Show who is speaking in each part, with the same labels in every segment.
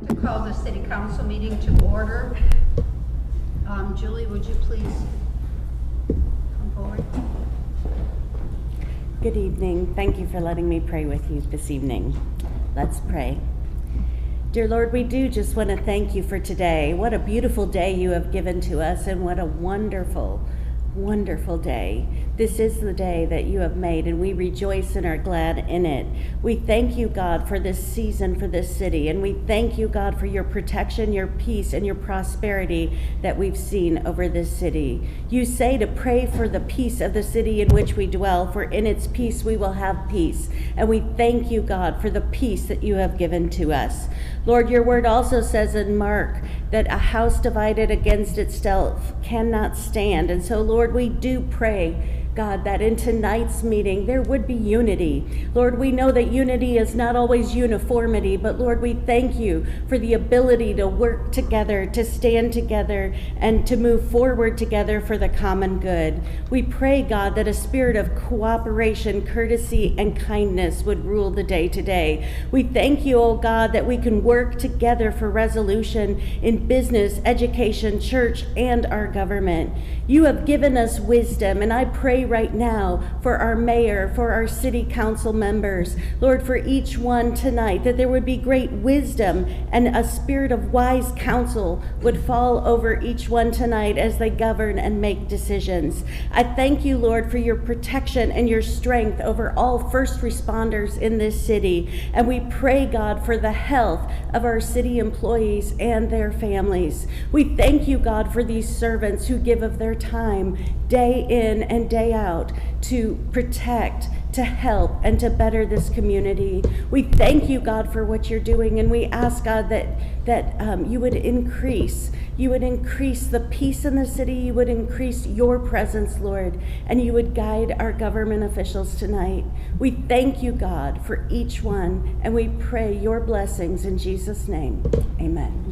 Speaker 1: To call the City Council meeting to order. Julie, would you please come forward?
Speaker 2: Good evening. Thank you for letting me pray with you this evening. Let's pray. Dear Lord, we do just want to thank you for today. What a beautiful day you have given to us, and what a wonderful, wonderful day. This is the day that you have made, and we rejoice and are glad in it. We thank you, God, for this season, for this city, and we thank you, God, for your protection, your peace, and your prosperity that we've seen over this city. You say to pray for the peace of the city in which we dwell, for in its peace we will have peace. And we thank you, God, for the peace that you have given to us. Lord, your word also says in Mark that a house divided against itself cannot stand. And so, Lord, we do pray, God, that in tonight's meeting there would be unity. Lord, we know that unity is not always uniformity, but Lord, we thank you for the ability to work together, to stand together, and to move forward together for the common good. We pray, God, that a spirit of cooperation, courtesy, and kindness would rule the day today. We thank you, oh God, that we can work together for resolution in business, education, church, and our government. You have given us wisdom, and I pray right now for our mayor, for our city council members, Lord, for each one tonight, that there would be great wisdom and a spirit of wise counsel would fall over each one tonight as they govern and make decisions. I thank you, Lord, for your protection and your strength over all first responders in this city. And we pray, God, for the health of our city employees and their families. We thank you, God, for these servants who give of their time day in and day out to protect, to help, and to better this community. We thank you, God, for what you're doing, and we ask, God, that you would increase the peace in the city, you would increase your presence, Lord, and you would guide our government officials tonight. We thank you, God, for each one, and we pray your blessings in Jesus' name. Amen.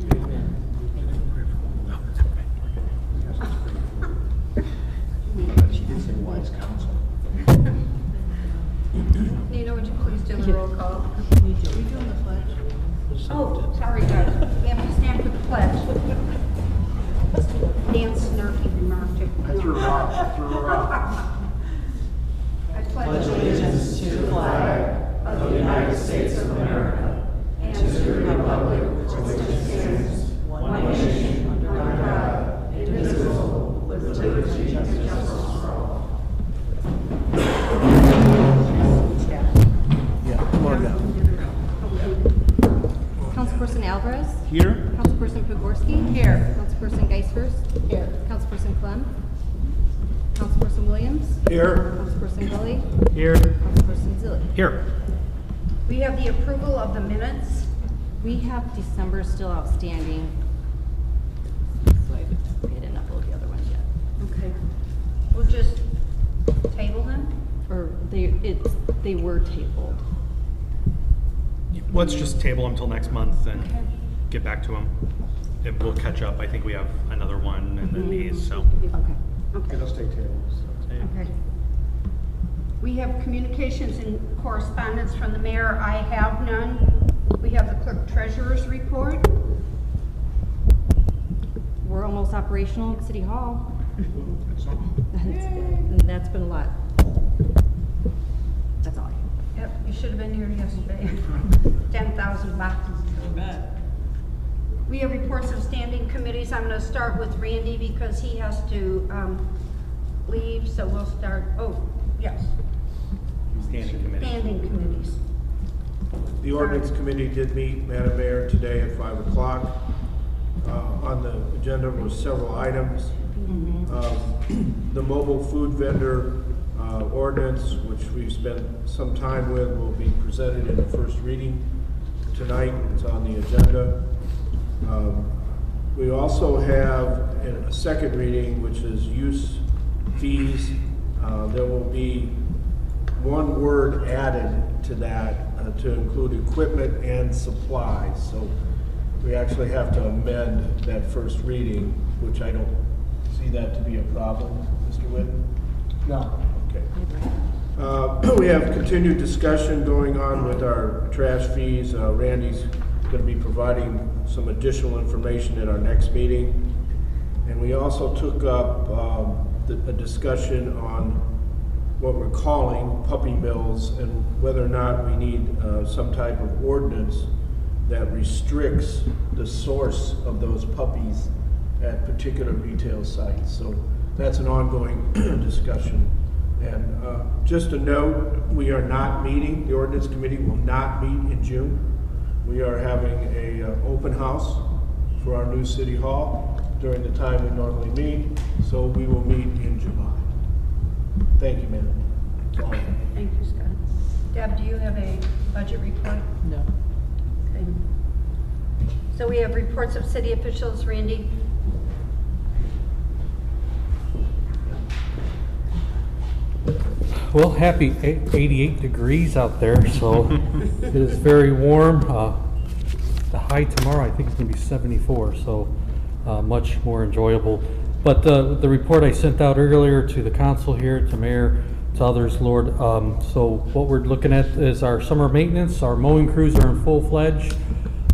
Speaker 1: Nina, would you please do the roll call? Are we doing the pledge? Oh, sorry, guys. We have to stand for the pledge. Dan Snarky remarked it.
Speaker 3: I threw her off.
Speaker 1: I pledge
Speaker 4: allegiance to the flag of the United States of America and to the republic for which it stands, one nation, under God, indivisible, with liberty and justice for all.
Speaker 3: Yeah, come on down.
Speaker 5: Councilperson Alvarez?
Speaker 3: Here?
Speaker 5: Councilperson Pogorski? Here. Councilperson Geisfurst? Here. Councilperson Clem? Councilperson Williams?
Speaker 3: Here.
Speaker 5: Councilperson Gully?
Speaker 3: Here.
Speaker 5: Councilperson Zilli?
Speaker 3: Here.
Speaker 1: We have the approval of the minutes.
Speaker 5: We have December still outstanding. So I didn't upload the other ones yet.
Speaker 1: Okay. We'll just table them.
Speaker 5: Or they were tabled.
Speaker 6: Let's just table them till next month and
Speaker 1: Okay.
Speaker 6: get back to them. And we'll catch up. I think we have another one and then these, so.
Speaker 5: Okay.
Speaker 1: Okay.
Speaker 3: It'll stay tables.
Speaker 5: Okay.
Speaker 1: We have communications and correspondence from the mayor. I have none. We have the clerk treasurer's report.
Speaker 5: We're almost operational at City Hall. That's good. And that's been a lot. That's all I have.
Speaker 1: Yep, you should have been here yesterday. 10,000 boxes. We have reports of standing committees. I'm going to start with Randy because he has to leave, so we'll start. Oh, yes.
Speaker 6: Standing committee.
Speaker 1: Standing committees.
Speaker 3: The ordinance committee did meet, Madam Mayor, today at 5 o'clock. On the agenda were several items. The mobile food vendor ordinance, which we've spent some time with, will be presented in the first reading tonight. It's on the agenda. We also have a second reading, which is use fees. There will be one word added to that to include equipment and supplies. So we actually have to amend that first reading, which I don't see that to be a problem. Mr. Whitten? No. Okay. We have continued discussion going on with our trash fees. Randy's going to be providing some additional information at our next meeting. And we also took up a discussion on what we're calling puppy mills and whether or not we need some type of ordinance that restricts the source of those puppies at particular retail sites. So that's an ongoing discussion. And just a note, we are not meeting, the ordinance committee will not meet in June. We are having a open house for our new city hall during the time we normally meet, so we will meet in July. Thank you, ma'am. That's all I have.
Speaker 1: Thank you, Scott. Deb, do you have a budget report?
Speaker 4: No.
Speaker 1: Okay. So we have reports of city officials. Randy?
Speaker 7: Well, happy 88 degrees out there, so it is very warm. The high tomorrow, I think it's going to be 74, so much more enjoyable. But the report I sent out earlier to the council here, to mayor, to others, Lord, so what we're looking at is our summer maintenance. Our mowing crews are in full-fledged.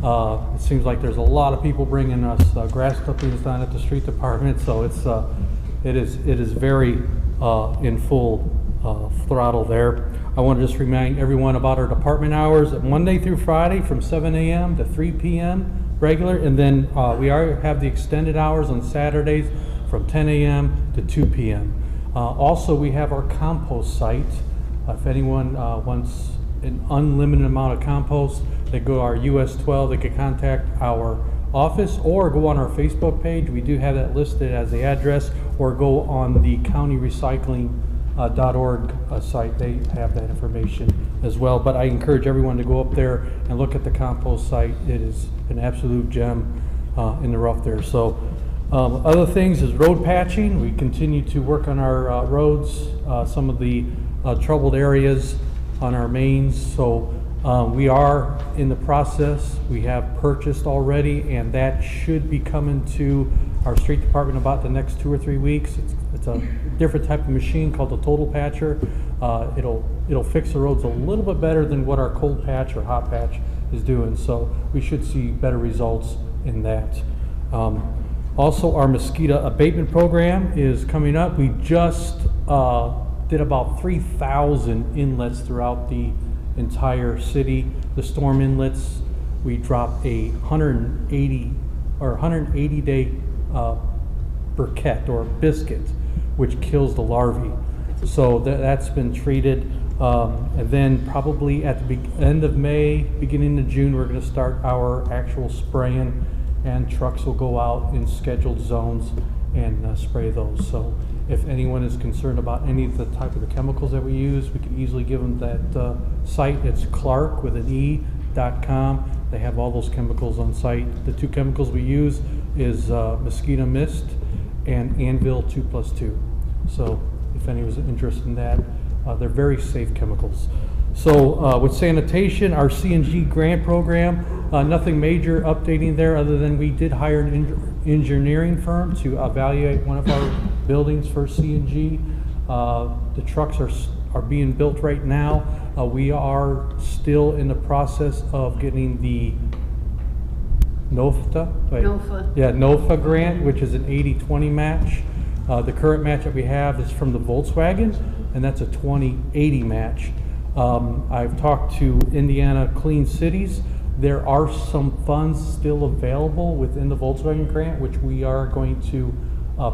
Speaker 7: It seems like there's a lot of people bringing us grass clippings down at the street department, so it is very in full throttle there. I want to just remind everyone about our department hours Monday through Friday from 7 a.m. to 3 p.m. regular, and then we have the extended hours on Saturdays from 10 a.m. to 2 p.m. Also, we have our compost site. If anyone wants an unlimited amount of compost, they go to our US 12, they can contact our office or go on our Facebook page. We do have that listed as the address, or go on the countyrecycling.org site. They have that information as well. But I encourage everyone to go up there and look at the compost site. It is an absolute gem in the rough there. So other things is road patching. We continue to work on our roads, some of the troubled areas on our mains. So we are in the process. We have purchased already, and that should be coming to our street department about the next 2 or 3 weeks. It's a different type of machine called the Total Patcher. It'll fix the roads a little bit better than what our cold patch or hot patch is doing. So we should see better results in that. Also, our Mosquito Abatement program is coming up. We just did about 3,000 inlets throughout the entire city. The storm inlets, we dropped a 180-day briquette or biscuit, which kills the larvae. So that's been treated. And then probably at the end of May, beginning of June, we're going to start our actual spraying, and trucks will go out in scheduled zones and spray those. So if anyone is concerned about any of the type of the chemicals that we use, we can easily give them that site. It's Clark with an E.com. They have all those chemicals on site. The 2 chemicals we use is mosquito mist and Anvil 2+2. So if anyone's interested in that, they're very safe chemicals. So with sanitation, our CNG grant program, nothing major updating there other than we did hire an engineering firm to evaluate one of our buildings for CNG. The trucks are being built right now. We are still in the process of getting the NOFA grant, which is an 80-20 match. The current match that we have is from the Volkswagen, and that's a 20-80 match. I've talked to Indiana Clean Cities. There are some funds still available within the Volkswagen grant, which we are going to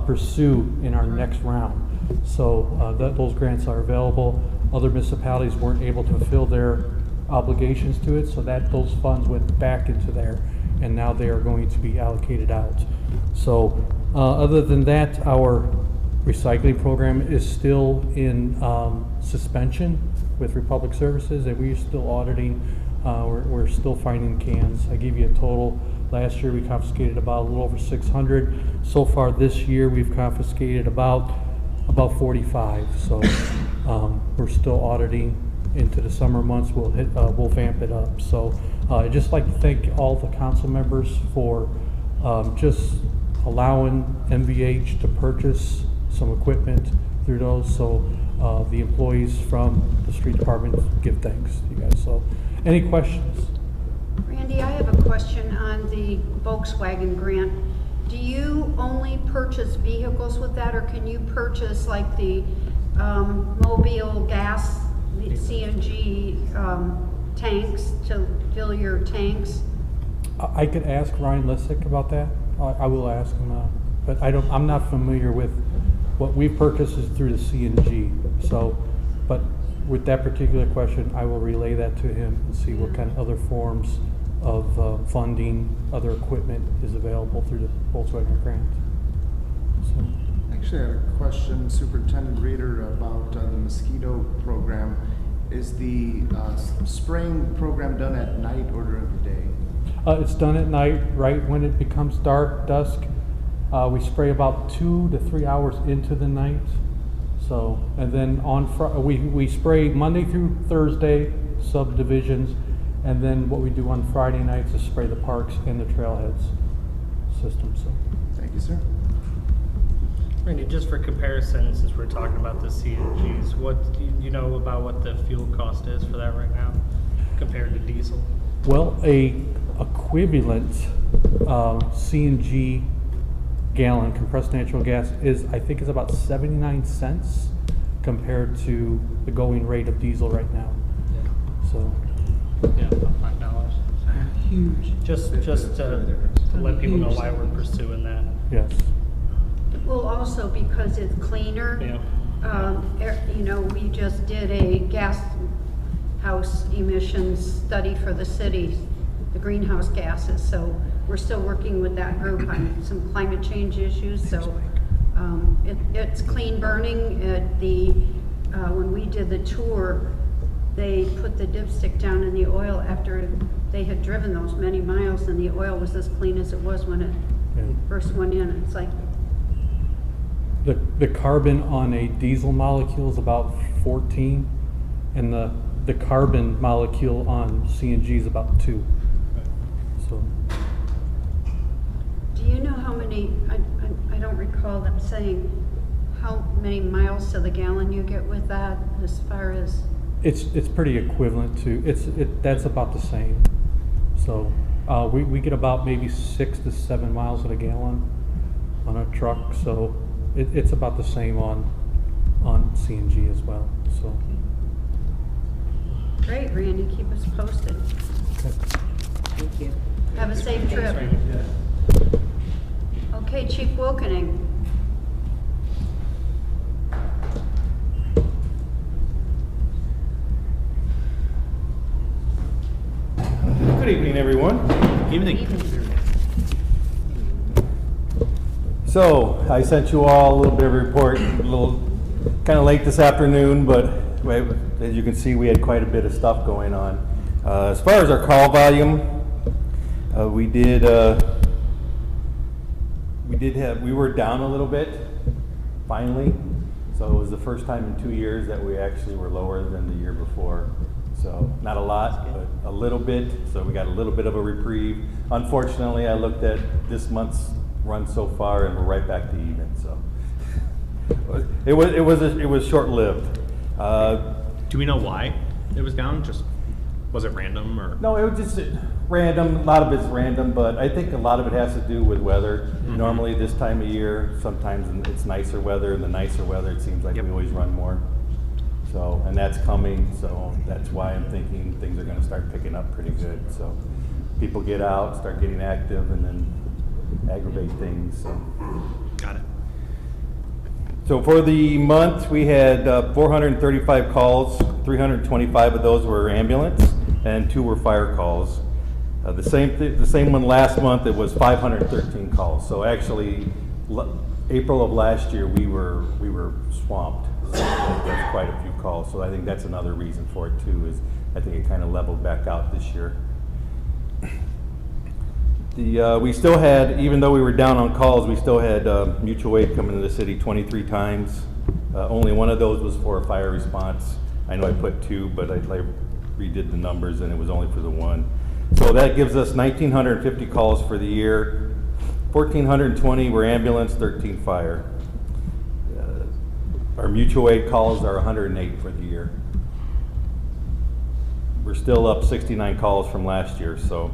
Speaker 7: pursue in our next round. So those grants are available. Other municipalities weren't able to fulfill their obligations to it, so that those funds went back into there, and now they are going to be allocated out. So other than that, our recycling program is still in suspension with Republic Services, and we're still auditing. We're still finding cans. I give you a total. Last year we confiscated about a little over 600. So far this year we've confiscated about 45. So we're still auditing into the summer months. We'll vamp it up. So I'd just like to thank all the council members for just allowing MVH to purchase some equipment through those. So the employees from the street department give thanks to you guys. So any questions?
Speaker 1: Randy, I have a question on the Volkswagen grant. Do you only purchase vehicles with that, or can you purchase like the mobile gas, the CNG tanks to fill your tanks?
Speaker 7: I could ask Ryan Lissick about that. I will ask him, but I'm not familiar with what we purchase is through the CNG. So, but with that particular question, I will relay that to him and see what kind of other forms of funding, other equipment is available through the Volkswagen grant. So.
Speaker 8: Actually, I had a question, Superintendent Reeder, about the mosquito program. Is the spraying program done at night or during the day?
Speaker 7: It's done at night, right when it becomes dark, dusk. We spray about 2 to 3 hours into the night. So, and then we spray Monday through Thursday subdivisions, and then what we do on Friday nights is spray the parks and the trailheads system. So,
Speaker 8: thank you, sir.
Speaker 9: Randy, just for comparison, since we're talking about the CNGs, what do you know about what the fuel cost is for that right now compared to diesel?
Speaker 7: well, a equivalent CNG gallon compressed natural gas is, I think, is about 79 cents compared to the going rate of diesel right now. So,
Speaker 9: Yeah, about $5.
Speaker 8: Huge.
Speaker 9: Just to let people know why we're pursuing that.
Speaker 7: yes.
Speaker 1: Well, also because it's cleaner.
Speaker 9: Yeah.
Speaker 1: You know, we just did a gas house emissions study for the city, the greenhouse gases, so we're still working with that group on some climate change issues, so it's clean burning. When we did the tour, they put the dipstick down in the oil after they had driven those many miles, and the oil was as clean as it was when it first went in. It's like,
Speaker 7: The carbon on a diesel molecule is about 14, and the carbon molecule on CNG is about 2. So,
Speaker 1: do you know how many, I don't recall them saying how many miles to the gallon you get with that as far as?
Speaker 7: it's pretty equivalent to, that's about the same. So we get about maybe 6 to 7 miles to the gallon on a truck, so it's about the same on CNG as well. So
Speaker 1: Great, Randy, keep us posted.
Speaker 7: okay.
Speaker 2: Thank you.
Speaker 1: Have a safe trip. Okay, Chief Wilkening.
Speaker 10: Good evening, everyone.
Speaker 6: Evening.
Speaker 10: So, I sent you all a little bit of a report, a little kind of late this afternoon, but as you can see, we had quite a bit of stuff going on. As far as our call volume, we were down a little bit, finally. So it was the first time in 2 years that we actually were lower than the year before. So not a lot, but a little bit. So we got a little bit of a reprieve. Unfortunately, I looked at this month's run so far, and we're right back to even. So it was short-lived.
Speaker 6: Do we know why it was down? Just, was it random or?
Speaker 10: No, it was just random. A lot of it's random, but I think a lot of it has to do with weather.
Speaker 6: Mm-hmm.
Speaker 10: Normally this time of year, sometimes it's nicer weather, and the nicer weather, it seems like
Speaker 6: Yep.
Speaker 10: we always run more. So, and that's coming, so that's why I'm thinking things are gonna start picking up pretty good. So people get out, start getting active, and then aggravate things, so.
Speaker 6: Got it.
Speaker 10: So for the month, we had 435 calls. 325 of those were ambulance, and 2 were fire calls. The same one last month, it was 513 calls. So actually, April of last year, we were swamped. So that's quite a few calls. So I think that's another reason for it too. Is I think it kind of leveled back out this year. We still had, even though we were down on calls, we still had mutual aid coming to the city 23 times. Only one of those was for a fire response. I know I put 2, but I redid the numbers and it was only for the 1. So that gives us 1,950 calls for the year. 1,420 were ambulance, 13 fire. Our mutual aid calls are 108 for the year. We're still up 69 calls from last year, so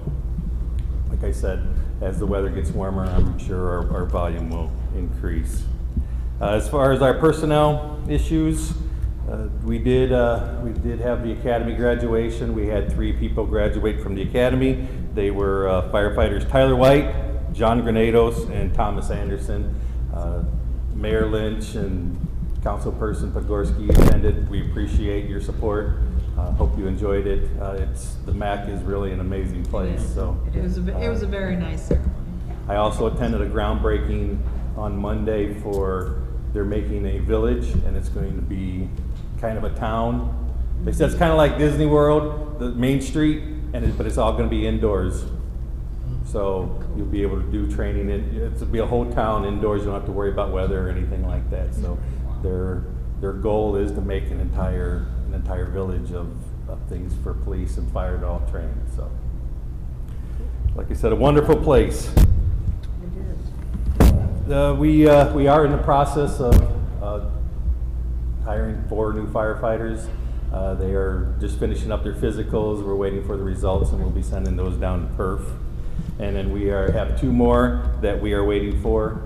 Speaker 10: like I said, as the weather gets warmer, I'm sure our volume will increase. As far as our personnel issues, We did have the academy graduation. We had 3 people graduate from the academy. They were firefighters Tyler White, John Granados, and Thomas Anderson. Mayor Lynch and Councilperson Podgorski attended. We appreciate your support. Hope you enjoyed it. The MAC is really an amazing place. So
Speaker 4: It was a very nice ceremony.
Speaker 10: I also attended a groundbreaking on Monday they're making a village, and it's going to be kind of a town. They said it's kind of like Disney World, the Main Street, but it's all going to be indoors. So you'll be able to do training it'll be a whole town indoors. You don't have to worry about weather or anything like that. So their goal is to make an entire village of things for police and fire to all train. So, like I said, a wonderful place. We are in the process of hiring 4 new firefighters. They are just finishing up their physicals. We're waiting for the results, and we'll be sending those down to Perf. And then we have 2 more that we are waiting for.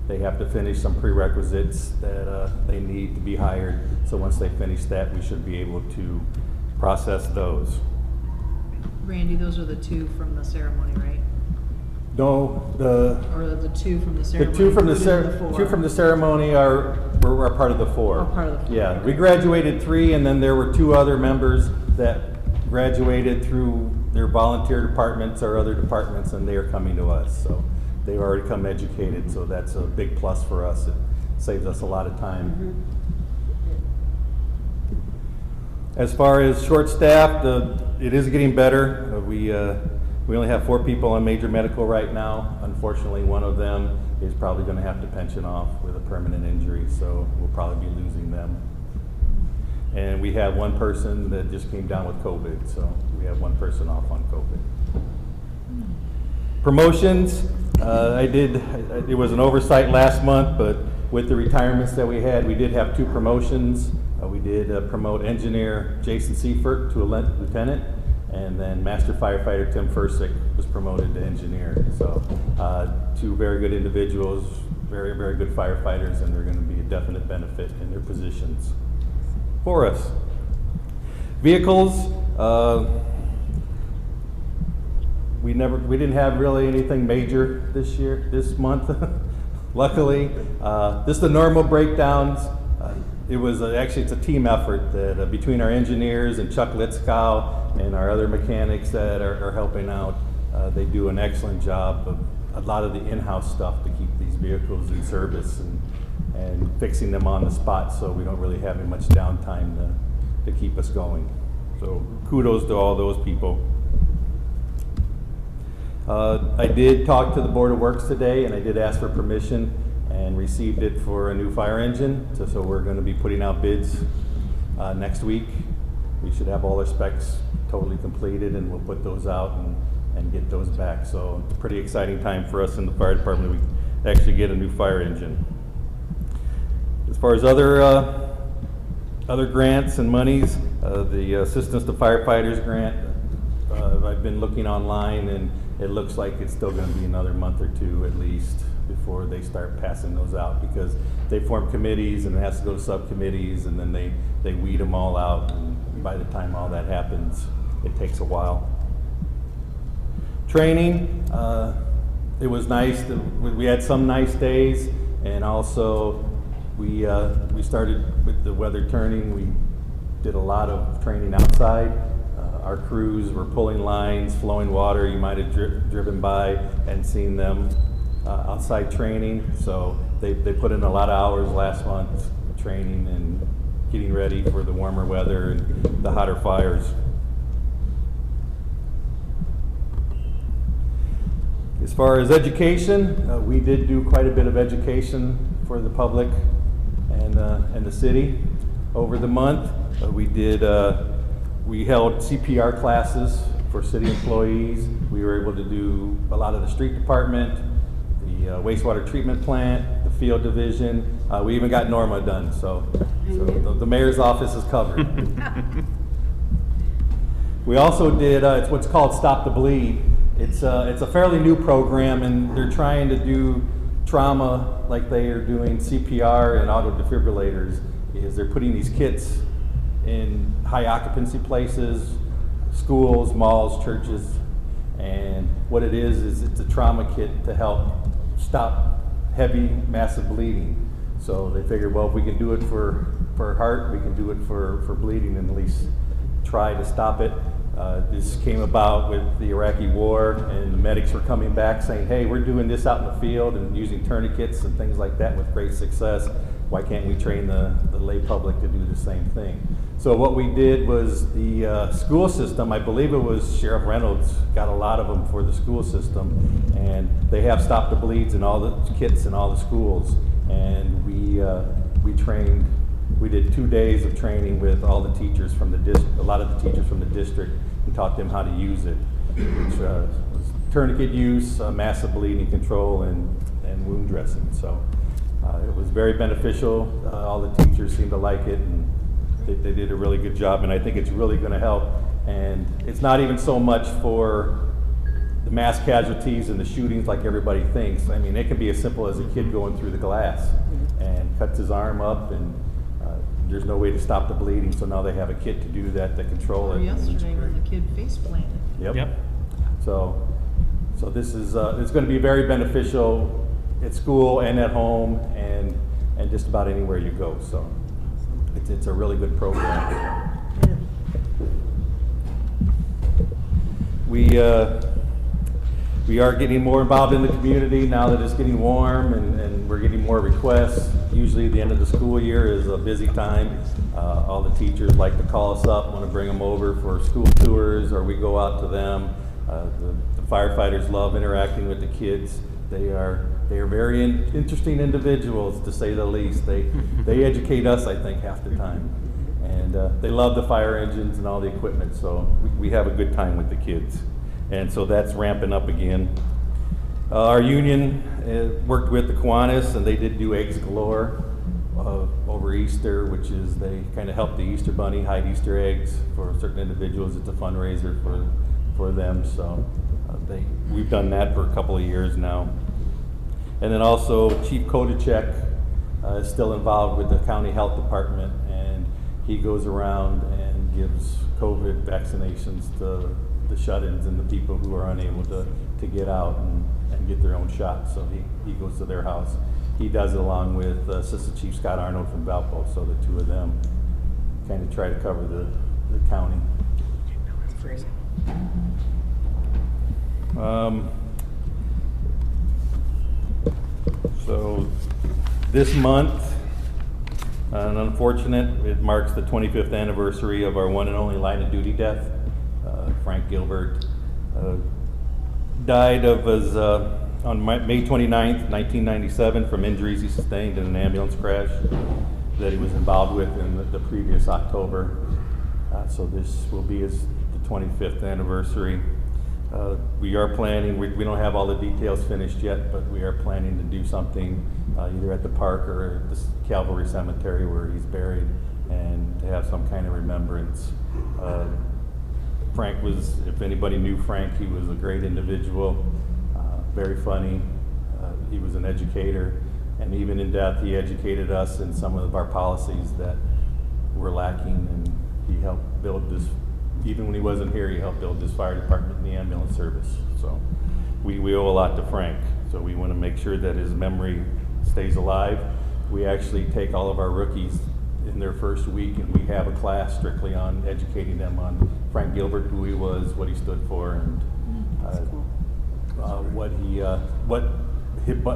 Speaker 10: They have to finish some prerequisites that they need to be hired. So once they finish that, we should be able to process those.
Speaker 4: Randy, those are the 2 from the ceremony, right?
Speaker 10: No,
Speaker 4: Or the 2 from the
Speaker 10: the
Speaker 4: ceremony?
Speaker 10: 2 from the
Speaker 4: included in 4?
Speaker 10: 2 from the ceremony are part of the 4.
Speaker 4: Oh, part of the 4.
Speaker 10: Yeah, we graduated 3, and then there were 2 other members that graduated through their volunteer departments or other departments, and they are coming to us. So they've already come educated, so that's a big plus for us. It saves us a lot of time. As far as short-staffed, it is getting better. We only have 4 people on major medical right now. Unfortunately, one of them is probably going to have to pension off with a permanent injury, so we'll probably be losing them. And we have 1 person that just came down with COVID, so we have 1 person off on COVID. Promotions, it was an oversight last month, but with the retirements that we had, we did have 2 promotions. We did promote engineer Jason Seifert to a lieutenant, and then master firefighter Tim Fursick was promoted to engineer. So 2 very good individuals, very, very good firefighters, and they're going to be a definite benefit in their positions for us. Vehicles, we didn't have really anything major this month. Luckily, just the normal breakdowns. It's a team effort that between our engineers and Chuck Litzkow and our other mechanics that are helping out, they do an excellent job of a lot of the in-house stuff to keep these vehicles in service and fixing them on the spot, so we don't really have much downtime to keep us going. So kudos to all those people. I did talk to the Board of Works today, and I did ask for permission and received it for a new fire engine. So we're going to be putting out bids next week. We should have all our specs totally completed, and we'll put those out and get those back. So it's a pretty exciting time for us in the fire department. We actually get a new fire engine. As far as other grants and monies, the Assistance to Firefighters grant, I've been looking online, and it looks like it's still going to be another month or 2 at least before they start passing those out, because they form committees and it has to go to subcommittees, and then they weed them all out, and by the time all that happens, it takes a while. Training, it was nice. We had some nice days, and also we started with the weather turning. We did a lot of training outside. Our crews were pulling lines, flowing water. You might have driven by and seen them outside training. So they put in a lot of hours last month training and getting ready for the warmer weather and the hotter fires. As far as education, we did do quite a bit of education for the public and the city over the month. We held CPR classes for city employees. We were able to do a lot of the street department, the wastewater treatment plant, the field division. We even got Norma done, so the mayor's office is covered. We also did it's what's called Stop the Bleed. It's a fairly new program, and they're trying to do trauma like they are doing CPR and auto defibrillators is they're putting these kits in high occupancy places, schools, malls, churches, and what it is it's a trauma kit to help stop heavy, massive bleeding. So they figured, well, if we can do it for heart, we can do it for bleeding, and at least try to stop it. This came about with the Iraqi war, and the medics were coming back saying, hey, we're doing this out in the field and using tourniquets and things like that with great success. Why can't we train the lay public to do the same thing? So what we did was the school system, I believe it was Sheriff Reynolds, got a lot of them for the school system, and they have Stop the Bleeds in all the kits in all the schools. And we trained, we did 2 days of training with all the teachers from the district, a lot of the teachers from the district, and taught them how to use it, which was tourniquet use, massive bleeding control, and wound dressing. So it was very beneficial. All the teachers seemed to like it, and they did a really good job, and I think it's really going to help. And it's not even so much for the mass casualties and the shootings like everybody thinks. I mean, it can be as simple as a kid going through the glass and cuts his arm up, and there's no way to stop the bleeding, so now they have a kit to do that, to control it.
Speaker 4: Yesterday when the kid face planted.
Speaker 10: Yep. So this is it's going to be very beneficial at school and at home and just about anywhere you go. So it's a really good program. We are getting more involved in the community now that it's getting warm, and we're getting more requests. Usually the end of the school year is a busy time. All the teachers like to call us up, want to bring them over for school tours, or we go out to them. The firefighters love interacting with the kids. They are very interesting individuals, to say the least. They educate us, I think, half the time. And they love the fire engines and all the equipment, so we have a good time with the kids. And so that's ramping up again. Our union worked with the Kiwanis, and they did do Eggs Galore over Easter, which is they kind of help the Easter Bunny hide Easter eggs for certain individuals. It's a fundraiser for them. So we've done that for a couple of years now. And then also Chief Kodacek is still involved with the county health department, and he goes around and gives COVID vaccinations to the shut-ins and the people who are unable to get out and get their own shot. So he goes to their house. He does it along with Assistant Chief Scott Arnold from Valpo, so the two of them kind of try to cover the county.
Speaker 4: That's great.
Speaker 10: So this month, unfortunate, it marks the 25th anniversary of our one and only line of duty death. Frank Gilbert died of his, on May 29th, 1997 from injuries he sustained in an ambulance crash that he was involved with in the previous October. So this will be the 25th anniversary. We are planning, we don't have all the details finished yet, but we are planning to do something either at the park or at the Calvary Cemetery where he's buried, and to have some kind of remembrance. Frank was, if anybody knew Frank, he was a great individual, very funny. He was an educator, and even in death, he educated us in some of our policies that were lacking, and he helped build this. Even when he wasn't here, he helped build this fire department and the ambulance service. So we owe a lot to Frank. So we want to make sure that his memory stays alive. We actually take all of our rookies in their first week, and we have a class strictly on educating them on Frank Gilbert, who he was, what he stood for, and what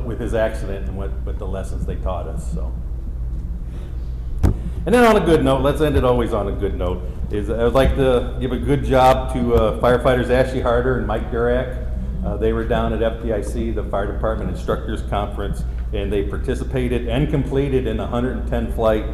Speaker 10: with his accident and what the lessons they taught us. So. And then on a good note, let's end it always on a good note, is I would like to give a good job to firefighters Ashley Harder and Mike Durak. They were down at FDIC, the Fire Department Instructors Conference, and they participated and completed in a 110-flight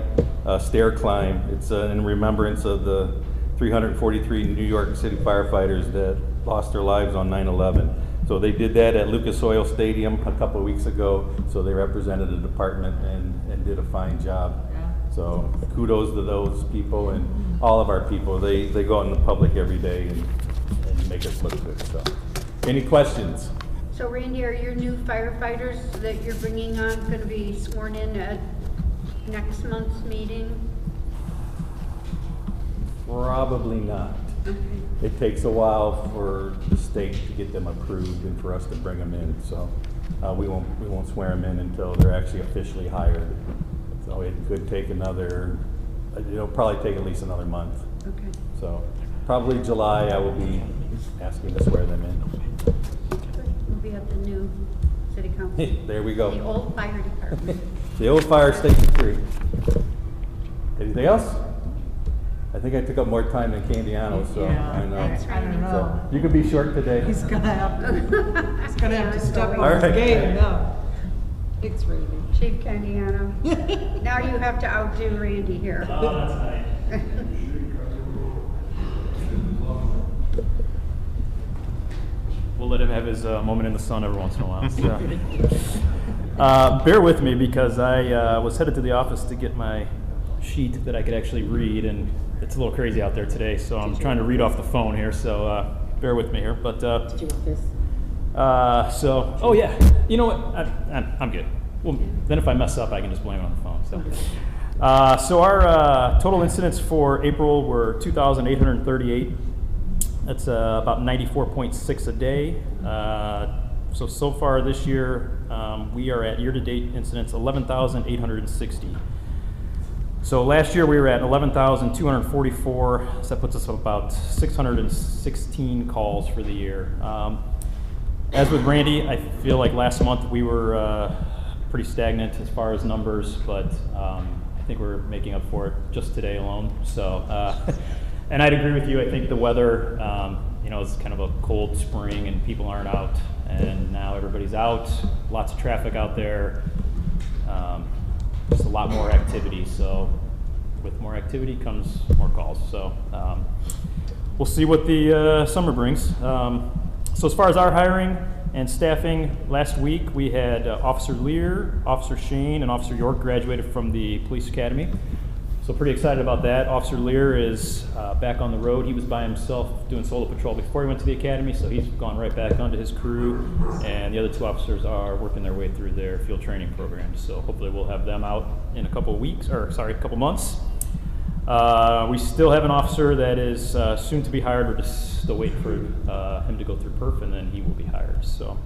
Speaker 10: stair climb. It's in remembrance of the 343 New York City firefighters that lost their lives on 9/11. So they did that at Lucas Oil Stadium a couple of weeks ago, so they represented the department and did a fine job. So kudos to those people and all of our people. They go out in the public every day and make us look good. So, any questions?
Speaker 1: So Randy, are your new firefighters that you're bringing on going to be sworn in at next month's meeting?
Speaker 10: Probably not.
Speaker 1: Okay.
Speaker 10: It takes a while for the state to get them approved and for us to bring them in, so we won't swear them in until they're actually officially hired. So it could take it'll probably take at least another month.
Speaker 1: Okay.
Speaker 10: So probably July I will be asking to swear them in.
Speaker 1: We'll be at the new city council.
Speaker 10: There we go.
Speaker 1: The old fire department.
Speaker 10: The old fire station 3. Anything else? I think I took up more time than Candiano, so I know.
Speaker 1: Thanks,
Speaker 11: I don't
Speaker 1: Randy.
Speaker 11: know.
Speaker 10: So you could be short today.
Speaker 11: He's gonna have to step
Speaker 10: All
Speaker 11: on his
Speaker 10: right.
Speaker 11: game now. Thanks, Randy.
Speaker 1: Chief Candiano. Now you have to outdo Randy here.
Speaker 12: We'll let him have his moment in the sun every once in a while. So. Bear with me because I was headed to the office to get my sheet that I could actually read, and it's a little crazy out there today, so I'm trying to read off the phone here, so bear with me here. But
Speaker 2: Did you want this?
Speaker 12: oh yeah, you know what? I'm good. Well, then if I mess up, I can just blame it on the phone. So our total incidents for April were 2,838. That's about 94.6 a day. So far this year, we are at year-to-date incidents 11,860. So last year we were at 11,244. So that puts us at about 616 calls for the year. As with Randy, I feel like last month we were pretty stagnant as far as numbers, but I think we're making up for it just today alone. So, and I'd agree with you. I think the weather, it's kind of a cold spring and people aren't out, and now everybody's out. Lots of traffic out there. Just a lot more activity. So, with more activity comes more calls. So, we'll see what the summer brings. So, as far as our hiring and staffing, last week we had Officer Lear, Officer Shane, and Officer York graduated from the police academy. So pretty excited about that. Officer Lear is back on the road. He was by himself doing solo patrol before he went to the academy, so he's gone right back onto his crew. And the other 2 officers are working their way through their field training programs. So hopefully we'll have them out in a couple months. We still have an officer that is soon to be hired. We're just still waiting for him to go through perf, and then he will be hired. So,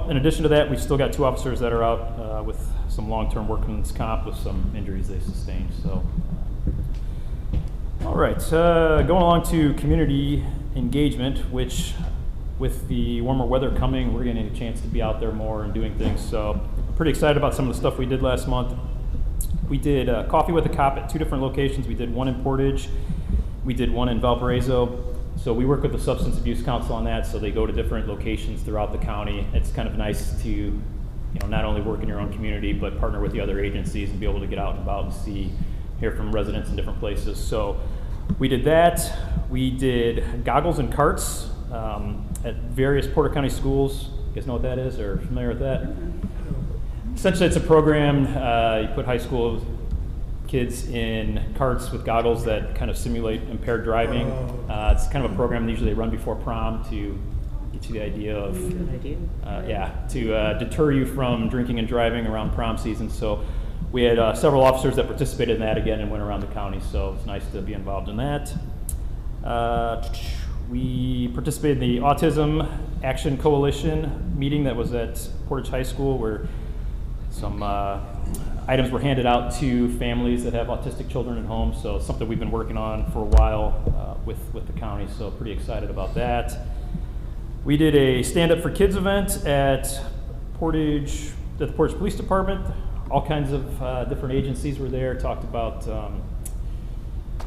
Speaker 12: in addition to that, we've still got 2 officers that are out with some long-term workman's comp with some injuries they sustained. So, all right, going along to community engagement, which with the warmer weather coming, we're getting a chance to be out there more and doing things. So, I'm pretty excited about some of the stuff we did last month. We did Coffee with a Cop at 2 different locations. We did one in Portage. We did one in Valparaiso. So we work with the Substance Abuse Council on that, so they go to different locations throughout the county. It's kind of nice to, not only work in your own community, but partner with the other agencies and be able to get out and about and hear from residents in different places. So we did that. We did Goggles and Carts at various Porter County schools. You guys know what that is, or familiar with that? Essentially, it's a program, you put high school kids in carts with goggles that kind of simulate impaired driving. It's kind of a program that usually they run before prom to get you the idea of, to deter you from drinking and driving around prom season. So we had several officers that participated in that again and went around the county, so it's nice to be involved in that. We participated in the Autism Action Coalition meeting that was at Portage High School, where some items were handed out to families that have autistic children at home, so it's something we've been working on for a while with the county, so pretty excited about that. We did a Stand Up for Kids event at the Portage Police Department. All kinds of different agencies were there, talked about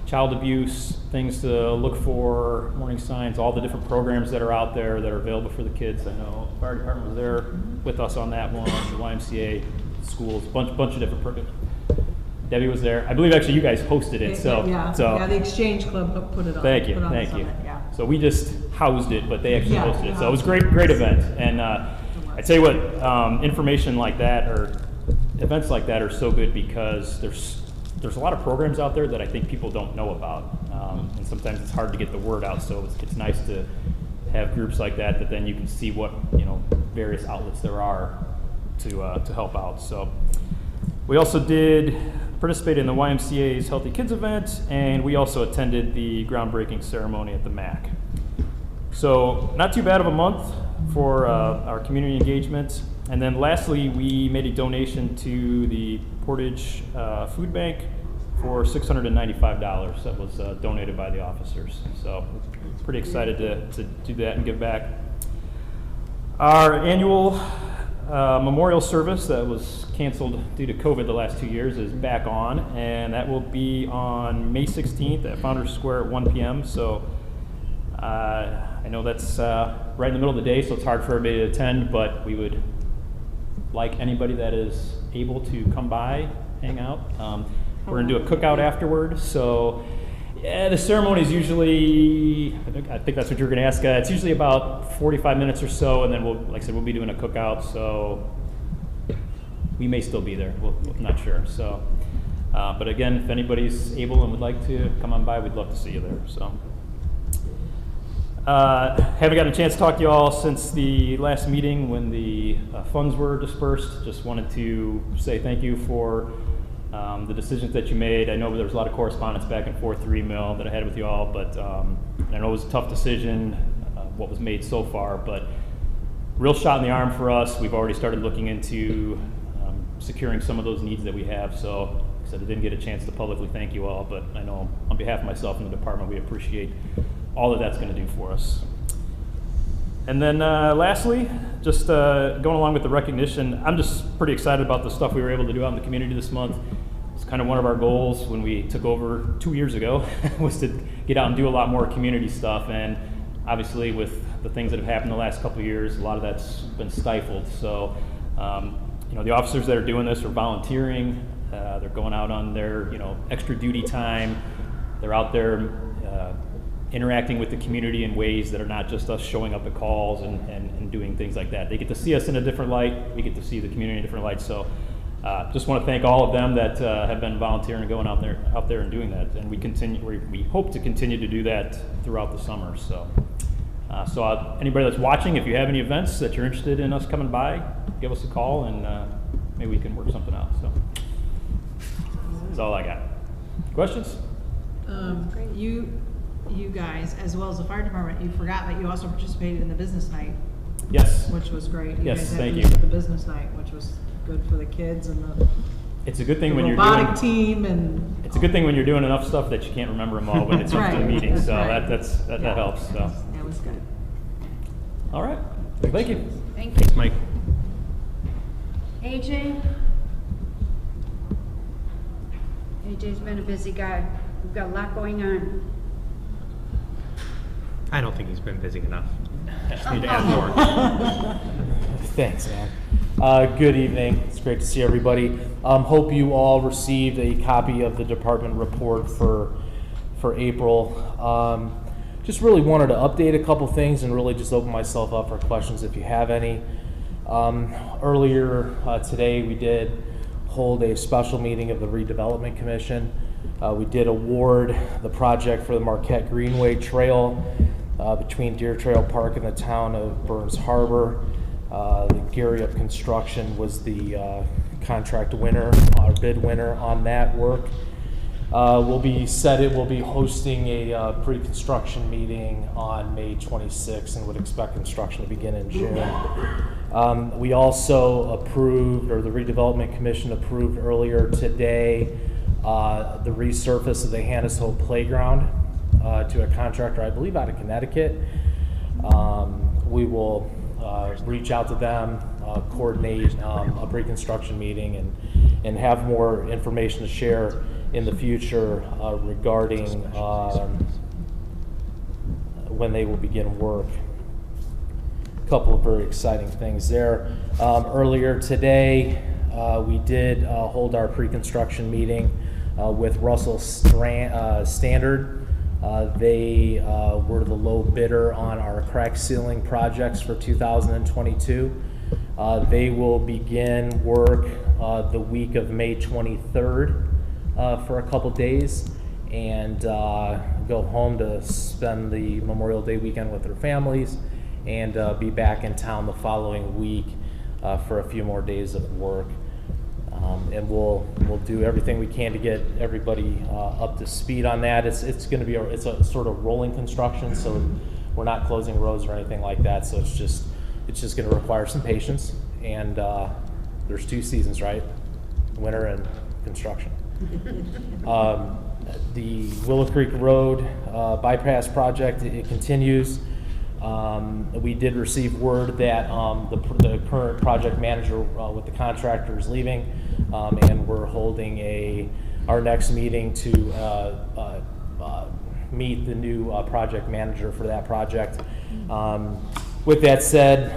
Speaker 12: child abuse, things to look for, warning signs, all the different programs that are out there that are available for the kids. I know the fire department was there with us on that one, the YMCA, schools, bunch of different programs. Debbie was there. I believe actually you guys hosted it, so
Speaker 11: the Exchange Club put it on.
Speaker 12: Thank you.
Speaker 11: Yeah.
Speaker 12: So we just housed it, but they actually
Speaker 11: Yeah,
Speaker 12: hosted it. So it was great event. And I tell you what, information like that or events like that are so good because there's a lot of programs out there that I think people don't know about, and sometimes it's hard to get the word out. So it's nice to have groups like that then you can see what various outlets there are to help out. So We also did participate in the YMCA's Healthy Kids event, and we also attended the groundbreaking ceremony at the MAC. So not too bad of a month for our community engagement. And then lastly, we made a donation to the Portage Food Bank for $695 that was donated by the officers. So pretty excited to do that and give back. Our annual memorial service that was canceled due to COVID the last 2 years is back on, and that will be on May 16th at Founders Square at 1 p.m. So I know that's right in the middle of the day, so it's hard for everybody to attend, but we would like anybody that is able to come by, hang out. We're gonna do a cookout afterward, so yeah, the ceremony is usually, I think that's what you're gonna ask. It's usually about 45 minutes or so, and then like I said, we'll be doing a cookout, so we may still be there, I'm not sure. So, but again, if anybody's able and would like to come on by, we'd love to see you there. So, haven't gotten a chance to talk to you all since the last meeting when the funds were dispersed. Just wanted to say thank you for the decisions that you made. I know there was a lot of correspondence back and forth through email that I had with you all, but I know it was a tough decision, what was made so far, but real shot in the arm for us. We've already started looking into securing some of those needs that we have. So I said I didn't get a chance to publicly thank you all, but I know on behalf of myself and the department, we appreciate all that that's going to do for us. And then lastly, just going along with the recognition, I'm just pretty excited about the stuff we were able to do out in the community this month. It's kind of one of our goals when we took over 2 years ago was to get out and do a lot more community stuff. And obviously with the things that have happened the last couple of years, a lot of that's been stifled. So, you know, the officers that are doing this are volunteering. They're going out on their, extra duty time. They're out there interacting with the community in ways that are not just us showing up at calls and doing things like that. They get to see us in a different light. We get to see the community in a different light. So just want to thank all of them that have been volunteering and going out there and doing that. And we hope to continue to do that throughout the summer. So, anybody that's watching, if you have any events that you're interested in us coming by, give us a call and maybe we can work something out. So that's all I got. Questions?
Speaker 11: You guys, as well as the fire department, you forgot that you also participated in the business night.
Speaker 12: Yes.
Speaker 11: Which was great.
Speaker 12: Yes,
Speaker 11: guys had
Speaker 12: thank
Speaker 11: booths
Speaker 12: you.
Speaker 11: at the business night, which was good for the kids and the
Speaker 12: It's a good thing when you're
Speaker 11: robotic
Speaker 12: doing.
Speaker 11: team and.
Speaker 12: It's a good thing when you're doing enough stuff that you can't remember them all when it comes to the
Speaker 11: Right.
Speaker 12: meeting. So
Speaker 11: Right.
Speaker 12: that helps. So
Speaker 11: That was good.
Speaker 12: all right. Thank you.
Speaker 1: Thank you.
Speaker 6: Thanks, Mike.
Speaker 1: AJ? AJ's been a busy guy. We've got a lot going on.
Speaker 6: I don't think he's been busy enough. Just need to add more.
Speaker 13: Thanks, man. Good evening. It's great to see everybody. Hope you all received a copy of the department report for April. Just really wanted to update a couple things and really just open myself up for questions if you have any. Earlier today, we did hold a special meeting of the Redevelopment Commission. We did award the project for the Marquette Greenway Trail between Deer Trail Park and the town of Burns Harbor. The Gary Up Construction was the contract winner, our bid winner on that work. We'll be hosting a pre-construction meeting on May 26th and would expect construction to begin in June. We also approved, or the Redevelopment Commission approved earlier today, the resurface of the Hannes Hope Playground to a contractor, I believe out of Connecticut. We will reach out to them, coordinate a pre-construction meeting and have more information to share in the future regarding when they will begin work. A couple of very exciting things there. Earlier today, we did hold our pre-construction meeting with Russell Standard. They were the low bidder on our crack ceiling projects for 2022. They will begin work the week of May 23rd for a couple days and go home to spend the Memorial Day weekend with their families and be back in town the following week for a few more days of work. And we'll do everything we can to get everybody up to speed on that. It's going to be it's a sort of rolling construction, so we're not closing roads or anything like that. So it's just going to require some patience. And there's 2 seasons, right? Winter and construction. The Willow Creek Road bypass project, it continues. We did receive word that the current project manager with the contractor is leaving, and we're holding our next meeting to meet the new project manager for that project. With that said,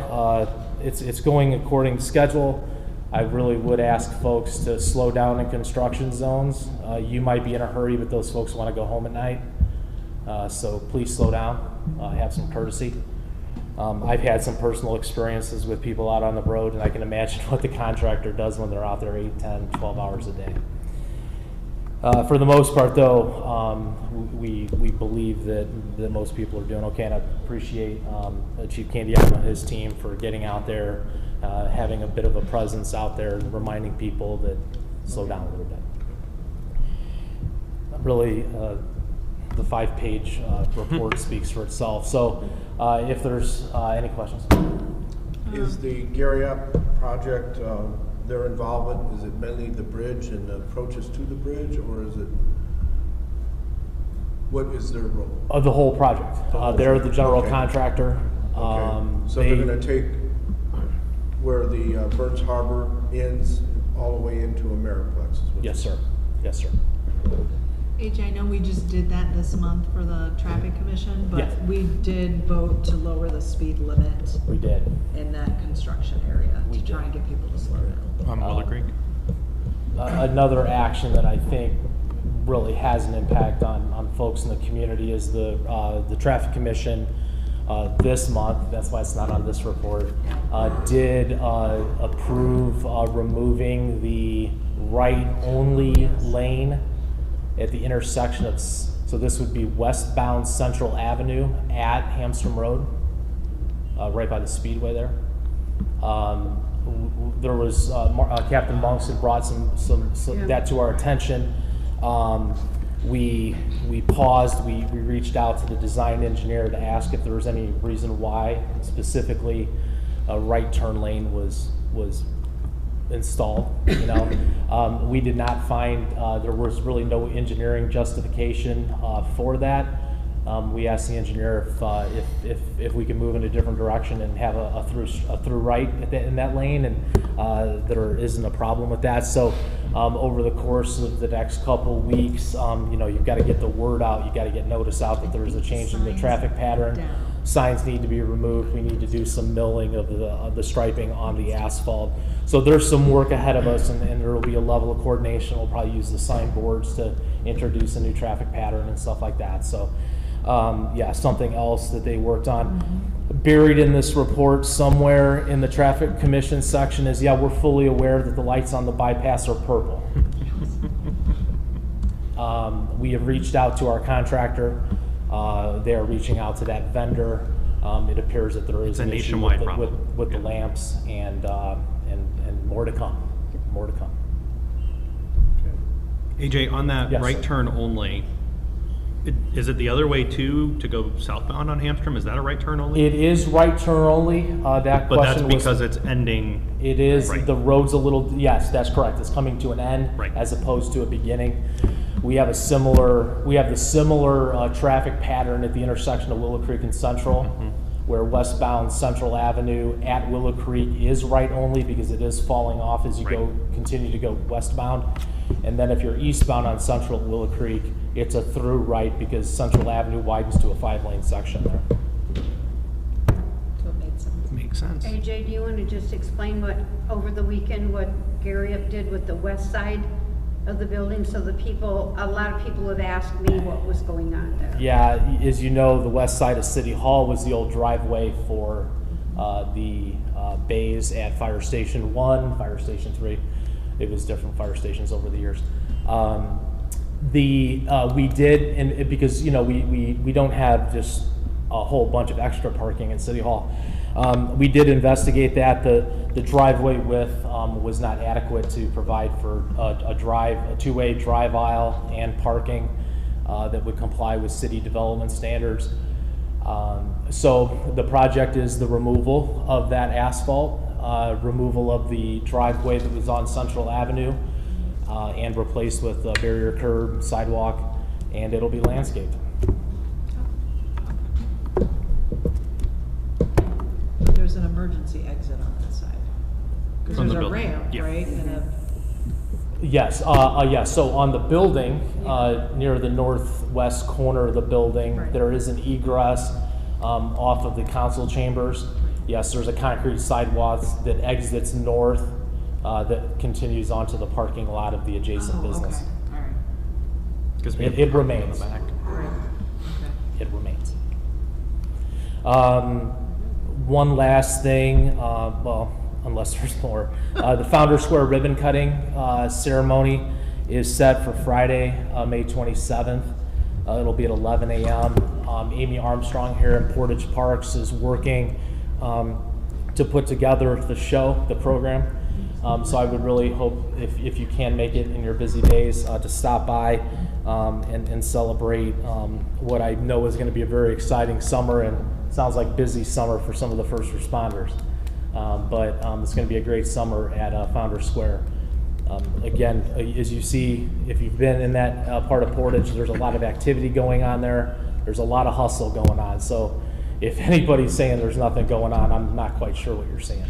Speaker 13: it's going according to schedule. I really would ask folks to slow down in construction zones. You might be in a hurry, but those folks want to go home at night. So please slow down, have some courtesy. I've had some personal experiences with people out on the road, and I can imagine what the contractor does when they're out there 8, 10, 12 hours a day. For the most part, though, we believe that most people are doing okay, and I appreciate Chief Candiano and his team for getting out there, having a bit of a presence out there, and reminding people that slow down a little bit. Really, the 5-page report speaks for itself. So, if there's any questions.
Speaker 3: Is the Gary Up project, their involvement, is it mainly the bridge and the approaches to the bridge, or is it, what is their role?
Speaker 13: Of the whole project. They're the general contractor.
Speaker 3: Okay. So they're going to take where the Burns Harbor ends all the way into Ameriplex?
Speaker 13: Yes, sir. Yes, sir.
Speaker 11: AJ, I know we just did that this month for the Traffic Commission, but
Speaker 13: Yeah.
Speaker 11: we did vote to lower the speed limit
Speaker 13: We did.
Speaker 11: in that construction area to try and get people to slow down.
Speaker 6: On Willow Creek?
Speaker 13: Another action that I think really has an impact on folks in the community is the Traffic Commission this month, that's why it's not on this report, did approve removing the right-only lane at the intersection of, so this would be westbound Central Avenue at Hamstrom Road, right by the Speedway there. There was, Captain Monks had brought some that to our attention. We paused, we reached out to the design engineer to ask if there was any reason why specifically a right turn lane was installed. You know, we did not find there was really no engineering justification for that. We asked the engineer if we could move in a different direction and have a through right in that lane, and there isn't a problem with that. So over the course of the next couple weeks, you know, you've got to get the word out, you got to get notice out that there's a change in the traffic pattern. Signs need to be removed. We need to do some milling of the striping on the asphalt. So there's some work ahead of us, and there will be a level of coordination. We'll probably use the signboards to introduce a new traffic pattern and stuff like that. So yeah, something else that they worked on. Buried in this report somewhere in the Traffic Commission section is, yeah, we're fully aware that the lights on the bypass are purple. We have reached out to our contractor. They are reaching out to that vendor. It appears that there is
Speaker 6: It's a
Speaker 13: an issue
Speaker 6: nationwide problem.
Speaker 13: with the lamps, and more to come. More to come.
Speaker 6: AJ, on that
Speaker 13: Yes.
Speaker 6: right turn only, is it the other way too, to go southbound on Hamstrom? Is that a right turn only?
Speaker 13: It is right turn only. That
Speaker 6: But that's
Speaker 13: question was.
Speaker 6: because it's ending.
Speaker 13: It is,
Speaker 6: Right.
Speaker 13: the road's a little, yes, that's correct. It's coming to an end
Speaker 6: Right.
Speaker 13: as opposed to a beginning. We have the similar traffic pattern at the intersection of Willow Creek and Central, where westbound Central Avenue at Willow Creek is right only because it is falling off as you continue to go westbound. And then if you're eastbound on Central at Willow Creek, it's a through right because Central Avenue widens to a 5-lane section there.
Speaker 11: So it made sense.
Speaker 6: Makes sense.
Speaker 1: AJ, do you want to just explain over the weekend, what Gary Up did with the west side of the building? So a lot of people have asked me what was going on there.
Speaker 13: Yeah, as you know, the west side of City Hall was the old driveway for the bays at Fire Station 1, Fire Station 3. It was different fire stations over the years. We did, and because, you know, we don't have just a whole bunch of extra parking at City Hall. We did investigate that. The driveway width was not adequate to provide for a two-way drive aisle and parking that would comply with city development standards. So the project is the removal of that asphalt, removal of the driveway that was on Central Avenue, and replaced with a barrier curb, sidewalk, and it'll be landscaped.
Speaker 11: There's an emergency exit on that side. Because
Speaker 6: From
Speaker 11: there's
Speaker 6: the
Speaker 11: a
Speaker 6: building,
Speaker 11: ramp,
Speaker 6: yeah.
Speaker 11: right? And a,
Speaker 13: Yes, yes. So on the building, near the northwest corner of the building,
Speaker 11: Right.
Speaker 13: there is an egress off of the council chambers. Yes, there's a concrete sidewalk that exits north that continues onto the parking lot of the adjacent business.
Speaker 11: Okay, all right,
Speaker 6: 'Cause we have
Speaker 13: It
Speaker 6: parking in
Speaker 13: remains.
Speaker 6: the back.
Speaker 11: all right, okay.
Speaker 13: It remains. One last thing, well, unless there's more. The Founder Square ribbon cutting ceremony is set for Friday, May 27th. It'll be at 11 a.m. Amy Armstrong here in Portage Parks is working to put together the show, the program. So I would really hope if you can make it in your busy days to stop by and celebrate what I know is going to be a very exciting summer, and sounds like busy summer for some of the first responders. But it's going to be a great summer at Founder Square. Again, as you see, if you've been in that part of Portage, there's a lot of activity going on there. There's a lot of hustle going on. So if anybody's saying there's nothing going on, I'm not quite sure what you're saying.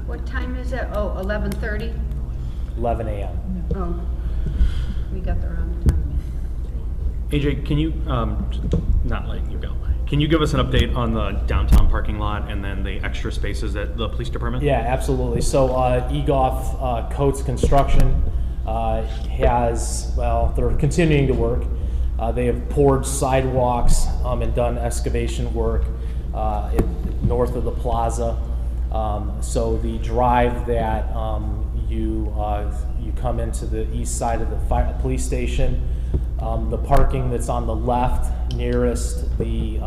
Speaker 1: What time is it? Oh, 11:30?
Speaker 13: 11 a.m.
Speaker 1: Oh, we got the wrong time.
Speaker 6: AJ, can you, not letting you go, can you give us an update on the downtown parking lot and then the extra spaces at the police department?
Speaker 13: Yeah, absolutely. So Egoff Coates Construction has, well, they're continuing to work. They have poured sidewalks and done excavation work north of the plaza. So the drive that you come into the east side of the police station, the parking that's on the left nearest the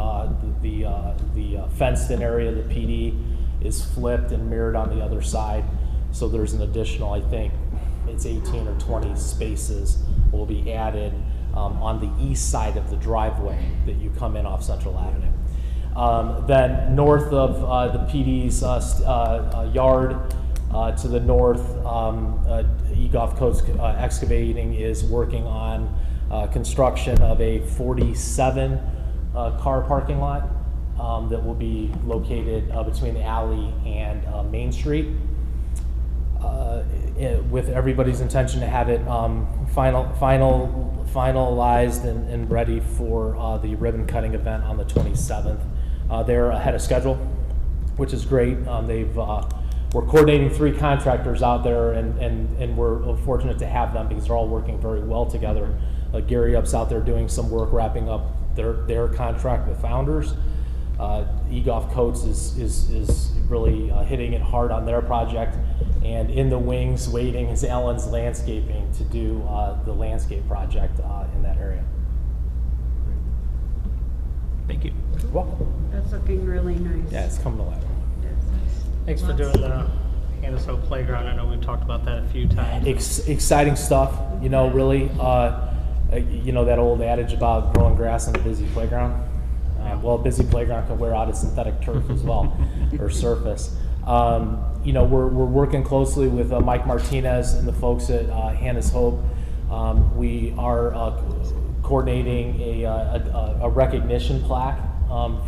Speaker 13: fenced-in area of the PD is flipped and mirrored on the other side. So there's an additional, I think, it's 18 or 20 spaces will be added on the east side of the driveway that you come in off Central Avenue. Then north of the PD's yard, to the north, Egoff Coates Excavating is working on construction of a 47 car parking lot that will be located between the alley and Main Street, with everybody's intention to have it finalized and ready for the ribbon cutting event on the 27th. They're ahead of schedule, which is great. We're coordinating 3 contractors out there, and we're fortunate to have them because they're all working very well together. Gary Up's out there doing some work wrapping up their contract with Founders. Egoff Coates is really hitting it hard on their project, and in the wings waiting is Allen's Landscaping to do the landscape project in that area.
Speaker 6: Thank you.
Speaker 13: You're welcome.
Speaker 1: That's looking really nice.
Speaker 13: Yeah, it's coming along.
Speaker 9: Thanks for doing the Hannah's Hope Playground. I know we've talked about that a few times.
Speaker 13: Exciting stuff, you know, really. You know that old adage about growing grass on a busy playground? Well, a busy playground can wear out a synthetic turf as well, or surface. You know, we're working closely with Mike Martinez and the folks at Hannah's Hope. We are coordinating a recognition plaque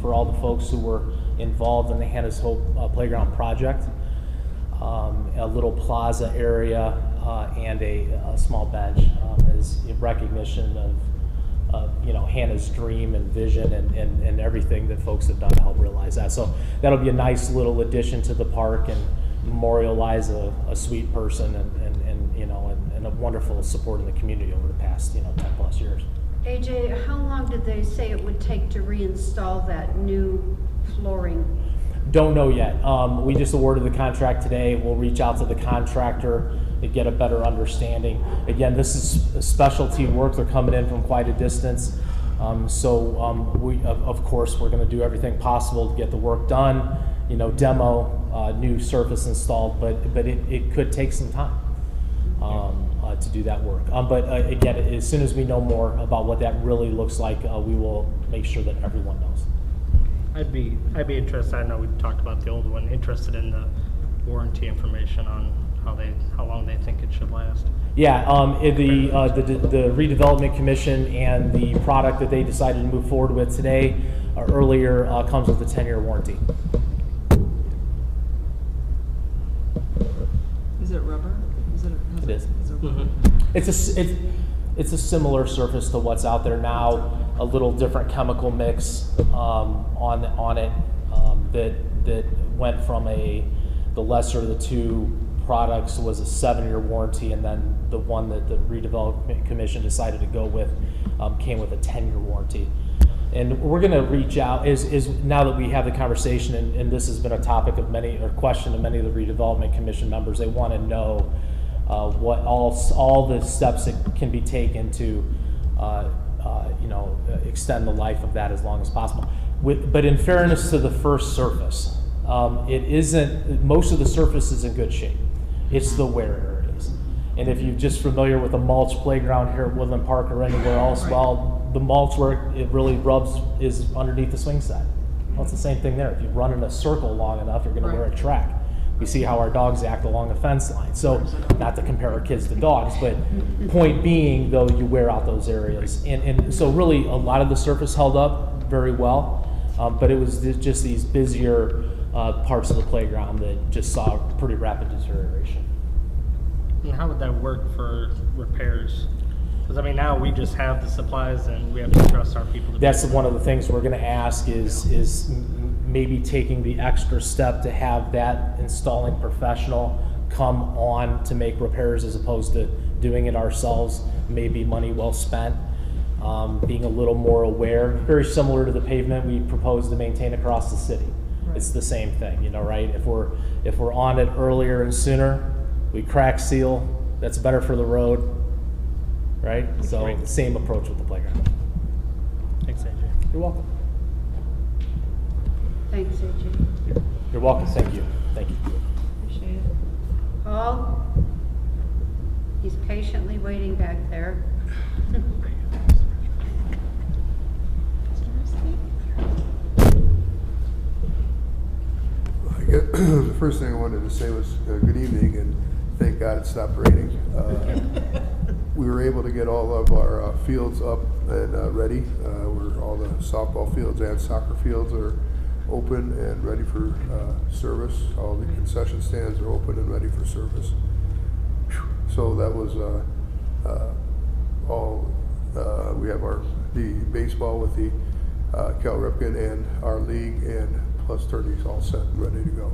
Speaker 13: for all the folks who were involved in the Hannah's Hope Playground project. A little plaza area and a small bench as a recognition of you know, Hannah's dream and vision and everything that folks have done to help realize that. So that'll be a nice little addition to the park and memorialize a sweet person and you know, and a wonderful support in the community over the past, you know, 10+ years.
Speaker 1: AJ, how long did they say it would take to reinstall that new flooring?
Speaker 13: Don't know yet. We just awarded the contract today. We'll reach out to the contractor to get a better understanding. Again, this is specialty work. They're coming in from quite a distance. We, of course, we're going to do everything possible to get the work done, demo, new surface installed, but it could take some time to do that work. Again, as soon as we know more about what that really looks like, we will make sure that everyone knows.
Speaker 9: I'd be interested. I know we talked about the old one. Interested in the warranty information on how long they think it should last.
Speaker 13: Yeah, the redevelopment commission and the product that they decided to move forward with today earlier comes with a 10-year warranty.
Speaker 11: Is it rubber?
Speaker 13: It is.
Speaker 11: Is it rubber?
Speaker 13: It's a similar surface to what's out there now. A little different chemical mix on it that went from the lesser of the two products was a 7-year warranty, and then the one that the redevelopment commission decided to go with came with a 10-year warranty. And we're going to reach out is now that we have the conversation, and this has been a topic of question of many of the redevelopment commission members. They want to know what all the steps that can be taken to extend the life of that as long as possible. But in fairness to the first surface, it isn't. Most of the surface is in good shape. It's the wear areas. And if you're just familiar with a mulch playground here at Woodland Park or anywhere else, well, the mulch where it really rubs is underneath the swing set. Well, it's the same thing there. If you run in a circle long enough, you're going to wear a track. We see how our dogs act along the fence line. So, not to compare our kids to dogs, but point being, though, you wear out those areas. And so really a lot of the surface held up very well, but it was just these busier parts of the playground that just saw pretty rapid deterioration.
Speaker 9: And how would that work for repairs? Because now we just have the supplies and we have to trust our people to.
Speaker 13: That's one of the things we're going to ask is maybe taking the extra step to have that installing professional come on to make repairs as opposed to doing it ourselves. Maybe money well spent. Being a little more aware, very similar to the pavement we propose to maintain across the city. It's the same thing, right? If we're on it earlier and sooner, we crack seal. That's better for the road, right? So the same approach with the playground.
Speaker 9: Thanks, AJ.
Speaker 13: You're welcome.
Speaker 1: Thanks, AJ.
Speaker 13: You're welcome. Thank you. Thank you.
Speaker 1: Appreciate it. Paul? He's patiently waiting back there.
Speaker 14: The first thing I wanted to say was good evening, and thank God it stopped raining. We were able to get all of our fields up and ready. Where all the softball fields and soccer fields are open and ready for service. All the concession stands are open and ready for service. So that was all. We have the baseball with the Cal Ripken and our league and plus tourneys all set and ready to go.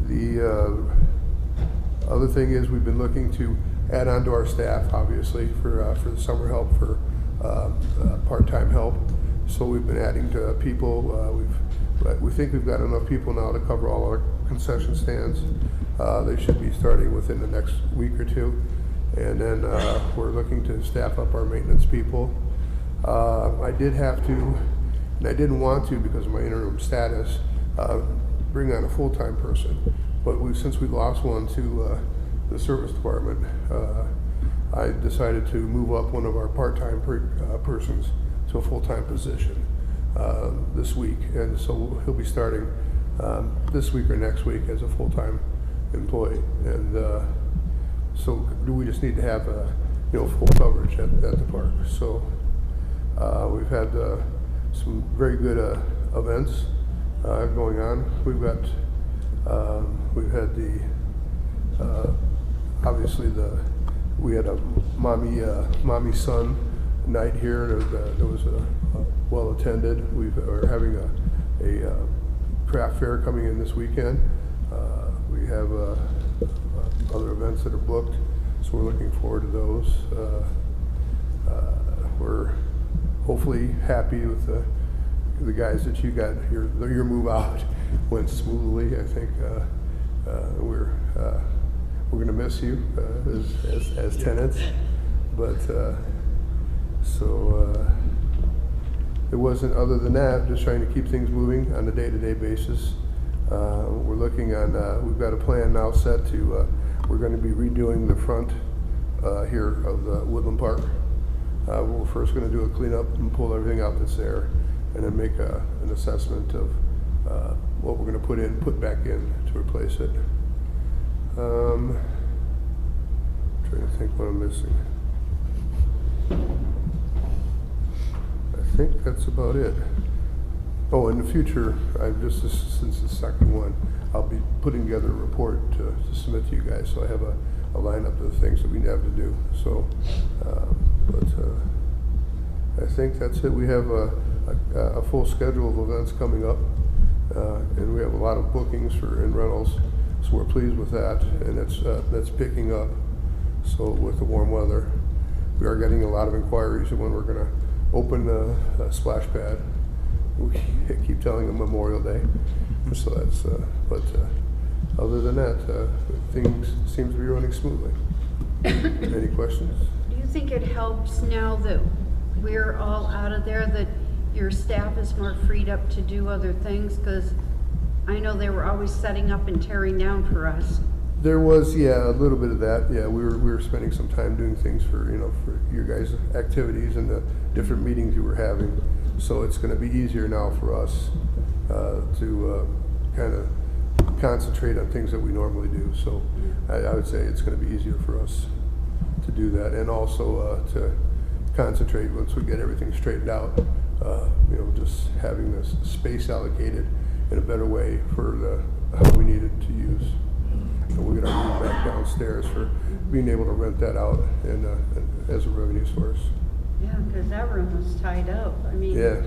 Speaker 14: The other thing is we've been looking to add on to our staff, obviously, for the summer help, for part-time help. So we've been adding to people. We think we've got enough people now to cover all our concession stands. They should be starting within the next week or two. And then we're looking to staff up our maintenance people. I did have to, and I didn't want to because of my interim status, bring on a full-time person. But since we lost one to the service department, I decided to move up one of our part-time persons to a full-time position this week. And so he'll be starting this week or next week as a full-time employee. And so we just need to have full coverage at the park. So we've had some very good events going on. We've had obviously we had a mommy son night here. That was well attended. We're having a craft fair coming in this weekend. We have other events that are booked, so we're looking forward to those. We're hopefully happy with the guys that you got. Your move out went smoothly. I think we're going to miss you as tenants, but So it wasn't, other than that, just trying to keep things moving on a day-to-day basis. We're looking on, we've got a plan now set to, we're going to be redoing the front here of the Woodland Park. We're first going to do a cleanup and pull everything out that's there, and then make an assessment of what we're going to put back in to replace it. Trying to think what I'm missing. I think that's about it. Oh, in the future, since the second one, I'll be putting together a report to submit to you guys, so I have a lineup of the things that we have to do. So, I think that's it. We have a full schedule of events coming up, and we have a lot of bookings in rentals, so we're pleased with that, and that's picking up. So with the warm weather, we are getting a lot of inquiries of when we're going to open a splash pad. We keep telling them Memorial Day, so that's. Other than that, things seem to be running smoothly. Any questions?
Speaker 1: Do you think it helps now that we're all out of there, that your staff is more freed up to do other things? Because I know they were always setting up and tearing down for us.
Speaker 14: There was, yeah, a little bit of that. Yeah, we were spending some time doing things for your guys' activities and the different meetings you were having. So it's going to be easier now for us to kind of concentrate on things that we normally do. So I would say it's going to be easier for us to do that, and also to concentrate once we get everything straightened out. Just having this space allocated in a better way for how we need it to use. And we're going to move back downstairs for being able to rent that out and as a revenue source.
Speaker 1: Yeah, because that room was tied up. I mean,
Speaker 14: yeah,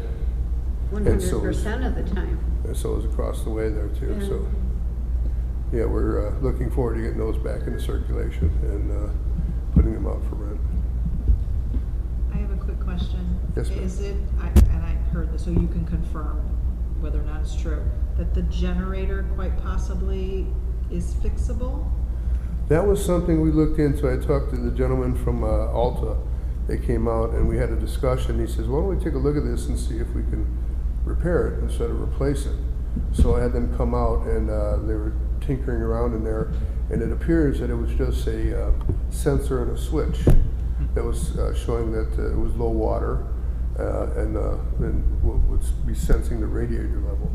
Speaker 1: 100% of the time.
Speaker 14: And so is across the way there too.
Speaker 1: Yeah.
Speaker 14: So yeah, we're looking forward to getting those back into circulation and putting them out for rent.
Speaker 11: I have a quick question.
Speaker 14: Yes, ma'am.
Speaker 11: Is it, and I heard this, so you can confirm whether or not it's true, that the generator quite possibly is fixable?
Speaker 14: That was something we looked into. I talked to the gentleman from Alta. They came out and we had a discussion. He says, why don't we take a look at this and see if we can repair it instead of replace it? So I had them come out, and they were tinkering around in there, and it appears that it was just a sensor and a switch that was showing that it was low water and would be sensing the radiator level.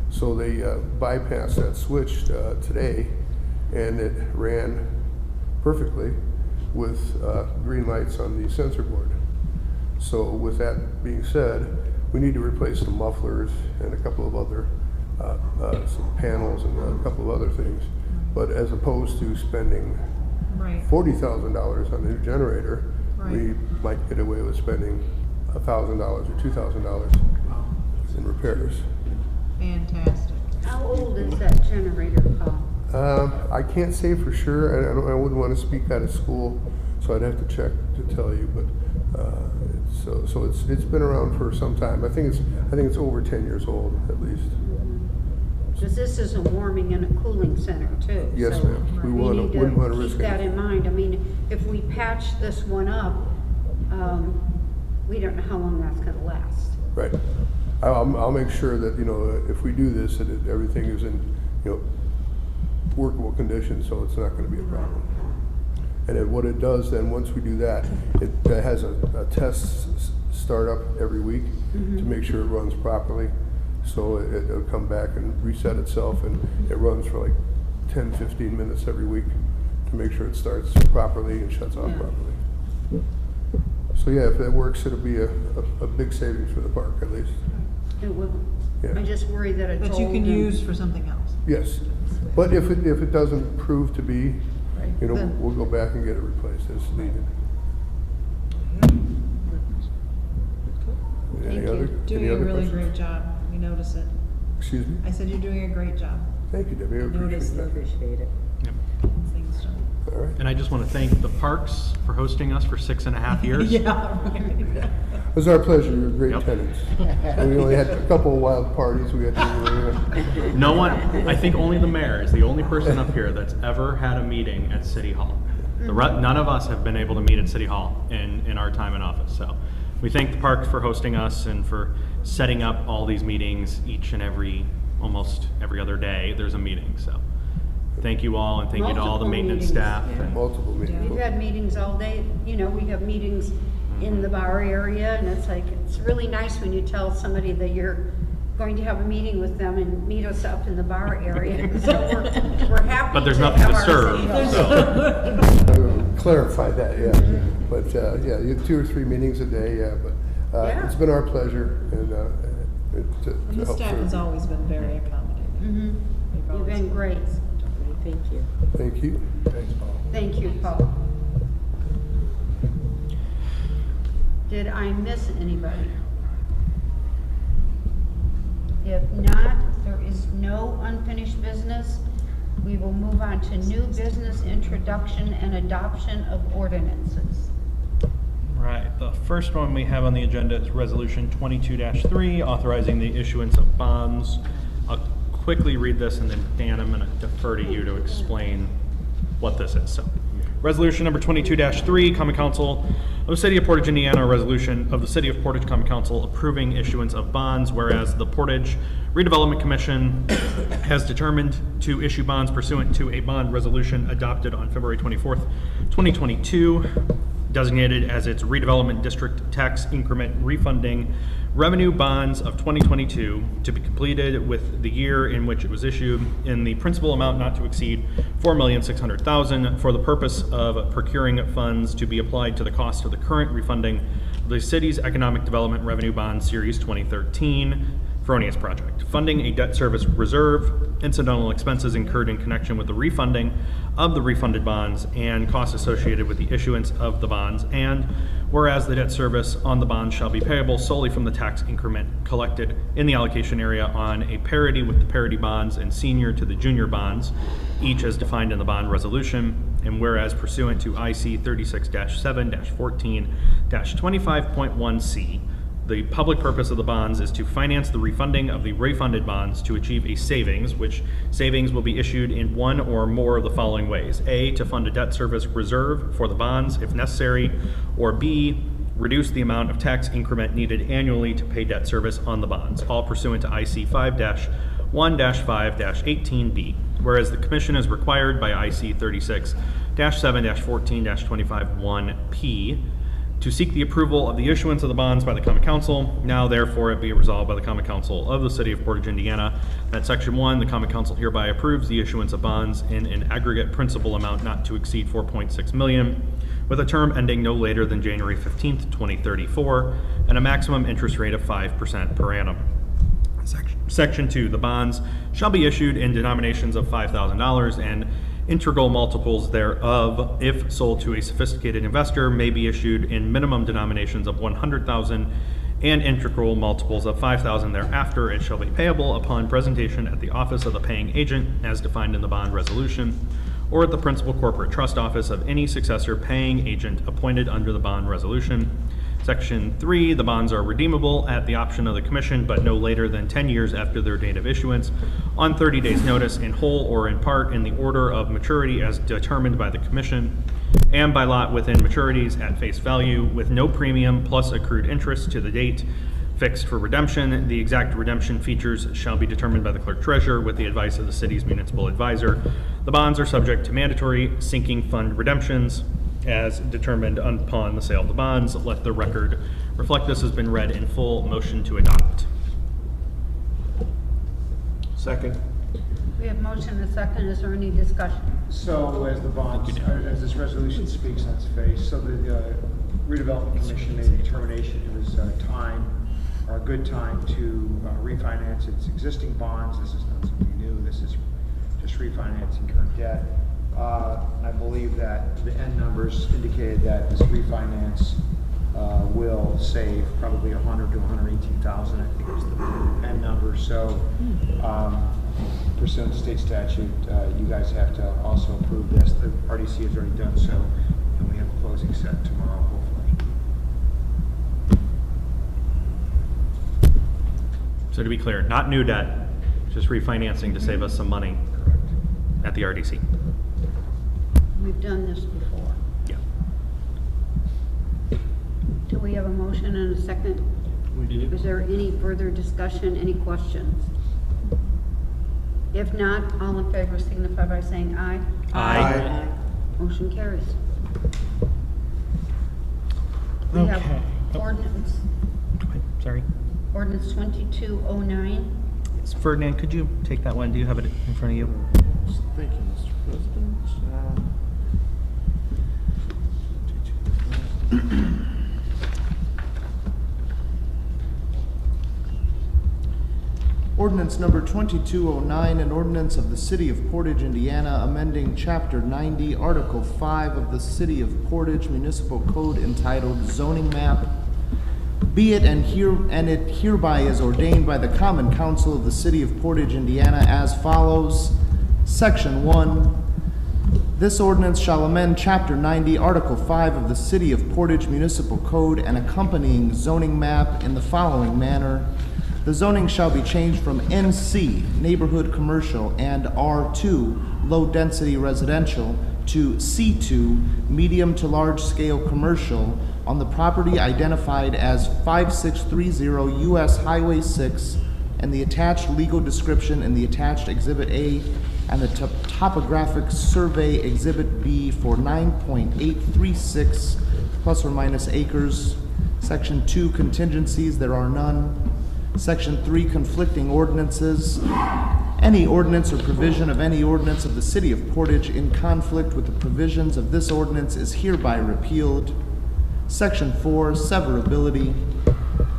Speaker 14: So they bypassed that switch today, and it ran perfectly with green lights on the sensor board. So with that being said, we need to replace some mufflers and a couple of other some panels and a couple of other things. But as opposed to spending $40,000 on a new generator, we might get away with spending $1,000 or $2,000 in repairs.
Speaker 11: Fantastic.
Speaker 1: How old is that generator, Paul?
Speaker 14: I can't say for sure. I wouldn't want to speak out of school, so I'd have to check to tell you. But it's been around for some time. I think it's over 10 years old at least.
Speaker 1: Because this is a warming and a cooling center too.
Speaker 14: Yes,
Speaker 1: so
Speaker 14: ma'am. We wouldn't want to risk
Speaker 1: keep that
Speaker 14: it.
Speaker 1: in mind. I mean, if we patch this one up, we don't know how long that's going to last.
Speaker 14: Right. I'll make sure that if we do this, that everything is in workable conditions, so it's not going to be a problem. And what it does then, once we do that, it has a test start up every week to make sure it runs properly. So it'll come back and reset itself, and it runs for like 10-15 minutes every week to make sure it starts properly and shuts off properly. So yeah, if that works, it'll be a big savings for the park at least.
Speaker 1: It will.
Speaker 14: Yeah.
Speaker 1: I just worry that it's
Speaker 11: That you
Speaker 1: old
Speaker 11: can
Speaker 1: and-
Speaker 11: use for something else.
Speaker 14: Yes, but if it doesn't prove to be,
Speaker 11: Then-
Speaker 14: we'll go back and get it replaced as needed.
Speaker 1: Thank you.
Speaker 14: Any
Speaker 11: Doing a
Speaker 14: other
Speaker 11: really
Speaker 14: questions?
Speaker 11: great job. We notice it.
Speaker 14: Excuse me?
Speaker 11: I said you're doing a great job.
Speaker 14: Thank you, Debbie, I
Speaker 11: Notice
Speaker 14: appreciate that.
Speaker 6: Yep.
Speaker 11: Things done.
Speaker 14: All right.
Speaker 6: And I just want to thank the parks for hosting us for 6.5 years.
Speaker 11: Yeah.
Speaker 14: It was our pleasure, you're great
Speaker 6: Yep.
Speaker 14: tenants. And we only had a couple of wild parties we had to
Speaker 6: No one, I think only the mayor is the only person up here that's ever had a meeting at City Hall. None of us have been able to meet at City Hall in our time in office. So we thank the park for hosting us and for setting up all these meetings each and almost every other day. There's a meeting, so thank you all, and thank you to all the
Speaker 1: Multiple
Speaker 6: maintenance
Speaker 1: meetings,
Speaker 6: staff.
Speaker 1: yeah.
Speaker 6: And
Speaker 14: Multiple meetings.
Speaker 1: We've had meetings all day, you know, we have meetings in the bar area, and it's like, it's really nice when you tell somebody that you're going to have a meeting with them and meet us up in the bar area. So we're happy.
Speaker 6: But there's
Speaker 1: to
Speaker 6: nothing
Speaker 1: have
Speaker 6: to
Speaker 1: our
Speaker 6: serve,
Speaker 1: city-
Speaker 6: so.
Speaker 14: Clarify that, yeah. But, yeah, you have 2 or 3 meetings a day, yeah, but
Speaker 1: Yeah.
Speaker 14: it's been our pleasure and to
Speaker 11: And the
Speaker 14: help
Speaker 11: staff
Speaker 14: serve.
Speaker 11: has always been very accommodating.
Speaker 1: Mhm.
Speaker 11: They've
Speaker 1: You've
Speaker 11: always
Speaker 1: been great.
Speaker 2: Thank you.
Speaker 14: Thank you.
Speaker 3: Thanks, Paul.
Speaker 1: Thank you, Paul. Did I miss anybody? If not, there is no unfinished business. We will move on to new business introduction and adoption of ordinances.
Speaker 6: Right, the first one we have on the agenda is Resolution 22-3, authorizing the issuance of bonds. I'll quickly read this, and then Dan, I'm gonna defer to you to explain what this is. So, Resolution number 22-3, Common Council of the City of Portage, Indiana, a resolution of the City of Portage Common Council approving issuance of bonds, whereas the Portage Redevelopment Commission has determined to issue bonds pursuant to a bond resolution adopted on February 24th, 2022, designated as its redevelopment district tax increment refunding revenue bonds of 2022 to be completed with the year in which it was issued in the principal amount not to exceed $4,600,000 for the purpose of procuring funds to be applied to the cost of the current refunding of the city's economic development revenue bond series 2013 Fronius project, funding a debt service reserve, incidental expenses incurred in connection with the refunding of the refunded bonds, and costs associated with the issuance of the bonds, and whereas the debt service on the bonds shall be payable solely from the tax increment collected in the allocation area on a parity with the parity bonds and senior to the junior bonds, each as defined in the bond resolution, and whereas pursuant to IC 36-7-14-25.1C, the public purpose of the bonds is to finance the refunding of the refunded bonds to achieve a savings, which savings will be issued in one or more of the following ways. A, to fund a debt service reserve for the bonds if necessary, or B, reduce the amount of tax increment needed annually to pay debt service on the bonds, all pursuant to IC 5-1-5-18B. Whereas the Commission is required by IC 36-7-14-25.1P to seek the approval of the issuance of the bonds by the Common Council. Now therefore it be resolved by the Common Council of the City of Portage, Indiana, that Section 1, the Common Council hereby approves the issuance of bonds in an aggregate principal amount not to exceed $4.6 million, with a term ending no later than January 15th, 2034, and a maximum interest rate of 5% per annum. Section 2, the bonds shall be issued in denominations of $5,000 and integral multiples thereof, if sold to a sophisticated investor, may be issued in minimum denominations of 100,000 and integral multiples of 5,000 thereafter. It shall be payable upon presentation at the office of the paying agent as defined in the bond resolution, or at the principal corporate trust office of any successor paying agent appointed under the bond resolution. Section 3, the bonds are redeemable at the option of the Commission, but no later than 10 years after their date of issuance, on 30 days' notice, in whole or in part, in the order of maturity as determined by the Commission, and by lot within maturities at face value, with no premium plus accrued interest to the date fixed for redemption. The exact redemption features shall be determined by the Clerk Treasurer with the advice of the City's municipal advisor. The bonds are subject to mandatory sinking fund redemptions as determined upon the sale of the bonds. Let the record reflect this has been read in full. Motion to adopt.
Speaker 3: Second.
Speaker 1: We have motion and second. Is there any discussion?
Speaker 15: So as the bonds, as this resolution speaks on its face, so the redevelopment commission made a determination it was time, or a good time to refinance its existing bonds. This is not something new. This is just refinancing current debt. I believe that the end numbers indicated that this refinance will save probably $100,000 to $118,000. I think was the end number. So, pursuant to state statute, you guys have to also approve this. The RDC has already done so, and we have a closing set tomorrow, hopefully.
Speaker 6: So to be clear, not new debt, just refinancing to save us some money at the RDC.
Speaker 1: We've done this before.
Speaker 6: Yeah.
Speaker 1: Do we have a motion and a second.
Speaker 6: We do.
Speaker 1: Is there any further discussion, any questions? If not, all in favor signify by saying aye.
Speaker 6: Aye.
Speaker 1: Motion carries. We
Speaker 6: Okay.
Speaker 1: have ordinance,
Speaker 6: Sorry.
Speaker 1: ordinance 2209.
Speaker 6: Ferdinand, could you take that one? Do you have it in front of you?
Speaker 8: Thank you, Mr. President. Ordinance number 2209, an ordinance of the City of Portage, Indiana, amending Chapter 90, Article 5 of the City of Portage Municipal Code entitled Zoning Map. Be it and it hereby is ordained by the Common Council of the City of Portage, Indiana, as follows. Section 1. This ordinance shall amend Chapter 90, Article 5 of the City of Portage Municipal Code and accompanying zoning map in the following manner. The zoning shall be changed from NC, Neighborhood Commercial, and R2, Low Density Residential, to C2, Medium to Large Scale Commercial, on the property identified as 5630 U.S. Highway 6, and the attached legal description in the attached Exhibit A, and the topographic survey Exhibit B for 9.836 plus or minus acres. Section 2, contingencies, there are none. Section 3, conflicting ordinances. Any ordinance or provision of any ordinance of the City of Portage in conflict with the provisions of this ordinance is hereby repealed. Section 4, severability.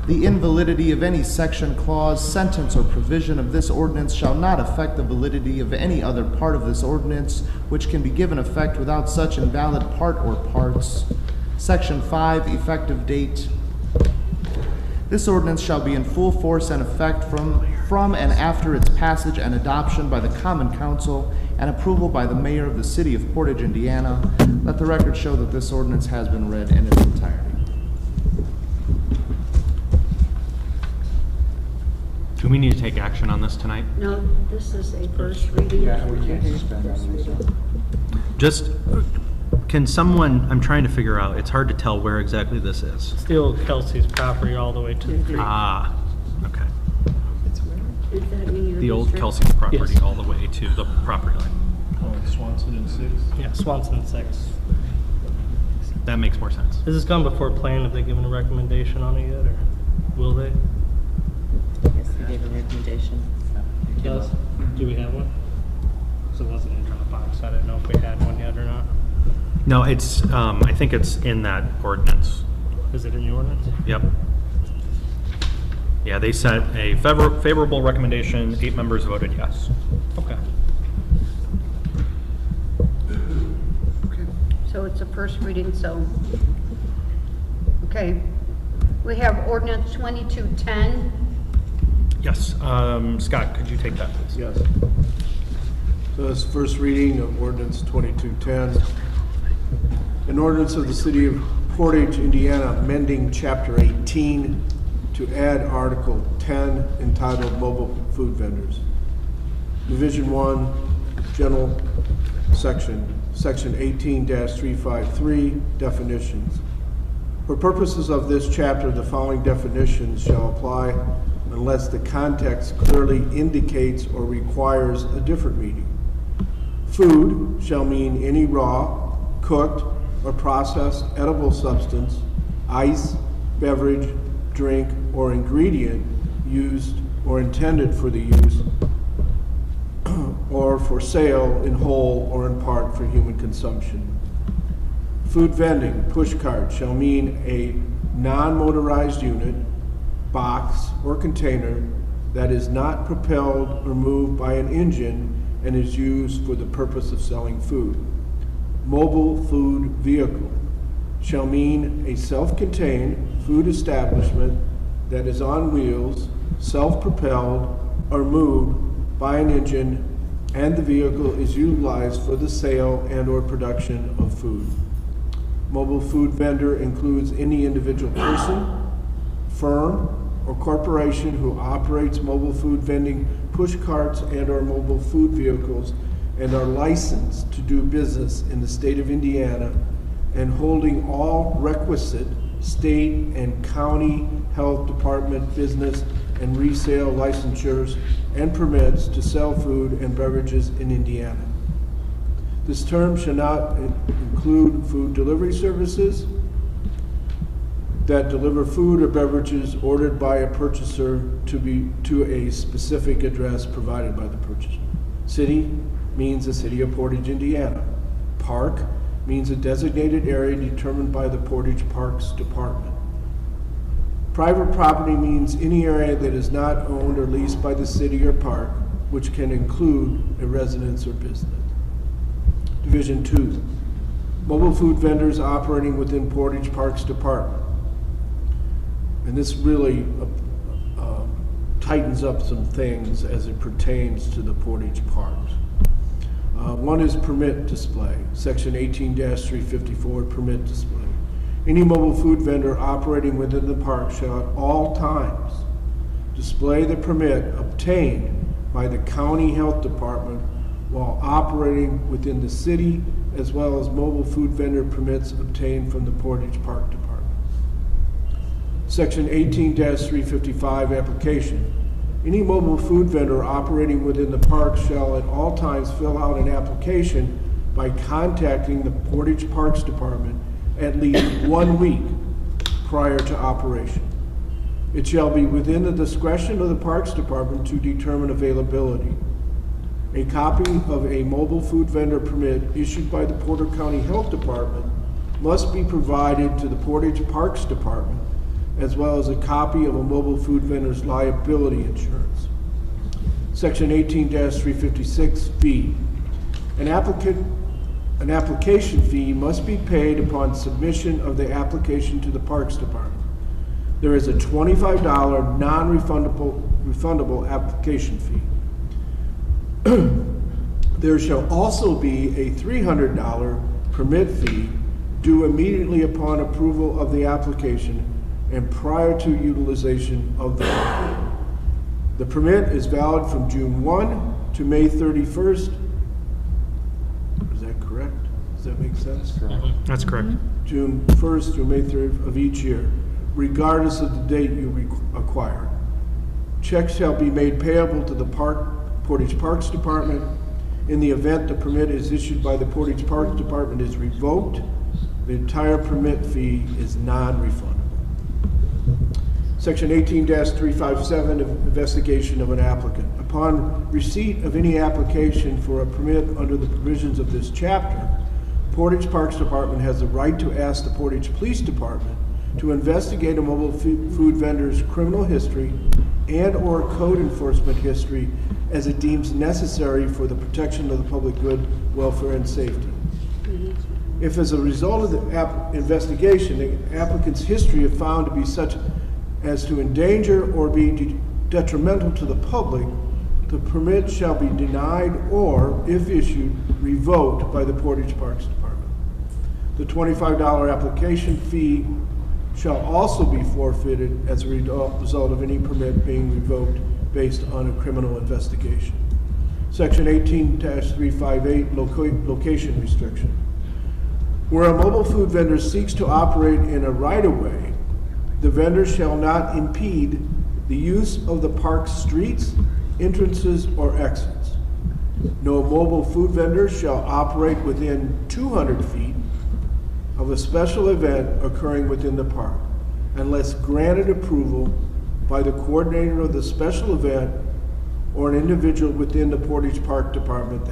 Speaker 8: The invalidity of any section, clause, sentence, or provision of this ordinance shall not affect the validity of any other part of this ordinance, which can be given effect without such invalid part or parts. Section 5, effective date. This ordinance shall be in full force and effect from and after its passage and adoption by the Common Council and approval by the Mayor of the City of Portage, Indiana. Let the record show that this ordinance has been read in its entirety.
Speaker 6: Do we need to take action on this tonight?
Speaker 1: No, this is a first reading.
Speaker 15: Yeah, we can't suspend on these.
Speaker 6: Just, can someone, I'm trying to figure out, it's hard to tell where exactly this is.
Speaker 9: It's the old Kelsey's property all the way to the creek.
Speaker 6: Ah, okay.
Speaker 1: Is that in your
Speaker 6: The old
Speaker 1: district?
Speaker 6: Kelsey's property
Speaker 9: Yes.
Speaker 6: all the way to the property line.
Speaker 9: Yeah, Swanson 6.
Speaker 6: That makes more sense.
Speaker 9: Has this gone before plan? Have they given a recommendation on it yet, or will they?
Speaker 16: Yes, they gave a recommendation.
Speaker 9: Yes. Do we have one? So it wasn't in Dropbox. I didn't know if we had one yet or not.
Speaker 6: No, it's, I think it's in that ordinance.
Speaker 9: Is it in the ordinance?
Speaker 6: Yep. Yeah, they sent a favorable recommendation, 8 members voted yes.
Speaker 9: Okay.
Speaker 1: So it's a first reading, so, okay. We have ordinance 2210.
Speaker 6: Yes, Scott, could you take that, please?
Speaker 3: Yes. So this is first reading of ordinance 2210. An ordinance of the City of Portage, Indiana, amending Chapter 18 to add Article 10 entitled Mobile Food Vendors. Division 1, General Section 18-353, Definitions. For purposes of this chapter, the following definitions shall apply unless the context clearly indicates or requires a different meaning. Food shall mean any raw, cooked, or processed edible substance, ice, beverage, drink, or ingredient used or intended for the use or for sale in whole or in part for human consumption. Food vending, push cart, shall mean a non-motorized unit, box, or container that is not propelled or moved by an engine and is used for the purpose of selling food. Mobile food vehicle shall mean a self-contained food establishment that is on wheels, self-propelled, or moved by an engine, and the vehicle is utilized for the sale and or production of food. Mobile food vendor includes any individual person, firm, or corporation who operates mobile food vending push carts and or mobile food vehicles and are licensed to do business in the state of Indiana and holding all requisite state and county health department business and resale licensures and permits to sell food and beverages in Indiana. This term shall not include food delivery services that deliver food or beverages ordered by a purchaser to a specific address provided by the purchaser. City means the city of Portage, Indiana. Park means a designated area determined by the Portage Parks Department. Private property means any area that is not owned or leased by the city or park, which can include a residence or business. Division 2, mobile food vendors operating within Portage Parks Department. And this really tightens up some things as it pertains to the Portage Parks. One is permit display, section 18-354, permit display. Any mobile food vendor operating within the park shall at all times display the permit obtained by the county health department while operating within the city, as well as mobile food vendor permits obtained from the Portage Park Department. Section 18-355 application. Any mobile food vendor operating within the park shall at all times fill out an application by contacting the Portage Parks Department at least 1 week prior to operation. It shall be within the discretion of the Parks Department to determine availability. A copy of a mobile food vendor permit issued by the Porter County Health Department must be provided to the Portage Parks Department, as well as a copy of a mobile food vendor's liability insurance. Section 18-356B. An application fee must be paid upon submission of the application to the Parks Department. There is a $25 non-refundable application fee. There shall also be a $300 permit fee due immediately upon approval of the application and prior to utilization of the permit. The permit is valid from June 1 to May 31st. Is that correct? Does that make sense?
Speaker 6: That's correct.
Speaker 3: June 1st through May 3rd of each year, regardless of the date you acquire. Checks shall be made payable to the Portage Parks Department. In the event the permit is issued by the Portage Parks Department is revoked, the entire permit fee is non-refundable. Section 18-357, investigation of an applicant. Upon receipt of any application for a permit under the provisions of this chapter, Portage Parks Department has the right to ask the Portage Police Department to investigate a mobile food vendor's criminal history and or code enforcement history as it deems necessary for the protection of the public good, welfare, and safety. If as a result of the investigation, the applicant's history is found to be such as to endanger or be detrimental to the public, the permit shall be denied or, if issued, revoked by the Portage Parks Department. The $25 application fee shall also be forfeited as a result of any permit being revoked based on a criminal investigation. Section 18-358, location restriction. Where a mobile food vendor seeks to operate in a right-of-way, the vendor shall not impede the use of the park's streets, entrances, or exits. No mobile food vendor shall operate within 200 feet of a special event occurring within the park, unless granted approval by the coordinator of the special event or an individual within the Portage Park Department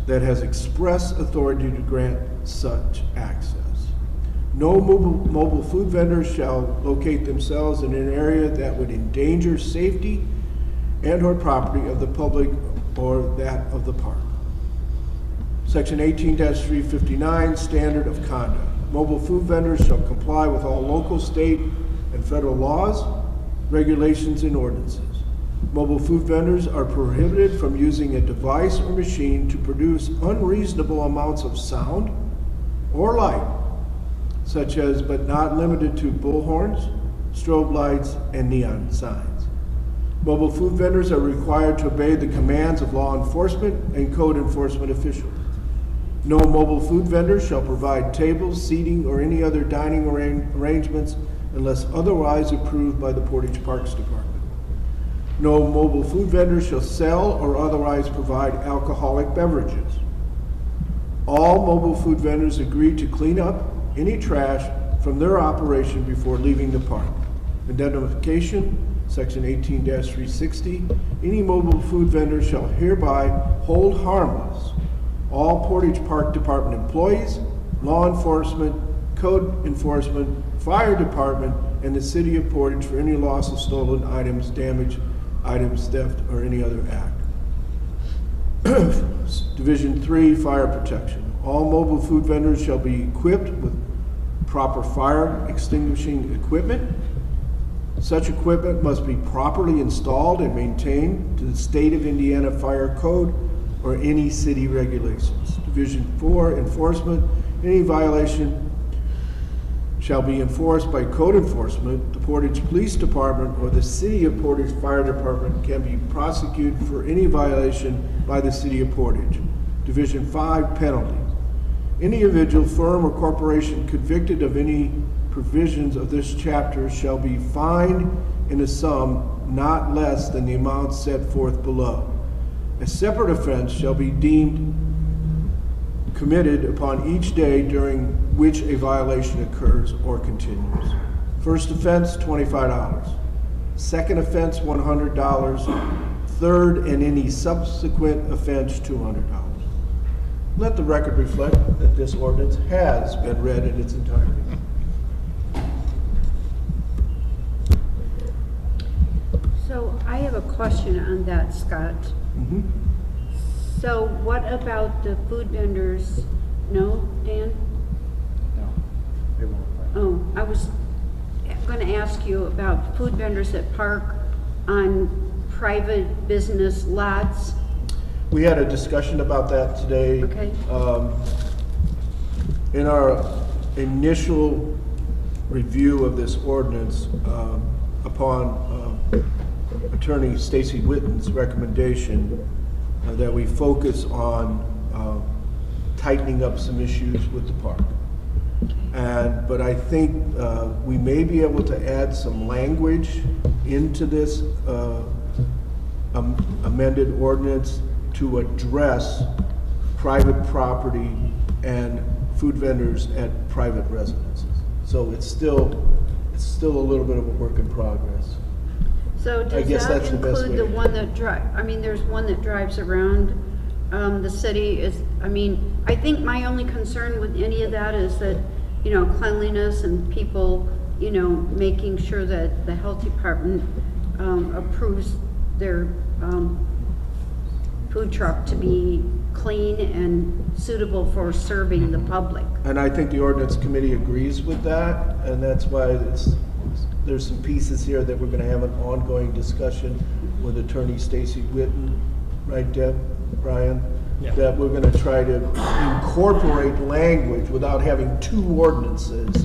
Speaker 3: that has express authority to grant such access. No mobile food vendors shall locate themselves in an area that would endanger safety and or property of the public or that of the park. Section 18-359, standard of conduct. Mobile food vendors shall comply with all local, state, and federal laws, regulations, and ordinances. Mobile food vendors are prohibited from using a device or machine to produce unreasonable amounts of sound or light, such as but not limited to bullhorns, strobe lights, and neon signs. Mobile food vendors are required to obey the commands of law enforcement and code enforcement officials. No mobile food vendor shall provide tables, seating, or any other dining arrangements unless otherwise approved by the Portage Parks Department. No mobile food vendor shall sell or otherwise provide alcoholic beverages. All mobile food vendors agree to clean up any trash from their operation before leaving the park. Indemnification, Section 18-360. Any mobile food vendor shall hereby hold harmless all Portage Park Department employees, law enforcement, code enforcement, fire department, and the city of Portage for any loss of stolen items, damaged items, theft, or any other act. Division 3, fire protection. All mobile food vendors shall be equipped with proper fire extinguishing equipment. Such equipment must be properly installed and maintained to the state of Indiana Fire Code or any city regulations. Division 4, enforcement. Any violation shall be enforced by code enforcement. The Portage Police Department or the City of Portage Fire Department can be prosecuted for any violation by the City of Portage. Division 5, penalties. Any individual, firm, or corporation convicted of any provisions of this chapter shall be fined in a sum not less than the amount set forth below. A separate offense shall be deemed committed upon each day during which a violation occurs or continues. First offense, $25. Second offense, $100. Third and any subsequent offense, $200. Let the record reflect that this ordinance has been read in its entirety.
Speaker 1: So I have a question on that, Scott.
Speaker 3: Mm-hmm.
Speaker 1: So what about the food vendors? No, Dan?
Speaker 12: No, they won't.
Speaker 1: Oh, I was going to ask you about food vendors that park on private business lots.
Speaker 3: We had a discussion about that today.
Speaker 1: Okay.
Speaker 3: In our initial review of this ordinance, upon Attorney Stacy Witten's recommendation that we focus on tightening up some issues with the park. But I think we may be able to add some language into this amended ordinance to address private property and food vendors at private residences. So it's still a little bit of a work in progress.
Speaker 1: So
Speaker 3: I
Speaker 1: does
Speaker 3: guess
Speaker 1: that
Speaker 3: that's the best
Speaker 1: include the
Speaker 3: way.
Speaker 1: one that there's one that drives around the city is, I think my only concern with any of that is that, cleanliness and people, making sure that the health department approves their food truck to be clean and suitable for serving the public.
Speaker 3: And I think the ordinance committee agrees with that, and that's why there's some pieces here that we're going to have an ongoing discussion with Attorney Stacy Witten, right, Deb, Brian?
Speaker 9: Yeah.
Speaker 3: That we're going to try to incorporate language without having two ordinances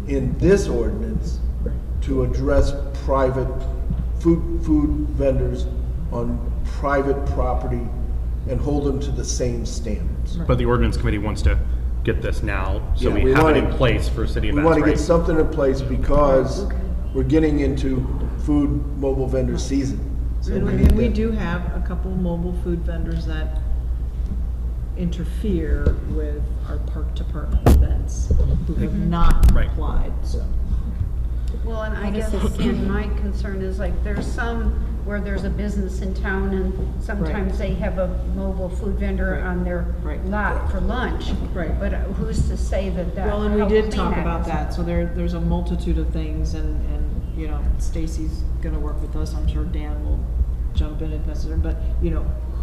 Speaker 3: in this ordinance to address private food vendors on private property and hold them to the same standards.
Speaker 6: But the ordinance committee wants to get this now, so
Speaker 3: Yeah,
Speaker 6: we
Speaker 3: we
Speaker 6: have it
Speaker 3: wanna-
Speaker 6: in place for city
Speaker 3: We
Speaker 6: events,
Speaker 3: want to
Speaker 6: right?
Speaker 3: get something in place because we're getting into food mobile vendor season. So
Speaker 11: And
Speaker 3: need
Speaker 11: we
Speaker 3: to-
Speaker 11: do have a couple mobile food vendors that interfere with our park department events who have not
Speaker 6: Right.
Speaker 11: complied, so.
Speaker 1: Well, and I guess, again, my concern is like, there's some where there's a business in town and sometimes they have a mobile food vendor on their lot for lunch.
Speaker 11: Right.
Speaker 1: But who's to say that
Speaker 11: Well, and we
Speaker 1: how
Speaker 11: did
Speaker 1: clean
Speaker 11: talk about
Speaker 1: is?
Speaker 11: that, so there's a multitude of things, and Stacy's gonna work with us, I'm sure Dan will jump in if necessary, but,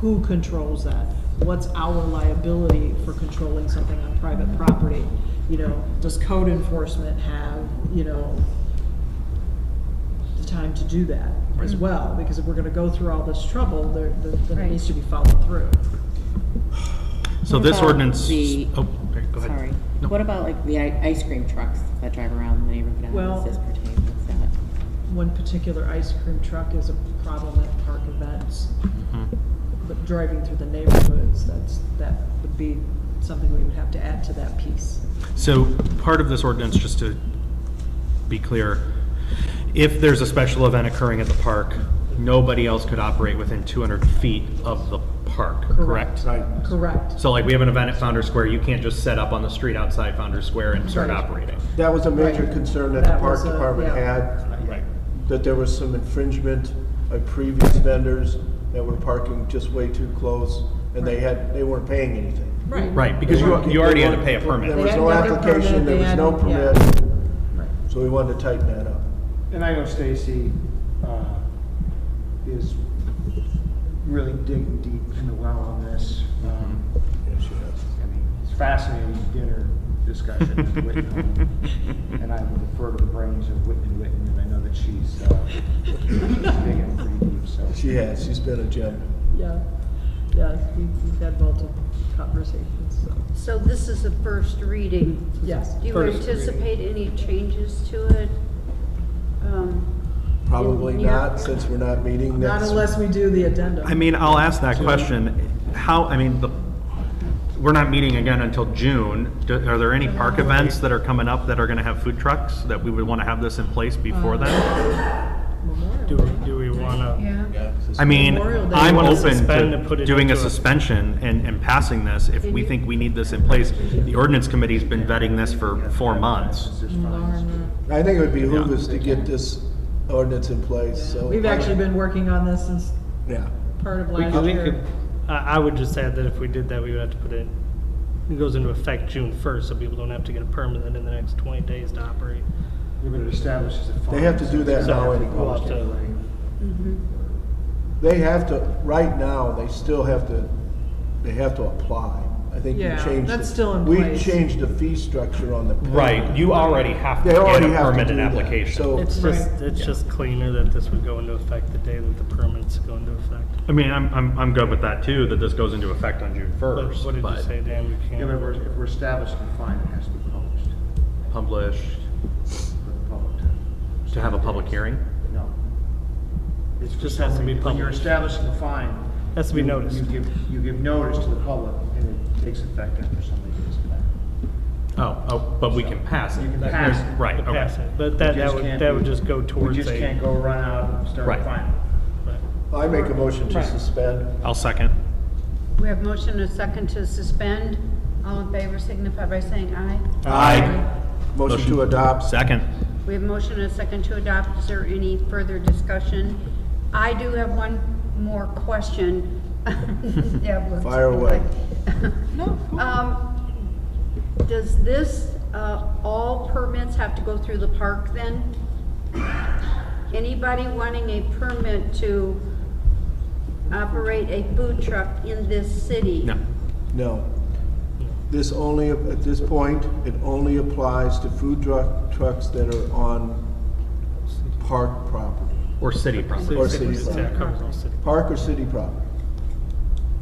Speaker 11: who controls that? What's our liability for controlling something on private property? Does code enforcement have, the time to do that as well? Because if we're gonna go through all this trouble, then it needs to be followed through.
Speaker 6: So
Speaker 16: What
Speaker 6: this
Speaker 16: about
Speaker 6: ordinance,
Speaker 16: the-
Speaker 6: oh, okay, go ahead.
Speaker 16: Sorry.
Speaker 6: No.
Speaker 16: What about like the ice cream trucks that drive around the neighborhood? How
Speaker 11: Well-
Speaker 16: does this pertain? What's that?
Speaker 11: One particular ice cream truck is a problem at park events.
Speaker 6: Mhm.
Speaker 11: But driving through the neighborhoods, that would be something we would have to add to that piece.
Speaker 6: So part of this ordinance, just to be clear, if there's a special event occurring at the park, nobody else could operate within 200 feet of the park, correct?
Speaker 3: Right.
Speaker 11: Correct.
Speaker 6: So like we have an event at Founders Square, you can't just set up on the street outside Founders Square and start
Speaker 11: Right.
Speaker 6: operating.
Speaker 3: That was a major
Speaker 11: Right.
Speaker 3: concern that the
Speaker 11: That
Speaker 3: park
Speaker 11: was a-
Speaker 3: department
Speaker 11: yeah.
Speaker 3: had,
Speaker 6: Right.
Speaker 3: that there was some infringement by previous vendors that were parking just way too close, and they weren't paying anything.
Speaker 11: Right.
Speaker 6: Right, because
Speaker 3: They weren't-
Speaker 6: you already
Speaker 3: they
Speaker 6: had to
Speaker 3: weren't-
Speaker 6: pay a
Speaker 3: There
Speaker 6: permit.
Speaker 3: was
Speaker 11: They
Speaker 3: no
Speaker 11: had to get their
Speaker 3: application,
Speaker 11: permit,
Speaker 3: there
Speaker 11: they
Speaker 3: was
Speaker 11: had-
Speaker 3: no
Speaker 11: yeah.
Speaker 3: permit,
Speaker 11: Right.
Speaker 3: so we wanted to tighten that up.
Speaker 15: And I know Stacy is really digging deep in the well on this.
Speaker 3: Yes, she has.
Speaker 15: I mean, it's fascinating dinner discussion with Whitman, and I will defer to the brains of Whitman, and I know that she's digging pretty deep, so.
Speaker 3: She has, she's been a gem.
Speaker 11: Yeah, yeah, we've had multiple conversations, so.
Speaker 1: So this is the first reading.
Speaker 11: Yes.
Speaker 1: Do you
Speaker 15: First
Speaker 1: anticipate any changes to it?
Speaker 3: Probably
Speaker 1: in near
Speaker 3: not,
Speaker 1: future?
Speaker 3: since we're not meeting
Speaker 11: Not
Speaker 3: next.
Speaker 11: unless we do the addendum.
Speaker 6: I mean, I'll ask that question. We're not meeting again until June. Are there any park events that are coming up that are gonna have food trucks that we would wanna have this in place before then?
Speaker 11: Memorial Day.
Speaker 9: Do we wanna,
Speaker 1: Yeah.
Speaker 6: I mean,
Speaker 11: Memorial Day.
Speaker 6: I'm
Speaker 9: Wanna
Speaker 6: open
Speaker 9: suspend
Speaker 6: to
Speaker 9: and put it
Speaker 6: doing a
Speaker 9: into a-
Speaker 6: suspension and passing this if we think we need this in place. The ordinance committee's been vetting this for 4 months.
Speaker 15: It's just fine.
Speaker 3: I think it would behoove
Speaker 6: Yeah.
Speaker 3: us to get this ordinance in place, so.
Speaker 11: We've actually been working on this since
Speaker 3: Yeah.
Speaker 11: part of
Speaker 9: we
Speaker 11: last
Speaker 9: could,
Speaker 11: year.
Speaker 9: I would just add that if we did that, we would have to put it goes into effect June 1st, so people don't have to get a permit in the next 20 days to operate.
Speaker 15: We're gonna establish as a fund.
Speaker 3: They have to do that
Speaker 9: So,
Speaker 3: now
Speaker 9: we'll
Speaker 3: anyway.
Speaker 9: have to-
Speaker 3: They have to, right now, they still have to, they have to apply. I think we
Speaker 11: Yeah,
Speaker 3: changed.
Speaker 11: that's
Speaker 3: the-
Speaker 11: still in
Speaker 3: We
Speaker 11: place.
Speaker 3: changed the fee structure on the.
Speaker 6: Right, you already have to
Speaker 3: They
Speaker 6: get
Speaker 3: already
Speaker 6: a
Speaker 3: have to
Speaker 6: permit
Speaker 3: do
Speaker 6: and
Speaker 3: that,
Speaker 6: application.
Speaker 3: so-
Speaker 9: It's just cleaner that this would go into effect the day that the permits go into effect.
Speaker 6: I mean, I'm good with that too, that this goes into effect on June
Speaker 9: But
Speaker 6: 1st.
Speaker 9: what did you say, Dan? We
Speaker 15: Yeah,
Speaker 9: can't.
Speaker 15: but if we're establishing a fine, it has to be published
Speaker 6: Published
Speaker 15: for the public
Speaker 6: to have a public hearing?
Speaker 15: No. It's
Speaker 9: Just has to be
Speaker 15: When you're
Speaker 9: published.
Speaker 15: establishing a fine.
Speaker 9: Has to be noticed.
Speaker 15: You give notice to the public, and it takes effect after somebody gets it back.
Speaker 6: But we can pass it.
Speaker 15: You can pass it.
Speaker 6: Right,
Speaker 9: to
Speaker 6: okay.
Speaker 9: pass it, but
Speaker 15: We
Speaker 9: that
Speaker 15: just
Speaker 9: would
Speaker 15: can't
Speaker 9: that
Speaker 15: do-
Speaker 9: would just go towards
Speaker 15: We just
Speaker 9: a.
Speaker 15: can't go run out and start
Speaker 6: Right.
Speaker 15: a fine.
Speaker 3: I make a motion to
Speaker 9: Right.
Speaker 3: suspend.
Speaker 6: I'll second.
Speaker 1: We have motion and a second to suspend. All in favor signify by saying aye.
Speaker 6: Aye.
Speaker 3: Motion to adopt.
Speaker 6: Second.
Speaker 1: We have motion and a second to adopt. Is there any further discussion? I do have one more question. Deb looks
Speaker 3: Fire away.
Speaker 11: No,
Speaker 1: Does this, all permits have to go through the park then? Anybody wanting a permit to operate a food truck in this city?
Speaker 6: No.
Speaker 3: No. This only, at this point, it only applies to food trucks that are on park property.
Speaker 6: Or city property,
Speaker 3: Or city
Speaker 9: Yeah,
Speaker 3: property.
Speaker 9: covers all city.
Speaker 3: Park or city property.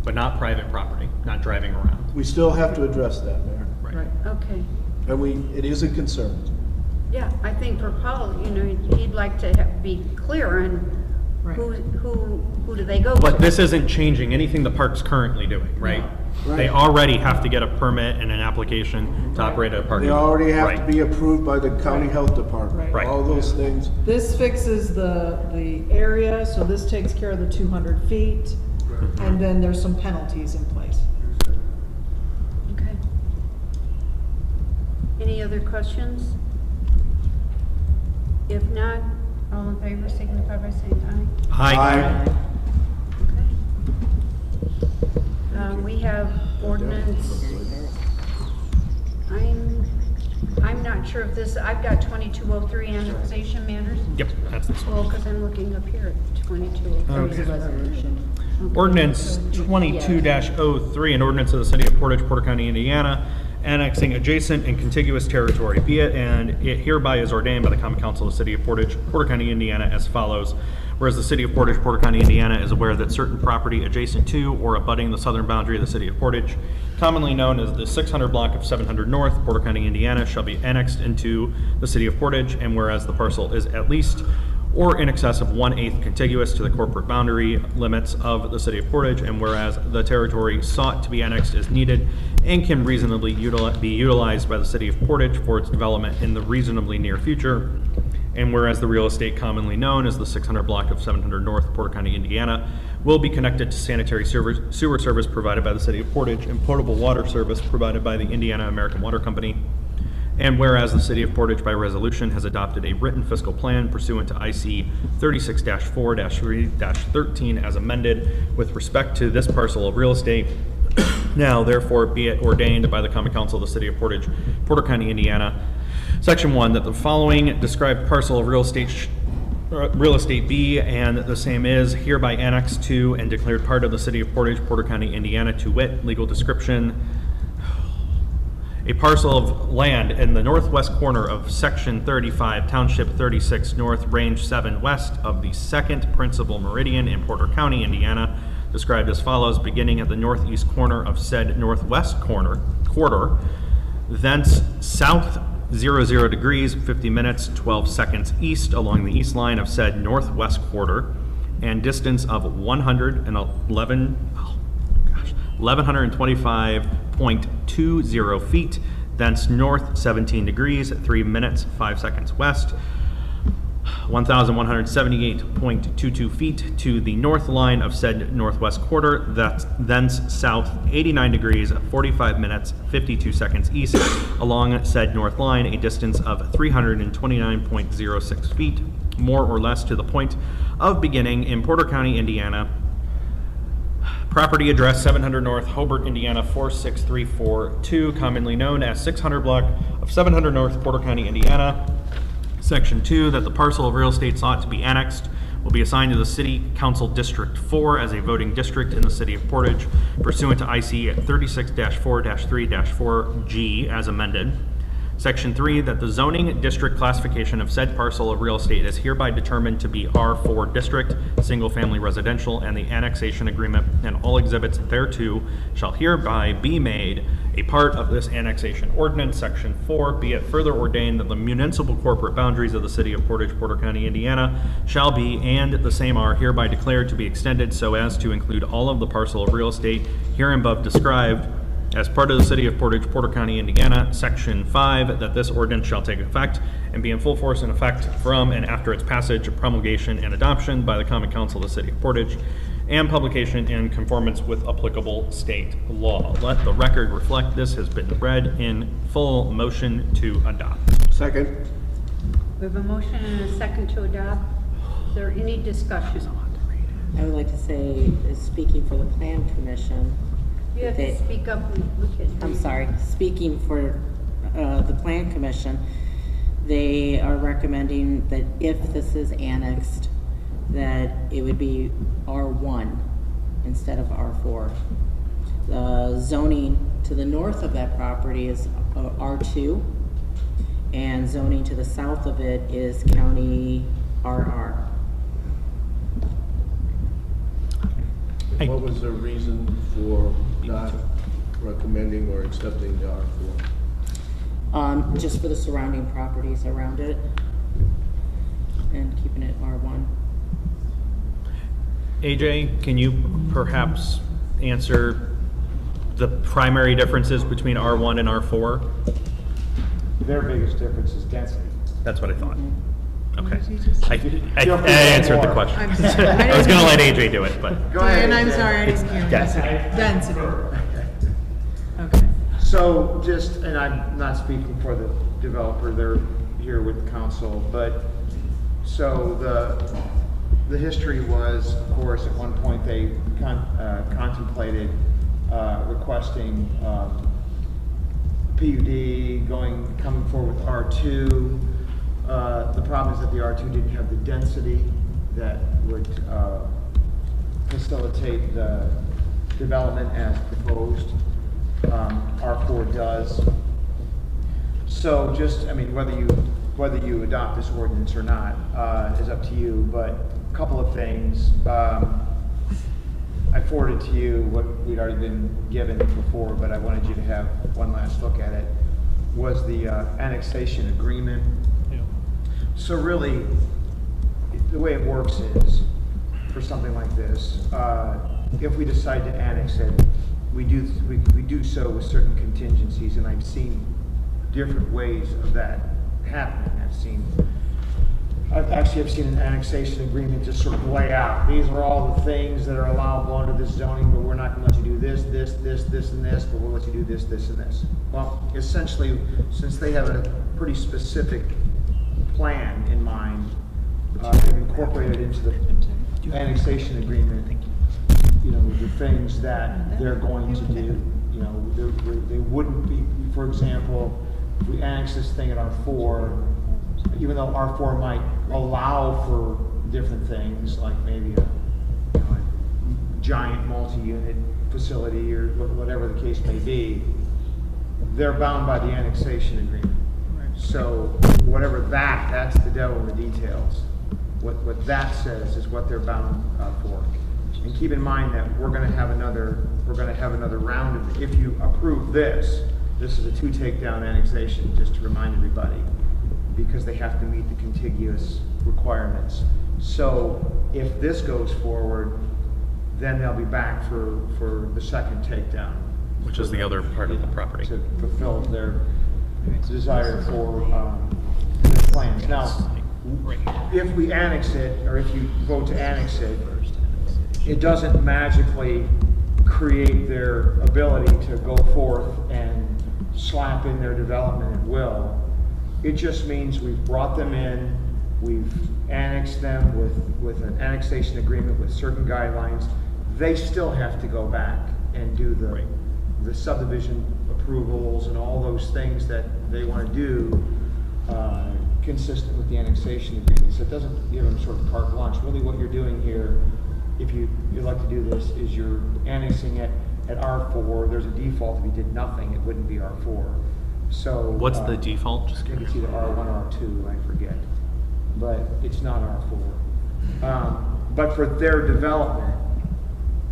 Speaker 6: but not private property, not driving around.
Speaker 3: We still have to address that, Mayor.
Speaker 11: right.
Speaker 1: Okay.
Speaker 3: And it is a concern.
Speaker 1: Yeah, I think for Paul, he'd like to be clear on
Speaker 11: Right.
Speaker 1: who do they go to?
Speaker 6: But this isn't changing anything the park's currently doing, right? They already have to get a permit and an application to operate a parking
Speaker 3: They
Speaker 6: lot.
Speaker 3: already have
Speaker 6: Right.
Speaker 3: to be approved by the county health department.
Speaker 6: Right.
Speaker 3: All those things.
Speaker 11: This fixes the area, so this takes care of the 200 feet, and then there's some penalties in place.
Speaker 1: Okay. Any other questions? If not, all in favor signify by saying aye.
Speaker 6: Aye.
Speaker 1: Okay. We have ordinance, I'm not sure if this, I've got 2203 annexation matters.
Speaker 6: Yep, that's this one.
Speaker 1: Well, because I'm looking up here at 2203.
Speaker 6: Ordinance 22-03, an ordinance of the City of Portage, Porter County, Indiana, annexing adjacent and contiguous territory, be it and it hereby is ordained by the Common Council of the City of Portage, Porter County, Indiana, as follows. Whereas the City of Portage, Porter County, Indiana is aware that certain property adjacent to or abutting the southern boundary of the City of Portage, commonly known as the 600 block of 700 North, Porter County, Indiana, shall be annexed into the City of Portage, and whereas the parcel is at least or in excess of 1/8 contiguous to the corporate boundary limits of the city of Portage, and whereas the territory sought to be annexed is needed and can reasonably be utilized by the city of Portage for its development in the reasonably near future, and whereas the real estate commonly known as the 600 block of 700 North, Porter County, Indiana, will be connected to sanitary sewer service provided by the city of Portage and potable water service provided by the Indiana American Water Company. And whereas the city of Portage by resolution has adopted a written fiscal plan pursuant to IC 36-4-3-13 as amended with respect to this parcel of real estate, now therefore be it ordained by the Common Council of the city of Portage, Porter County, Indiana, Section 1, that the following described parcel of real estate be, and the same is hereby annexed to and declared part of the city of Portage, Porter County, Indiana, to wit, legal description, a parcel of land in the northwest corner of Section 35, Township 36 North, Range 7 west of the 2nd Principal Meridian in Porter County, Indiana, described as follows, beginning at the northeast corner of said northwest quarter, thence south 00 degrees, 50 minutes, 12 seconds east along the east line of said northwest quarter, and distance of 1125.20 feet, thence north 17 degrees, 3 minutes, 5 seconds west, 1,178.22 feet to the north line of said northwest quarter, thence south 89 degrees, 45 minutes, 52 seconds east along said north line, a distance of 329.06 feet, more or less to the point of beginning in Porter County, Indiana. Property address 700 North, Hobart, Indiana 46342, commonly known as 600 block of 700 North, Porter County, Indiana. Section 2, that the parcel of real estate sought to be annexed will be assigned to the City Council District 4 as a voting district in the city of Portage, pursuant to IC 36-4-3-4G as amended. Section 3, that the zoning district classification of said parcel of real estate is hereby determined to be R4 district, single-family residential, and the annexation agreement and all exhibits thereto shall hereby be made a part of this annexation ordinance. Section 4, be it further ordained that the municipal corporate boundaries of the city of Portage, Porter County, Indiana shall be, and the same are hereby declared to be extended so as to include all of the parcel of real estate hereinabove described as part of the city of Portage, Porter County, Indiana. Section 5, that this ordinance shall take effect and be in full force and effect from and after its passage, promulgation, and adoption by the Common Council of the city of Portage, and publication in conformance with applicable state law. Let the record reflect this has been read in full. Motion to adopt.
Speaker 3: Second.
Speaker 1: We have a motion and a second to adopt. Is there any discussion?
Speaker 16: I would like to say, speaking for the Plan Commission.
Speaker 1: You have to speak up. We can't hear
Speaker 16: I'm
Speaker 1: you.
Speaker 16: sorry, speaking for the Plan Commission, they are recommending that if this is annexed, that it would be R1 instead of R4. The zoning to the north of that property is R2, and zoning to the south of it is County RR.
Speaker 3: What was the reason for not recommending or accepting the R4?
Speaker 16: Just for the surrounding properties around it and keeping it R1.
Speaker 6: AJ, can you perhaps answer the primary differences between R1 and R4?
Speaker 15: Their biggest difference is density.
Speaker 6: That's what I thought. Okay.
Speaker 11: did you just
Speaker 6: I answered the question.
Speaker 11: I'm sorry.
Speaker 6: I was going to let AJ do it, but.
Speaker 15: Go ahead.
Speaker 11: And I'm sorry, I didn't hear you.
Speaker 6: Density.
Speaker 11: Okay.
Speaker 15: So just, and I'm not speaking for the developer, they're here with the council, but so the history was, of course, at one point they contemplated requesting PUD, coming forward with R2. The problem is that the R2 didn't have the density that would facilitate the development as proposed. R4 does. So just, I mean, whether you adopt this ordinance or not is up to you, but a couple of things. I forwarded to you what we'd already been given before, but I wanted you to have one last look at it, was the annexation agreement. So really, the way it works is, for something like this, if we decide to annex it, we do so with certain contingencies, and I've seen different ways of that happening. I've seen an annexation agreement just sort of lay out, these are all the things that are allowable under this zoning, but we're not gonna let you do this, this, and this, but we'll let you do this, this, and this. Well, essentially, since they have a pretty specific plan in mind, they've incorporated into the annexation agreement, the things that they're going to do. They wouldn't be, for example, if we annex this thing at R4, even though R4 might allow for different things, like maybe a giant multi-unit facility or whatever the case may be, they're bound by the annexation agreement. So whatever that's the devil in the details. What that says is what they're bound for. And keep in mind that we're going to have another round of, if you approve this is a 2 takedown annexation, just to remind everybody, because they have to meet the contiguous requirements. So if this goes forward, then they'll be back for the second takedown,
Speaker 6: Which is the other part of the property.
Speaker 15: to fulfill their desire for the plans. Now, if we annex it, or if you vote to annex it, it doesn't magically create their ability to go forth and slap in their development at will. It just means we've brought them in, we've annexed them with an annexation agreement with certain guidelines. They still have to go back and do the subdivision approvals and all those things that they want to do consistent with the annexation agreement. So it doesn't give them sort of carte blanche. Really what you're doing here, if you'd like to do this, is you're annexing it at R4. There's a default. If you did nothing, it wouldn't be R4. So
Speaker 6: What's the default?
Speaker 15: I think it's either R1 or R2, I forget. But it's not R4. But for their development,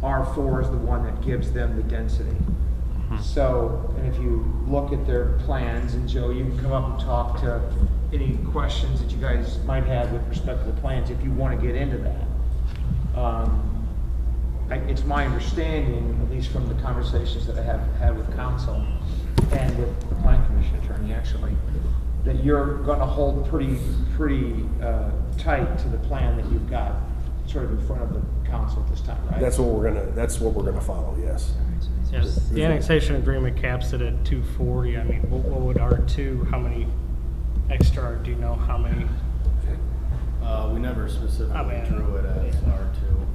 Speaker 15: R4 is the one that gives them the density. So, and if you look at their plans, and Joe, you can come up and talk to any questions that you guys might have with respect to the plans if you want to get into that. It's my understanding, at least from the conversations that I have had with council and with the plan commission attorney actually, that you're going to hold pretty tight to the plan that you've got sort of in front of the council at this time, right?
Speaker 17: That's what we're gonna follow, yes.
Speaker 9: Yes, the annexation agreement caps it at 240. I mean, what would R2, how many extra, do you know how many?
Speaker 10: We never specifically drew it as R2.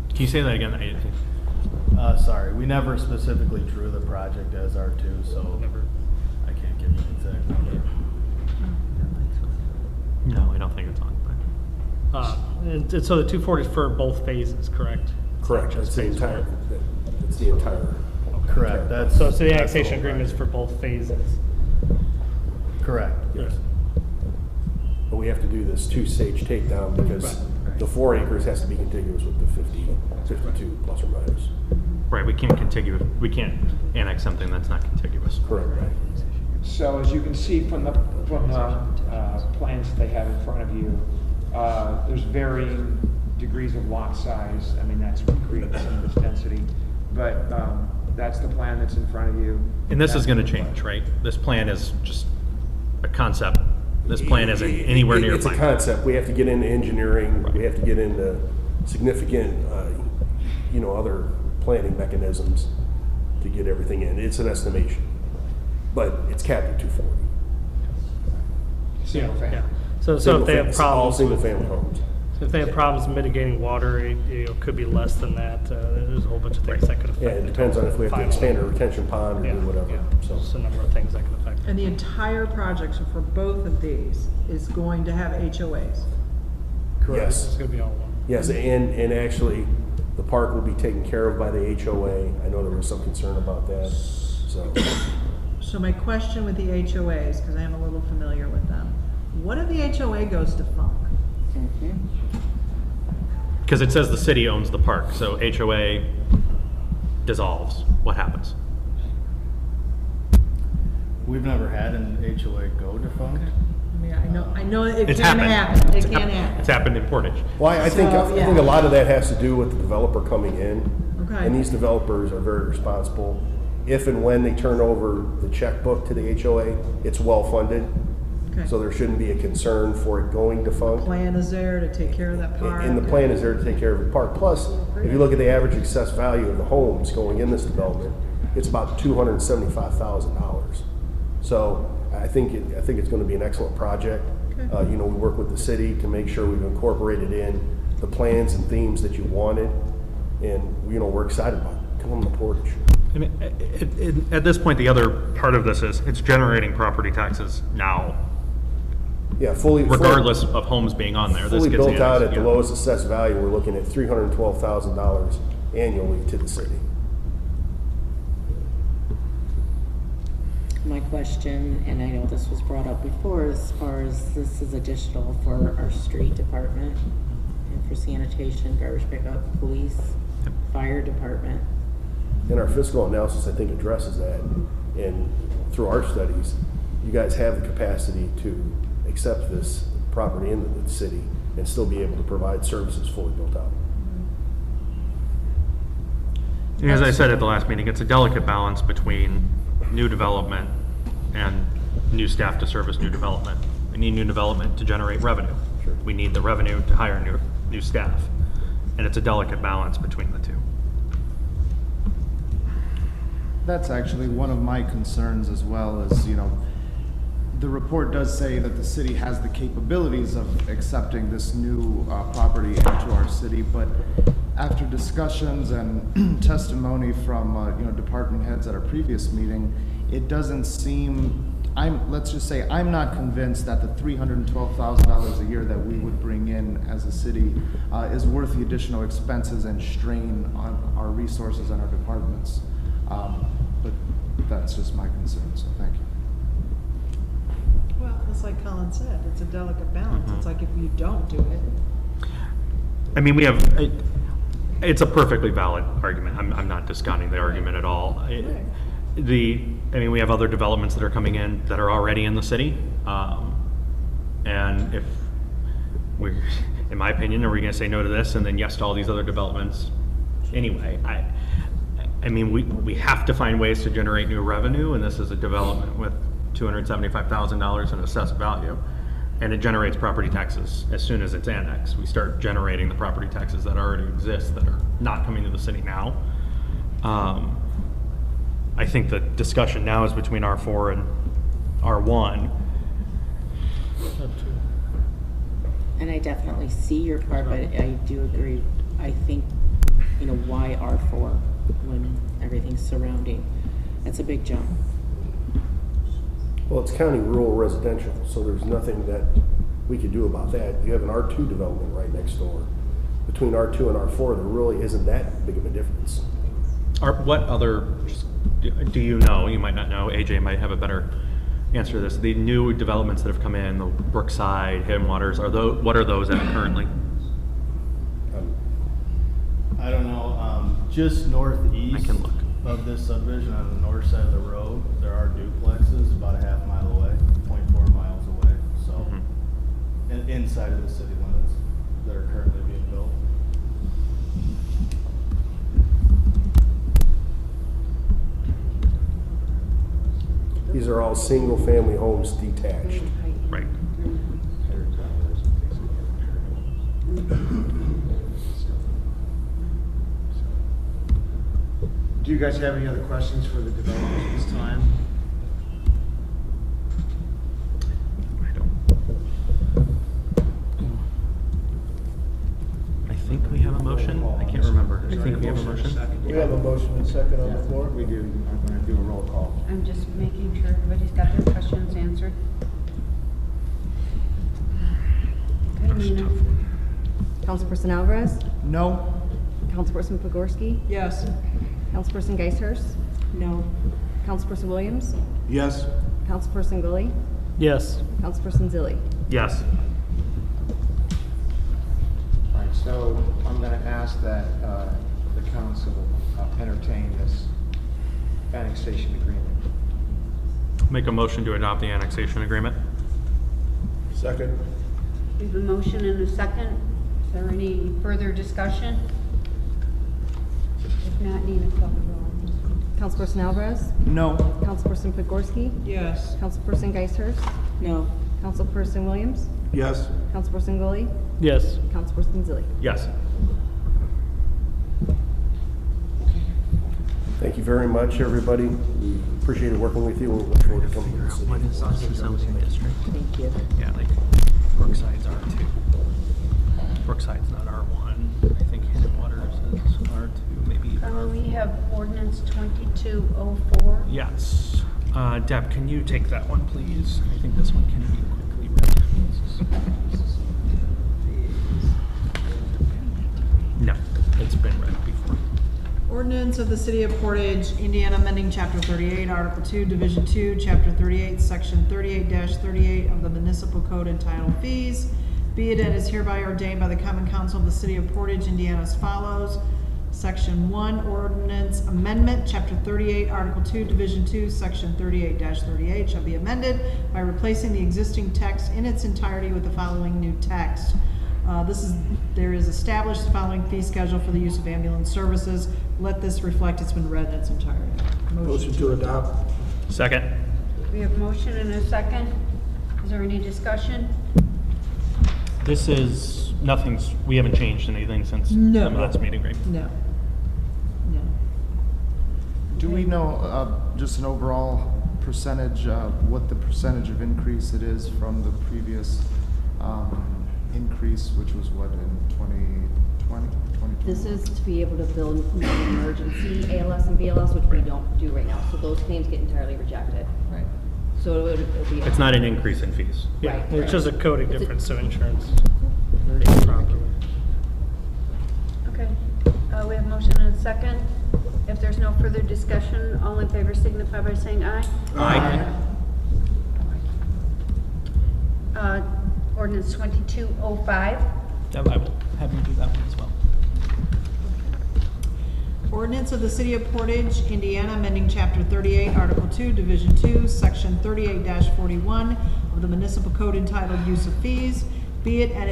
Speaker 6: Can you say that again?
Speaker 10: Sorry, we never specifically drew the project as R2, so I can't give you an exact number.
Speaker 6: No, I don't think it's on.
Speaker 9: And so the 240 is for both phases, correct?
Speaker 17: Correct, that's the entire,
Speaker 10: Correct, that's.
Speaker 9: So the annexation agreement is for both phases.
Speaker 10: Correct, yes.
Speaker 17: but we have to do this 2-stage takedown because the 4 acres has to be contiguous with the 52 plus or minus.
Speaker 6: Right, we can't annex something that's not contiguous.
Speaker 17: Correct, right.
Speaker 15: So as you can see from the plans that they have in front of you, there's varying degrees of lot size. I mean, that's what creates some of this density. But that's the plan that's in front of you.
Speaker 6: And this is going to change, right? This plan is just a concept. This plan isn't anywhere near
Speaker 17: It's
Speaker 6: a
Speaker 17: a
Speaker 6: plan.
Speaker 17: concept. We have to get into engineering.
Speaker 6: Right.
Speaker 17: We have to get into significant, other planning mechanisms to get everything in. It's an estimation, but it's capped at 240.
Speaker 15: Single family.
Speaker 9: Yeah. So if they have
Speaker 17: All
Speaker 9: problems,
Speaker 17: single-family homes.
Speaker 9: if they have problems mitigating water, it could be less than that. There's a whole bunch of things that could affect.
Speaker 17: Yeah, it
Speaker 9: the
Speaker 17: depends on if we have to
Speaker 9: final.
Speaker 17: expand a retention pond or
Speaker 9: Yeah,
Speaker 17: do whatever.
Speaker 9: yeah.
Speaker 17: So
Speaker 9: Just a number of things that can affect.
Speaker 11: And the entire project, so for both of these, is going to have HOAs.
Speaker 17: yes,
Speaker 9: It's gonna be all one.
Speaker 17: yes, and actually, the park will be taken care of by the HOA. I know there was some concern about that. So
Speaker 11: So my question with the HOAs, because I am a little familiar with them, what if the HOA goes defunct?
Speaker 6: Because it says the city owns the park, so HOA dissolves. What happens?
Speaker 10: We've never had an HOA go defunct.
Speaker 11: Yeah, I know it
Speaker 6: It's
Speaker 11: can
Speaker 6: happened.
Speaker 11: happen, it
Speaker 6: It's
Speaker 11: can
Speaker 6: hap-
Speaker 11: happen.
Speaker 6: It's happened in Portage.
Speaker 17: Well, I think,
Speaker 11: So,
Speaker 17: I think
Speaker 11: yeah.
Speaker 17: a lot of that has to do with the developer coming in.
Speaker 11: Okay.
Speaker 17: And these developers are very responsible. If and when they turn over the checkbook to the HOA, it's well-funded.
Speaker 11: Okay.
Speaker 17: So there shouldn't be a concern for it going defunct.
Speaker 11: Plan is there to take care of that part.
Speaker 17: And the plan is there to take care of the park. Plus, if you look at the average assessed value of the homes going in this development, it's about $275,000. So I think it's going to be an excellent project.
Speaker 11: Okay.
Speaker 17: You know, we work with the city to make sure we've incorporated in the plans and themes that you wanted, and you know, we're excited about it. Come on to Portage.
Speaker 6: I mean, at this point, the other part of this is it's generating property taxes now,
Speaker 17: Yeah, fully
Speaker 6: regardless of homes being on there. This
Speaker 17: Fully
Speaker 6: gets
Speaker 17: built out at the
Speaker 6: yeah.
Speaker 17: lowest assessed value, we're looking at $312,000 annually to the city.
Speaker 16: My question, and I know this was brought up before, as far as this is additional for our street department and for sanitation, garbage pickup, police, fire department.
Speaker 17: And our fiscal analysis, I think, addresses that. And through our studies, you guys have the capacity to accept this property into the city and still be able to provide services fully built out.
Speaker 6: And as I said at the last meeting, it's a delicate balance between new development and new staff to service new development. We need new development to generate revenue.
Speaker 17: Sure.
Speaker 6: We need the revenue to hire new staff. And it's a delicate balance between the two.
Speaker 8: That's actually one of my concerns as well, is, you know, the report does say that the city has the capabilities of accepting this new property into our city, but after discussions and testimony from, you know, department heads at our previous meeting, it doesn't seem, let's just say, I'm not convinced that the $312,000 a year that we would bring in as a city is worth the additional expenses and strain on our resources and our departments. But that's just my concern, so thank you.
Speaker 11: Well, it's like Colin said, it's a delicate balance. It's like if you don't do it.
Speaker 6: I mean, it's a perfectly valid argument. I'm not discounting the argument at all. We have other developments that are coming in that are already in the city. And if we're, in my opinion, are we going to say no to this and then yes to all these other developments anyway? I mean, we have to find ways to generate new revenue, and this is a development with $275,000 in assessed value, and it generates property taxes as soon as it's annexed. We start generating the property taxes that already exist that are not coming to the city now. I think the discussion now is between R4 and R1.
Speaker 16: And I definitely see your part, but I do agree. I think, you know, why R4 when everything's surrounding? That's a big jump.
Speaker 17: Well, it's county rural residential, so there's nothing that we could do about that. You have an R2 development right next door. Between R2 and R4, there really isn't that big of a difference.
Speaker 6: What other, do you know, you might not know, AJ might have a better answer to this, the new developments that have come in, the Brookside, Headwaters, what are those at currently?
Speaker 18: I don't know, just northeast
Speaker 6: I can look.
Speaker 18: of this subdivision on the north side of the road, there are duplexes about a half mile away, 0.4 miles away, so inside of the city limits that are currently being built.
Speaker 17: These are all single-family homes detached.
Speaker 6: Right.
Speaker 15: Do you guys have any other questions for the developers at this time?
Speaker 6: I don't. I think we have a motion. I can't remember. I think we have a motion.
Speaker 3: We have a motion and second on the floor.
Speaker 15: We do. I'm going to do a roll call.
Speaker 1: I'm just making sure everybody's got their questions answered. Okay, Nina.
Speaker 5: Councilperson Alvarez,
Speaker 8: No?
Speaker 5: Councilperson Pogorski,
Speaker 11: Yes.
Speaker 5: Councilperson Geishurst,
Speaker 16: No.
Speaker 5: Councilperson Williams,
Speaker 3: Yes.
Speaker 5: Councilperson Gully,
Speaker 12: Yes.
Speaker 5: Councilperson Zilli.
Speaker 6: Yes.
Speaker 15: All right, so I'm going to ask that the council entertain this annexation agreement.
Speaker 6: Make a motion to adopt the annexation agreement.
Speaker 3: Second.
Speaker 1: We have a motion and a second. Is there any further discussion? If not, Nina, call the roll.
Speaker 5: Councilperson Alvarez?
Speaker 8: No.
Speaker 5: Councilperson Podgorski?
Speaker 11: Yes.
Speaker 5: Councilperson Geishurst?
Speaker 16: No.
Speaker 5: Councilperson Williams?
Speaker 3: Yes.
Speaker 5: Councilperson Gully?
Speaker 9: Yes.
Speaker 5: Councilperson Zilli?
Speaker 6: Yes.
Speaker 17: Thank you very much, everybody. We appreciated working with you and we look forward to coming to the city.
Speaker 6: What is Autism zoning district?
Speaker 16: Thank you.
Speaker 6: Yeah, like Brookside's R2. Brookside's not R1. I think Hidden Waters is R2, maybe.
Speaker 1: We have ordinance 2204.
Speaker 6: Yes. Deb, can you take that one, please? I think this one can be quickly read. No, it's been read before.
Speaker 11: Ordinance of the City of Portage, Indiana, amending Chapter 38, Article 2, Division 2, Chapter 38, Section 38-38 of the Municipal Code entitled Fees. Be it is hereby ordained by the Common Council of the City of Portage, Indiana as follows. Section 1, Ordinance Amendment, Chapter 38, Article 2, Division 2, Section 38-38 shall be amended by replacing the existing text in its entirety with the following new text. There is established the following fee schedule for the use of ambulance services. Let this reflect it's been read in its entirety.
Speaker 3: Motion to adopt.
Speaker 6: Second.
Speaker 1: We have motion and a second. Is there any discussion?
Speaker 6: This is, we haven't changed anything since
Speaker 11: No.
Speaker 6: the last meeting, right?
Speaker 11: No. No.
Speaker 8: Do we know, just an overall percentage, what the percentage of increase it is from the previous, increase, which was what, in 2020?
Speaker 5: This is to be able to bill non-emergency ALS and BLS, which we don't do right now. So those claims get entirely rejected.
Speaker 11: Right.
Speaker 5: So it would be.
Speaker 6: It's not an increase in fees.
Speaker 9: Yeah,
Speaker 5: Right,
Speaker 9: it's
Speaker 5: right.
Speaker 9: just a coding difference, so insurance.
Speaker 1: Okay. We have motion and a second. If there's no further discussion, all in favor signify by saying aye.
Speaker 6: Aye.
Speaker 1: Ordinance 2205.
Speaker 6: Deb, I will have you do that one as well.
Speaker 11: Ordinance of the City of Portage, Indiana, amending Chapter 38, Article 2, Division 2, Section 38-41 of the Municipal Code entitled Use of Fees. Be it and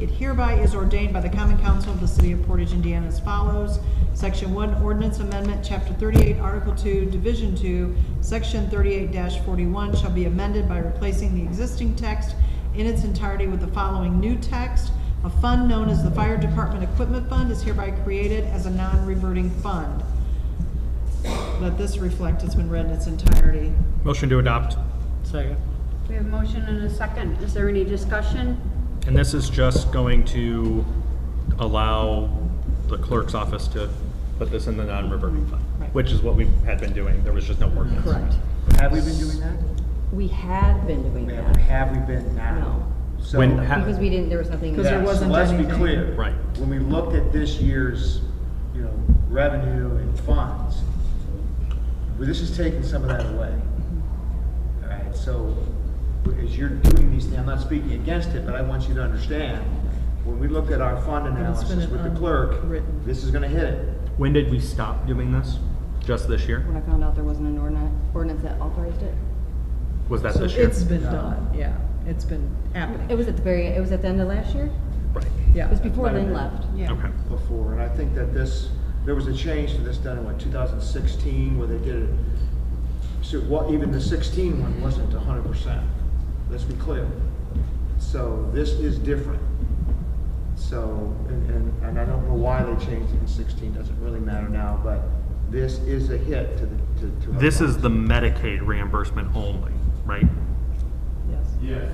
Speaker 11: it hereby is ordained by the Common Council of the City of Portage, Indiana as follows. Section 1, Ordinance Amendment, Chapter 38, Article 2, Division 2, Section 38-41 shall be amended by replacing the existing text in its entirety with the following new text. A fund known as the Fire Department Equipment Fund is hereby created as a non-reverting fund. Let this reflect it's been read in its entirety.
Speaker 6: Motion to adopt.
Speaker 9: Second.
Speaker 1: We have motion and a second. Is there any discussion?
Speaker 6: And this is just going to allow the clerk's office to put this in the non-reverting fund,
Speaker 11: Right.
Speaker 6: which is what we had been doing. There was just no ordinance.
Speaker 11: Correct.
Speaker 15: Have we been doing that?
Speaker 5: We had been doing that.
Speaker 15: Have we been now?
Speaker 5: No.
Speaker 15: So,
Speaker 6: When
Speaker 5: Because we didn't, there was nothing.
Speaker 11: Because there
Speaker 15: yeah, so
Speaker 11: wasn't
Speaker 15: let's be
Speaker 11: anything.
Speaker 15: clear.
Speaker 6: Right.
Speaker 15: When we looked at this year's, revenue and funds, well, this is taking some of that away. All right, so as you're doing these things, I'm not speaking against it, but I want you to understand, when we look at our fund
Speaker 11: it's
Speaker 15: analysis
Speaker 11: been
Speaker 15: with the clerk,
Speaker 11: unwritten.
Speaker 15: this is gonna hit it.
Speaker 6: When did we stop doing this? Just this year?
Speaker 5: When I found out there wasn't an ordinance that authorized it.
Speaker 6: Was that
Speaker 11: So
Speaker 6: this year?
Speaker 11: it's been done, yeah. It's been happening.
Speaker 5: It was at the end of last year?
Speaker 6: Right.
Speaker 11: Yeah.
Speaker 5: It was before Lynn left.
Speaker 11: Yeah.
Speaker 6: Okay.
Speaker 15: Before, and I think that there was a change to this done in 2016, where they did it. So even the 16 one wasn't 100%. Let's be clear. So this is different. So, and I don't know why they changed it in 16, doesn't really matter now, but this is a hit to our
Speaker 6: This is
Speaker 15: funds.
Speaker 6: the Medicaid reimbursement only, right?
Speaker 11: Yes.
Speaker 18: Yes.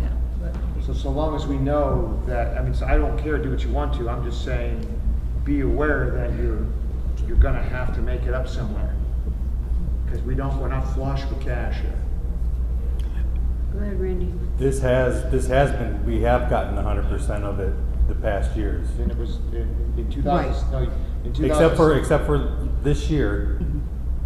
Speaker 11: Yeah. But
Speaker 15: So long as we know that, so I don't care, do what you want to, I'm just saying, be aware that you're gonna have to make it up somewhere. Because we're not flush with cash here.
Speaker 1: Go ahead, Randy.
Speaker 10: This has been, we have gotten 100% of it the past years.
Speaker 15: And it was in 2000, no, in 2000.
Speaker 10: Except for this year,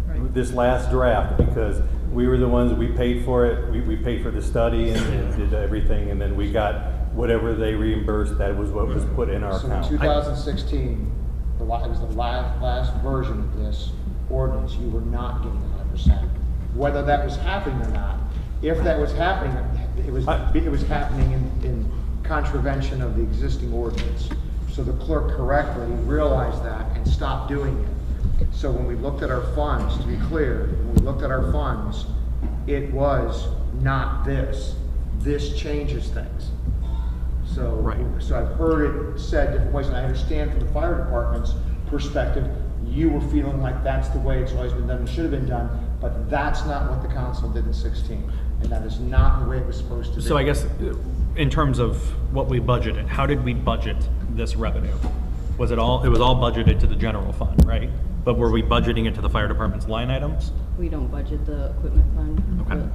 Speaker 11: Right.
Speaker 10: this last draft, because we were the ones, we paid for it, we paid for the study and did everything, and then we got whatever they reimbursed, that was what was put in our
Speaker 15: So in
Speaker 10: account.
Speaker 15: 2016, it was the last version of this ordinance, you were not getting 100%. whether that was happening or not. If that was happening, it was happening in contravention of the existing ordinance. So the clerk correctly realized that and stopped doing it. So when we looked at our funds, to be clear, when we looked at our funds, it was not this. This changes things. So,
Speaker 6: Right.
Speaker 15: so I've heard it said different ways, and I understand from the fire department's perspective, you were feeling like that's the way it's always been done and should have been done, but that's not what the council did in 16, and that is not the way it was supposed to be.
Speaker 6: So I guess in terms of what we budgeted, how did we budget this revenue? It was all budgeted to the general fund, right? But were we budgeting it to the fire department's line items?
Speaker 5: We don't budget the equipment fund.
Speaker 6: Okay.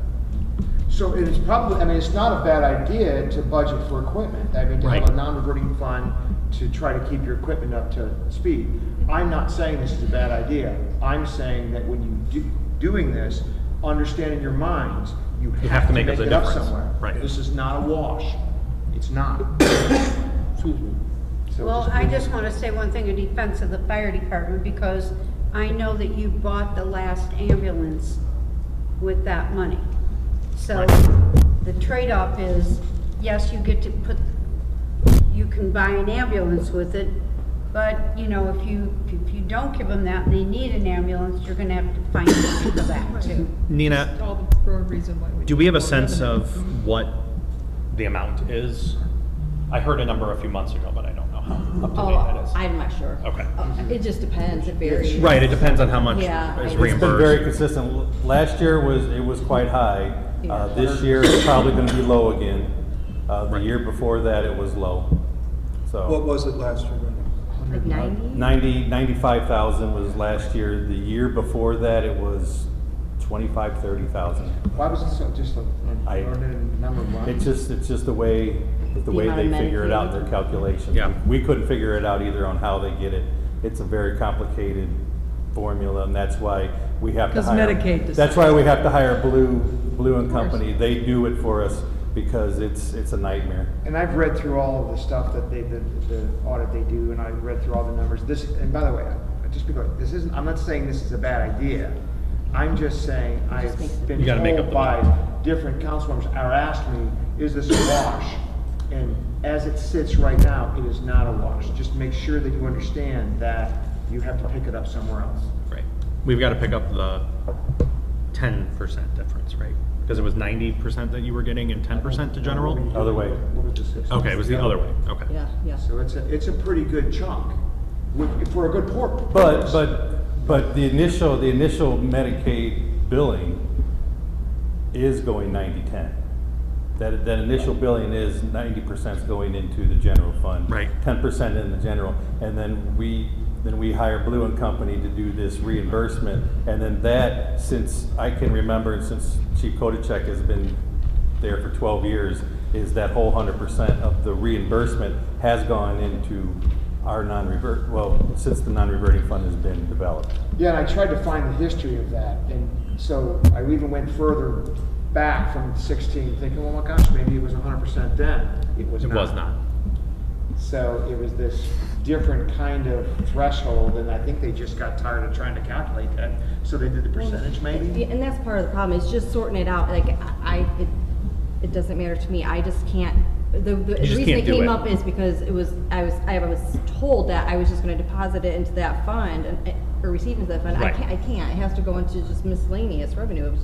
Speaker 15: So it is probably, I mean, it's not a bad idea to budget for equipment. I mean, to have
Speaker 6: Right.
Speaker 15: a non-reverting fund to try to keep your equipment up to speed. I'm not saying this is a bad idea. I'm saying that when you doing this, understand in your minds, you have to make
Speaker 6: up the
Speaker 15: it up
Speaker 6: difference.
Speaker 15: somewhere.
Speaker 6: Right.
Speaker 15: This is not a wash. It's not. Excuse me. So
Speaker 1: Well, I just want to say one thing in defense of the fire department, because I know that you bought the last ambulance with that money. So the trade-off is, yes, you get to you can buy an ambulance with it, but, you know, if you don't give them that and they need an ambulance, you're gonna have to find money for that too.
Speaker 6: Nina,
Speaker 11: All the reason why we.
Speaker 6: do we have a sense of what the amount is? I heard a number a few months ago, but I don't know how up to date that is.
Speaker 5: I'm not sure.
Speaker 6: Okay.
Speaker 5: It just depends, it varies.
Speaker 6: Right, it depends on how much
Speaker 5: Yeah,
Speaker 6: is
Speaker 5: I-
Speaker 10: It's been very
Speaker 6: reimbursed.
Speaker 10: consistent. Last year was quite high.
Speaker 5: Yeah.
Speaker 10: This year it's probably gonna be low again. The year before that it was low.
Speaker 14: What
Speaker 10: So
Speaker 14: was it last year, Brenda?
Speaker 5: Like 90?
Speaker 10: 95,000 was last year. The year before that it was 25, 30,000.
Speaker 15: Why was it so, just an
Speaker 10: I-
Speaker 15: inordinate number of months?
Speaker 10: It's just the way
Speaker 5: amount of
Speaker 10: they figure it out in their
Speaker 5: Medicaid.
Speaker 10: calculations.
Speaker 6: Yeah.
Speaker 10: We couldn't figure it out either on how they get it. It's a very complicated formula, and that's why we have to
Speaker 11: 'Cause
Speaker 10: hire.
Speaker 11: Medicaid decides.
Speaker 10: That's why we have to hire Blue and Company. They do it for us because it's a nightmare.
Speaker 15: And I've read through all of the stuff that the audit they do, and I've read through all the numbers. This, and by the way, just because, this isn't, I'm not saying this is a bad idea. I'm just saying, I've been
Speaker 6: You gotta make up
Speaker 15: told
Speaker 6: the
Speaker 15: by
Speaker 6: money.
Speaker 15: different council members, or asked me, is this a wash? And as it sits right now, it is not a wash. Just make sure that you understand that you have to pick it up somewhere else.
Speaker 6: Right. We've got to pick up the 10% difference, right? Because it was 90% that you were getting and 10% to general?
Speaker 10: Other way.
Speaker 15: What was the 60?
Speaker 6: Okay, it was the other way, okay.
Speaker 5: Yeah.
Speaker 15: So it's a pretty good chunk, for a good purpose.
Speaker 10: But the initial Medicaid billing is going 90-10. That initial billing is 90% going into the general fund.
Speaker 6: Right.
Speaker 10: 10% in the general, and then we hire Blue and Company to do this reimbursement, and then that, since I can remember, and since Chief Kodachek has been there for 12 years, is that whole 100% of the reimbursement has gone into our since the non-reverting fund has been developed.
Speaker 15: Yeah, and I tried to find the history of that, and so I even went further back from 16, thinking, oh my gosh, maybe it was 100% then. It was
Speaker 6: It
Speaker 15: not.
Speaker 6: was not.
Speaker 15: So it was this different kind of threshold, and I think they just got tired of trying to calculate that, so they did the percentage maybe?
Speaker 5: Yeah, and that's part of the problem, is just sorting it out, like, it doesn't matter to me, I just can't, the
Speaker 6: just
Speaker 5: reason
Speaker 6: can't
Speaker 5: it
Speaker 6: do
Speaker 5: came
Speaker 6: it.
Speaker 5: up is because I was told that I was just gonna deposit it into that fund, or receive into that fund.
Speaker 6: Right.
Speaker 5: I can't, it has to go into just miscellaneous revenue,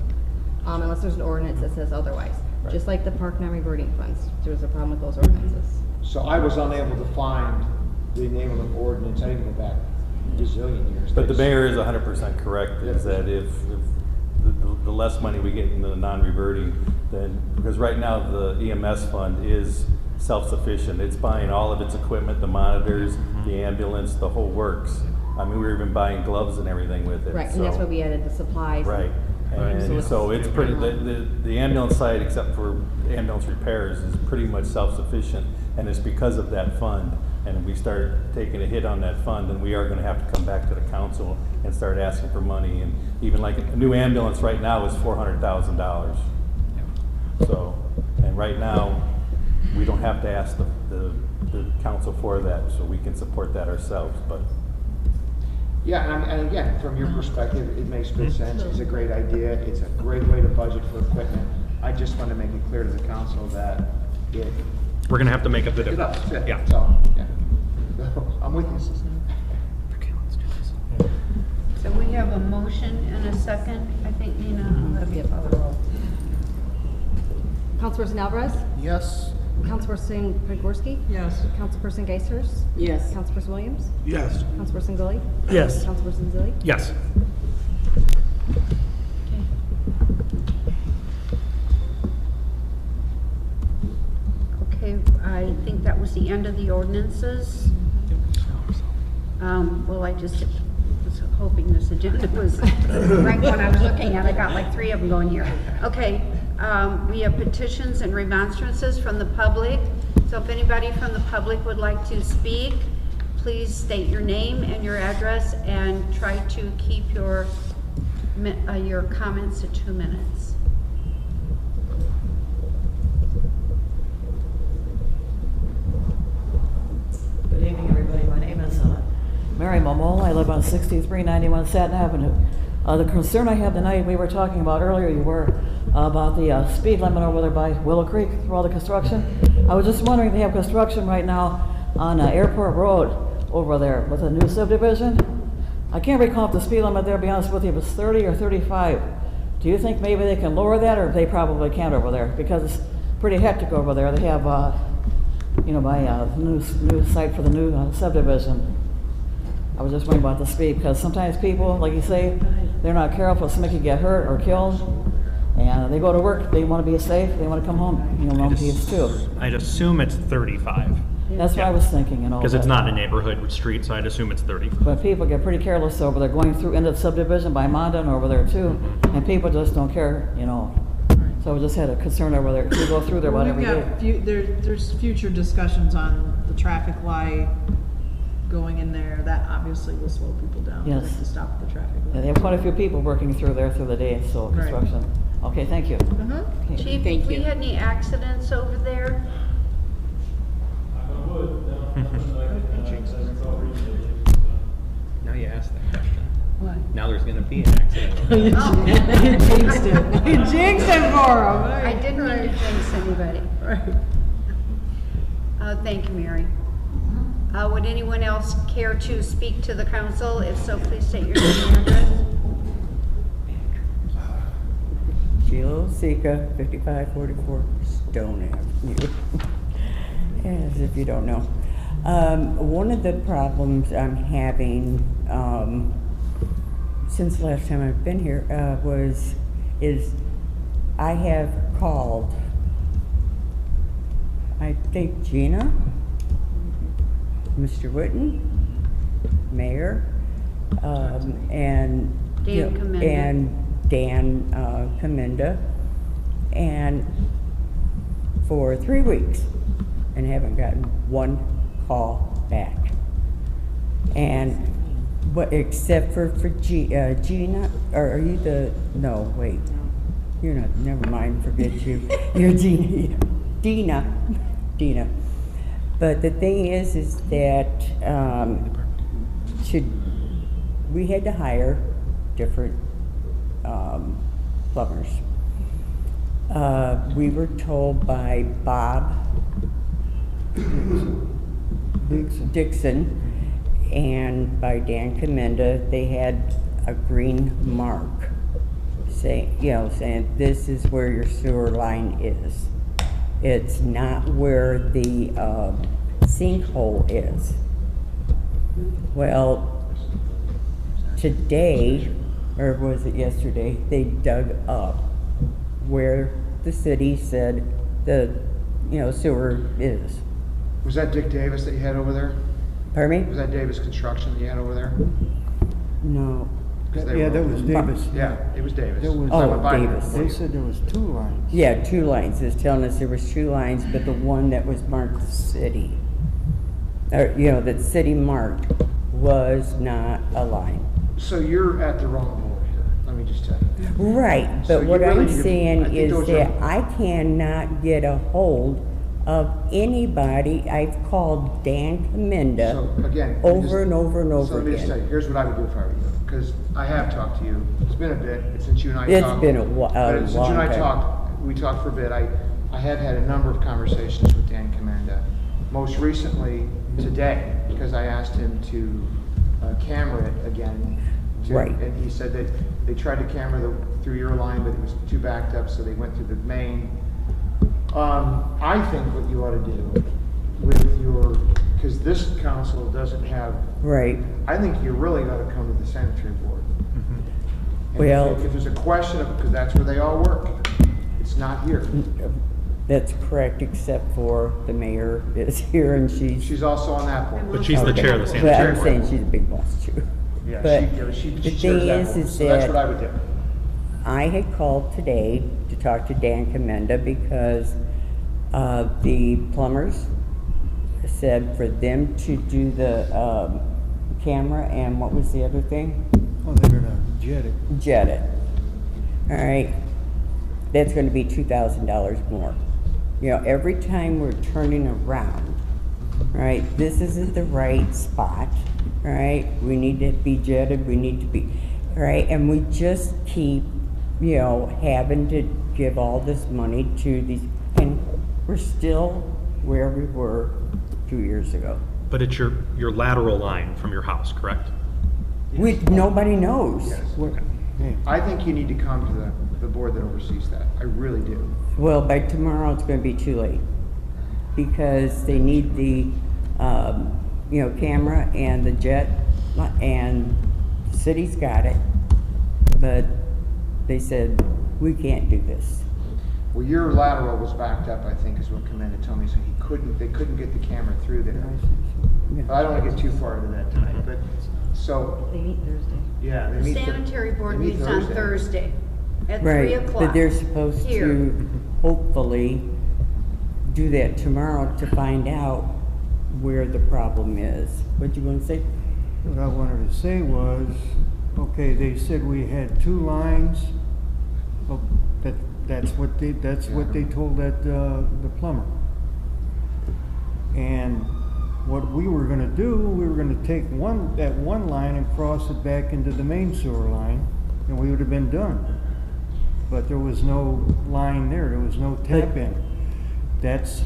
Speaker 5: unless there's an ordinance that says otherwise. Just like the park non-reverting funds, there was a problem with those ordinances.
Speaker 15: So I was unable to find the enabling ordinance, I didn't go back a gazillion years.
Speaker 10: But the mayor is 100% correct, is that if the less money we get in the non-reverting, then, because right now the EMS fund is self-sufficient. It's buying all of its equipment, the monitors, the ambulance, the whole works. I mean, we were even buying gloves and everything with it.
Speaker 5: Right, and that's
Speaker 10: so-
Speaker 5: why we added the supplies.
Speaker 10: Right. And so it's pretty, the ambulance side, except for ambulance repairs, is pretty much self-sufficient, and it's because of that fund. And we start taking a hit on that fund, then we are gonna have to come back to the council and start asking for money. And even like a new ambulance right now is $400,000. So, and right now, we don't have to ask the council for that, so we can support that ourselves, but.
Speaker 15: Yeah, and again, from your perspective, it makes good sense. It's a great idea. It's a great way to budget for equipment. I just want to make it clear to the council that it
Speaker 6: We're gonna have to make up the
Speaker 15: it
Speaker 6: difference.
Speaker 15: does.
Speaker 6: Yeah.
Speaker 15: So, yeah. I'm with you.
Speaker 6: Okay, let's do this.
Speaker 1: So we have a motion and a second. I think Nina, let me follow the roll.
Speaker 5: Councilperson Alvarez?
Speaker 8: Yes.
Speaker 5: Councilperson Pogorski?
Speaker 11: Yes.
Speaker 5: Councilperson Geisers?
Speaker 16: Yes.
Speaker 5: Councilperson Williams?
Speaker 3: Yes.
Speaker 5: Councilperson Gully?
Speaker 9: Yes.
Speaker 5: Councilperson Zilli?
Speaker 6: Yes.
Speaker 1: Okay, I think that was the end of the ordinances. Well, I just was hoping this agenda was right when I was looking at it. I got like 3 of them going here. Okay, we have petitions and remonstrances from the public. So if anybody from the public would like to speak, please state your name and your address and try to keep your comments to 2 minutes.
Speaker 19: Good evening, everybody. My name is Mary Momola. I live on 6391 Satin Avenue. The concern I have tonight, we were talking about earlier, you were about the speed limit over there by Willow Creek through all the construction. I was just wondering, they have construction right now on Airport Road over there with a new subdivision. I can't recall if the speed limit there, to be honest with you, was 30 or 35. Do you think maybe they can lower that, or they probably can't over there? Because it's pretty hectic over there. They have, you know, by the new site for the new subdivision. I was just wondering about the speed, because sometimes people, like you say, they're not careful, somebody could get hurt or killed, and they go to work, they want to be safe, they want to come home, you know, home peace too.
Speaker 6: I'd assume it's 35.
Speaker 19: That's what I was thinking, you know.
Speaker 6: Because it's
Speaker 19: but-
Speaker 6: not a neighborhood street, so I'd assume it's 30.
Speaker 19: But people get pretty careless over there, going through into the subdivision by Monda and over there too, and people just don't care, you know. So we just had a concern over there, we go through there about every day.
Speaker 11: There's future discussions on the traffic light going in there. That obviously will slow people down.
Speaker 19: Yes.
Speaker 11: To stop the traffic
Speaker 19: Yeah,
Speaker 11: light.
Speaker 19: they have quite a few people working through there through the day, so
Speaker 11: Right.
Speaker 19: construction. Okay, thank you. Okay.
Speaker 1: Chief,
Speaker 16: Thank
Speaker 1: have we
Speaker 16: you.
Speaker 1: had any accidents over there?
Speaker 6: Now you asked that question.
Speaker 1: What?
Speaker 6: Now there's gonna be an accident.
Speaker 11: You jinxed it. You jinxed it for him.
Speaker 1: I didn't mean to jinx anybody.
Speaker 11: Right.
Speaker 1: Thank you, Mary. Would anyone else care to speak to the council? If so, please state your name and address.
Speaker 20: Sheila Sika, 5544 Stone Avenue. As if you don't know. One of the problems I'm having since the last time I've been here is I have called, I think Gina, Mr. Witten, Mayor, and
Speaker 1: Dan Commenda.
Speaker 20: and Dan Commenda, and for 3 weeks, and haven't gotten one call back. And but except for Gina, or are you the? No, wait, you're not. Never mind. Forget you. You're Gina. Dina. But the thing is that we had to hire different plumbers. We were told by Bob Dixon and by Dan Commenda, they had a green mark saying this is where your sewer line is. It's not where the sinkhole is. Well, today, or was it yesterday, they dug up where the city said the sewer is.
Speaker 15: Was that Dick Davis that you had over there?
Speaker 20: Pardon
Speaker 15: Was
Speaker 20: me?
Speaker 15: that Davis Construction that you had over there?
Speaker 20: No.
Speaker 15: 'Cause they
Speaker 14: Yeah,
Speaker 15: were
Speaker 14: that
Speaker 15: over
Speaker 14: was
Speaker 15: there.
Speaker 14: Davis.
Speaker 15: Yeah, it was Davis.
Speaker 14: That was-
Speaker 15: So I
Speaker 20: Oh,
Speaker 15: went by there
Speaker 20: Davis.
Speaker 15: before
Speaker 14: They
Speaker 15: you.
Speaker 14: said there was 2 lines.
Speaker 20: Yeah, 2 lines. It's telling us there was 2 lines, but the one that was marked city, or that city marked, was not a line.
Speaker 15: So you're at the wrong board here, let me just tell you.
Speaker 20: Right,
Speaker 15: So
Speaker 20: but
Speaker 15: you
Speaker 20: what
Speaker 15: really
Speaker 20: I'm
Speaker 15: need to- I
Speaker 20: saying
Speaker 15: think
Speaker 20: is
Speaker 15: those
Speaker 20: that
Speaker 15: are-
Speaker 20: I cannot get a hold of anybody. I've called Dan Commenda
Speaker 15: So again.
Speaker 20: over and over and
Speaker 15: So
Speaker 20: over
Speaker 15: let me just tell
Speaker 20: again.
Speaker 15: you, here's what I would do if I were you, because I have talked to you. It's been a bit, since you and I
Speaker 20: It's
Speaker 15: talked.
Speaker 20: been a
Speaker 15: but since you
Speaker 20: long
Speaker 15: and I
Speaker 20: time.
Speaker 15: talked, we talked for a bit. I have had a number of conversations with Dan Commenda. Most recently today, because I asked him to camera it again.
Speaker 20: Right.
Speaker 15: And he said that they tried to camera through your line, but it was too backed up, so they went through the main. I think what you ought to do with your, because this council doesn't have.
Speaker 20: Right.
Speaker 15: I think you really ought to come to the sanitary board. And
Speaker 20: Well-
Speaker 15: if there's a question of, because that's where they all work, it's not here.
Speaker 20: That's correct, except for the mayor is here and
Speaker 15: She's also on that board.
Speaker 6: But she's the chair of the
Speaker 20: But
Speaker 6: sanitary
Speaker 20: I'm
Speaker 6: board.
Speaker 20: saying she's a big boss too.
Speaker 15: Yeah,
Speaker 20: But
Speaker 15: she
Speaker 20: the
Speaker 15: chairs
Speaker 20: thing
Speaker 15: that
Speaker 20: is
Speaker 15: board, so that's what I
Speaker 20: that
Speaker 15: would do.
Speaker 20: I had called today to talk to Dan Commenda because the plumbers said for them to do the camera and what was the other thing?
Speaker 17: Oh, they're gonna jet it.
Speaker 20: Jet it. All right, that's gonna be $2,000 more. You know, every time we're turning around, right, this isn't the right spot, right? We need to be jetted, we need to be, right? And we just keep, you know, having to give all this money to these, and we're still where we were 2 years ago.
Speaker 6: But it's your lateral line from your house, correct?
Speaker 20: Nobody knows.
Speaker 15: Yes.
Speaker 20: We're-
Speaker 15: I think you need to come to the board that oversees that. I really do.
Speaker 20: Well, by tomorrow, it's gonna be too late, because they need the, you know, camera and the jet, and the city's got it, but they said, we can't do this.
Speaker 15: Well, your lateral was backed up, I think, is what Commenda told me, so they couldn't get the camera through there. But I don't want to get too far into that tonight, but, so,
Speaker 5: They meet Thursday.
Speaker 15: yeah. they
Speaker 1: The
Speaker 15: meet
Speaker 1: sanitary board
Speaker 15: they meet
Speaker 1: meets on Thursday at 3
Speaker 20: Right,
Speaker 1: o'clock.
Speaker 20: but they're supposed
Speaker 1: here.
Speaker 20: to hopefully do that tomorrow to find out where the problem is. What you gonna say?
Speaker 17: What I wanted to say was, okay, they said we had 2 lines. Oh, that's what they told the plumber. And what we were gonna do, we were gonna take that one line and cross it back into the main sewer line, and we would have been done. But there was no line there was no tap in. That's,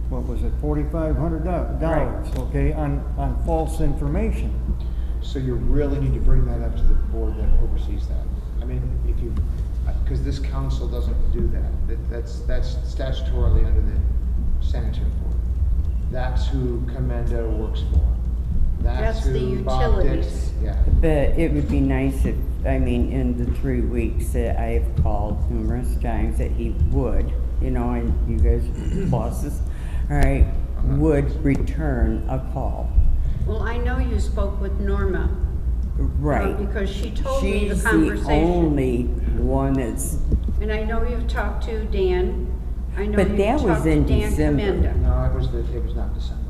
Speaker 17: what was it, $4,500, okay, on false information.
Speaker 15: So you really need to bring that up to the board that oversees that. I mean, if you, because this council doesn't do that. That's statutorily under the sanitary board. That's who Commenda works for.
Speaker 1: That's the
Speaker 15: who Bob
Speaker 1: utilities.
Speaker 15: Dix- Yeah.
Speaker 20: But it would be nice if, I mean, in the 3 weeks that I have called numerous times, that he would, you know, and you guys are bosses, all right, would return a call.
Speaker 1: Well, I know you spoke with Norma.
Speaker 20: Right.
Speaker 1: Because she told me the
Speaker 20: She's the
Speaker 1: conversation.
Speaker 20: only one that's,
Speaker 1: And I know you've talked to Dan. I know
Speaker 20: But
Speaker 1: you've
Speaker 20: that was
Speaker 1: talked to
Speaker 20: in
Speaker 1: Dan
Speaker 20: December.
Speaker 1: Commenda.
Speaker 15: No, it was not December.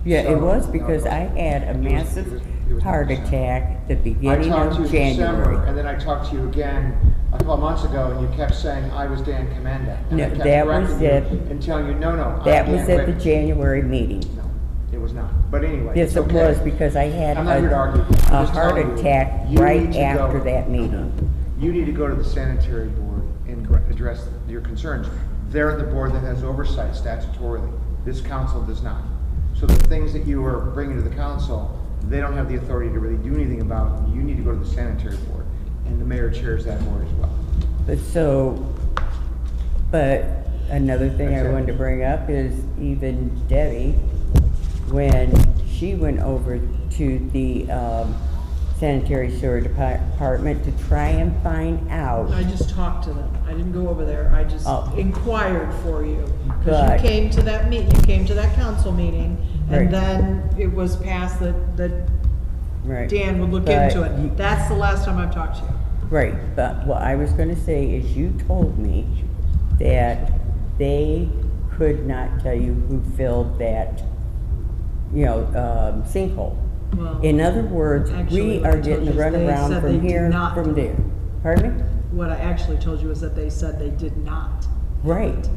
Speaker 20: yeah, it
Speaker 15: So-
Speaker 20: was
Speaker 15: no,
Speaker 20: because
Speaker 15: it
Speaker 20: I
Speaker 15: wasn't.
Speaker 20: had a
Speaker 15: It was-
Speaker 20: massive
Speaker 15: it was not
Speaker 20: heart
Speaker 15: December.
Speaker 20: attack at the
Speaker 15: I
Speaker 20: beginning
Speaker 15: talked to
Speaker 20: of
Speaker 15: you in December,
Speaker 20: January.
Speaker 15: and then I talked to you again a couple of months ago, and you kept saying I was Dan Commenda. And
Speaker 20: No,
Speaker 15: I kept
Speaker 20: that was
Speaker 15: correcting you
Speaker 20: at-
Speaker 15: and telling you, no, I'm
Speaker 20: That
Speaker 15: Dan
Speaker 20: was at the
Speaker 15: Wick.
Speaker 20: January meeting.
Speaker 15: No, it was not. But anyway,
Speaker 20: Yes,
Speaker 15: it's
Speaker 20: it
Speaker 15: okay.
Speaker 20: was, because I had
Speaker 15: I'm not here to argue. I'm
Speaker 20: a
Speaker 15: just
Speaker 20: heart
Speaker 15: telling you,
Speaker 20: attack
Speaker 15: you
Speaker 20: right
Speaker 15: need to
Speaker 20: after
Speaker 15: go-
Speaker 20: that meeting.
Speaker 15: You need to go to the sanitary board and address your concerns. They're the board that has oversight statutorily. This council does not. So the things that you are bringing to the council, they don't have the authority to really do anything about. You need to go to the sanitary board, and the mayor chairs that board as well.
Speaker 20: But another thing
Speaker 15: That's
Speaker 20: I
Speaker 15: it.
Speaker 20: wanted to bring up is even Debbie, when she went over to the sanitary sewer department to try and find out.
Speaker 11: I just talked to them. I didn't go over there. I just
Speaker 20: Oh.
Speaker 11: inquired for you. Because
Speaker 20: Good.
Speaker 11: you came to that you came to that council meeting,
Speaker 20: Right.
Speaker 11: and then it was passed that
Speaker 20: Right.
Speaker 11: Dan would look
Speaker 20: But
Speaker 11: into it.
Speaker 20: you-
Speaker 11: That's the last time I've talked to you.
Speaker 20: Right, but what I was gonna say is you told me that they could not tell you who filled that, you know, sinkhole.
Speaker 11: Well,
Speaker 20: In other words,
Speaker 11: actually,
Speaker 20: we
Speaker 11: what I
Speaker 20: are
Speaker 11: told
Speaker 20: getting
Speaker 11: you
Speaker 20: the
Speaker 11: is they
Speaker 20: runaround
Speaker 11: said they
Speaker 20: from
Speaker 11: did
Speaker 20: here,
Speaker 11: not
Speaker 20: from
Speaker 11: do it.
Speaker 20: there. Pardon me?
Speaker 11: What I actually told you is that they said they did not.
Speaker 20: Right.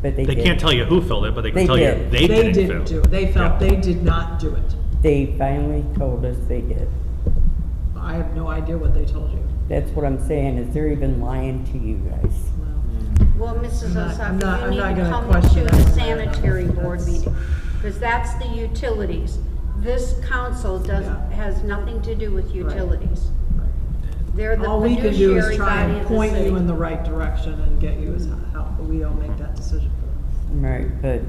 Speaker 20: but they
Speaker 6: They
Speaker 20: did.
Speaker 6: can't tell you who filled it, but they can
Speaker 20: They
Speaker 6: tell you
Speaker 20: did.
Speaker 6: they
Speaker 11: They
Speaker 6: didn't
Speaker 11: didn't do
Speaker 6: fill.
Speaker 11: it. They felt
Speaker 6: Yeah.
Speaker 11: they did not do it.
Speaker 20: They finally told us they did.
Speaker 11: I have no idea what they told you.
Speaker 20: That's what I'm saying, is they're even lying to you guys.
Speaker 1: Well, Mrs.
Speaker 11: I'm not-
Speaker 1: Osaka,
Speaker 11: I'm
Speaker 1: you
Speaker 11: not
Speaker 1: need to
Speaker 11: gonna
Speaker 1: come
Speaker 11: question
Speaker 1: to the
Speaker 11: that.
Speaker 1: sanitary board
Speaker 11: That's-
Speaker 1: meeting, because that's the utilities. This council has nothing to do with utilities. They're the
Speaker 11: All we can do is
Speaker 1: fiduciary
Speaker 11: try
Speaker 1: body
Speaker 11: and
Speaker 1: of the
Speaker 11: point you
Speaker 1: city.
Speaker 11: in the right direction and get you as help, but we don't make that decision for them.
Speaker 20: Right, but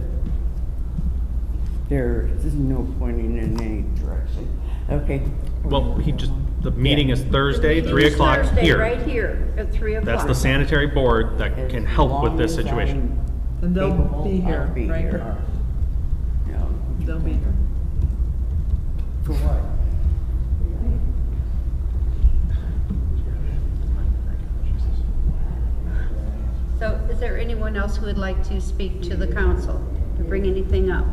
Speaker 20: there is no pointing in any direction. Okay.
Speaker 6: Well, the meeting is Thursday,
Speaker 1: The
Speaker 6: 3
Speaker 1: meeting's
Speaker 6: o'clock
Speaker 1: Thursday,
Speaker 6: here.
Speaker 1: right here, at 3 o'clock.
Speaker 6: That's the sanitary board that
Speaker 20: As
Speaker 6: can help with
Speaker 20: long
Speaker 6: this
Speaker 20: as
Speaker 6: situation.
Speaker 20: I'm
Speaker 11: And they'll
Speaker 20: capable,
Speaker 11: be here,
Speaker 20: I'll be
Speaker 11: right?
Speaker 20: here. No.
Speaker 11: They'll be here.
Speaker 8: For what?
Speaker 1: So is there anyone else who would like to speak to the council or bring anything up?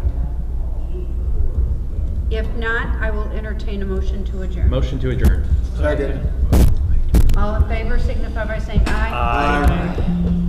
Speaker 1: If not, I will entertain a motion to adjourn.
Speaker 6: Motion to adjourn.
Speaker 3: Second.
Speaker 1: All in favor signify by saying aye.
Speaker 6: Aye.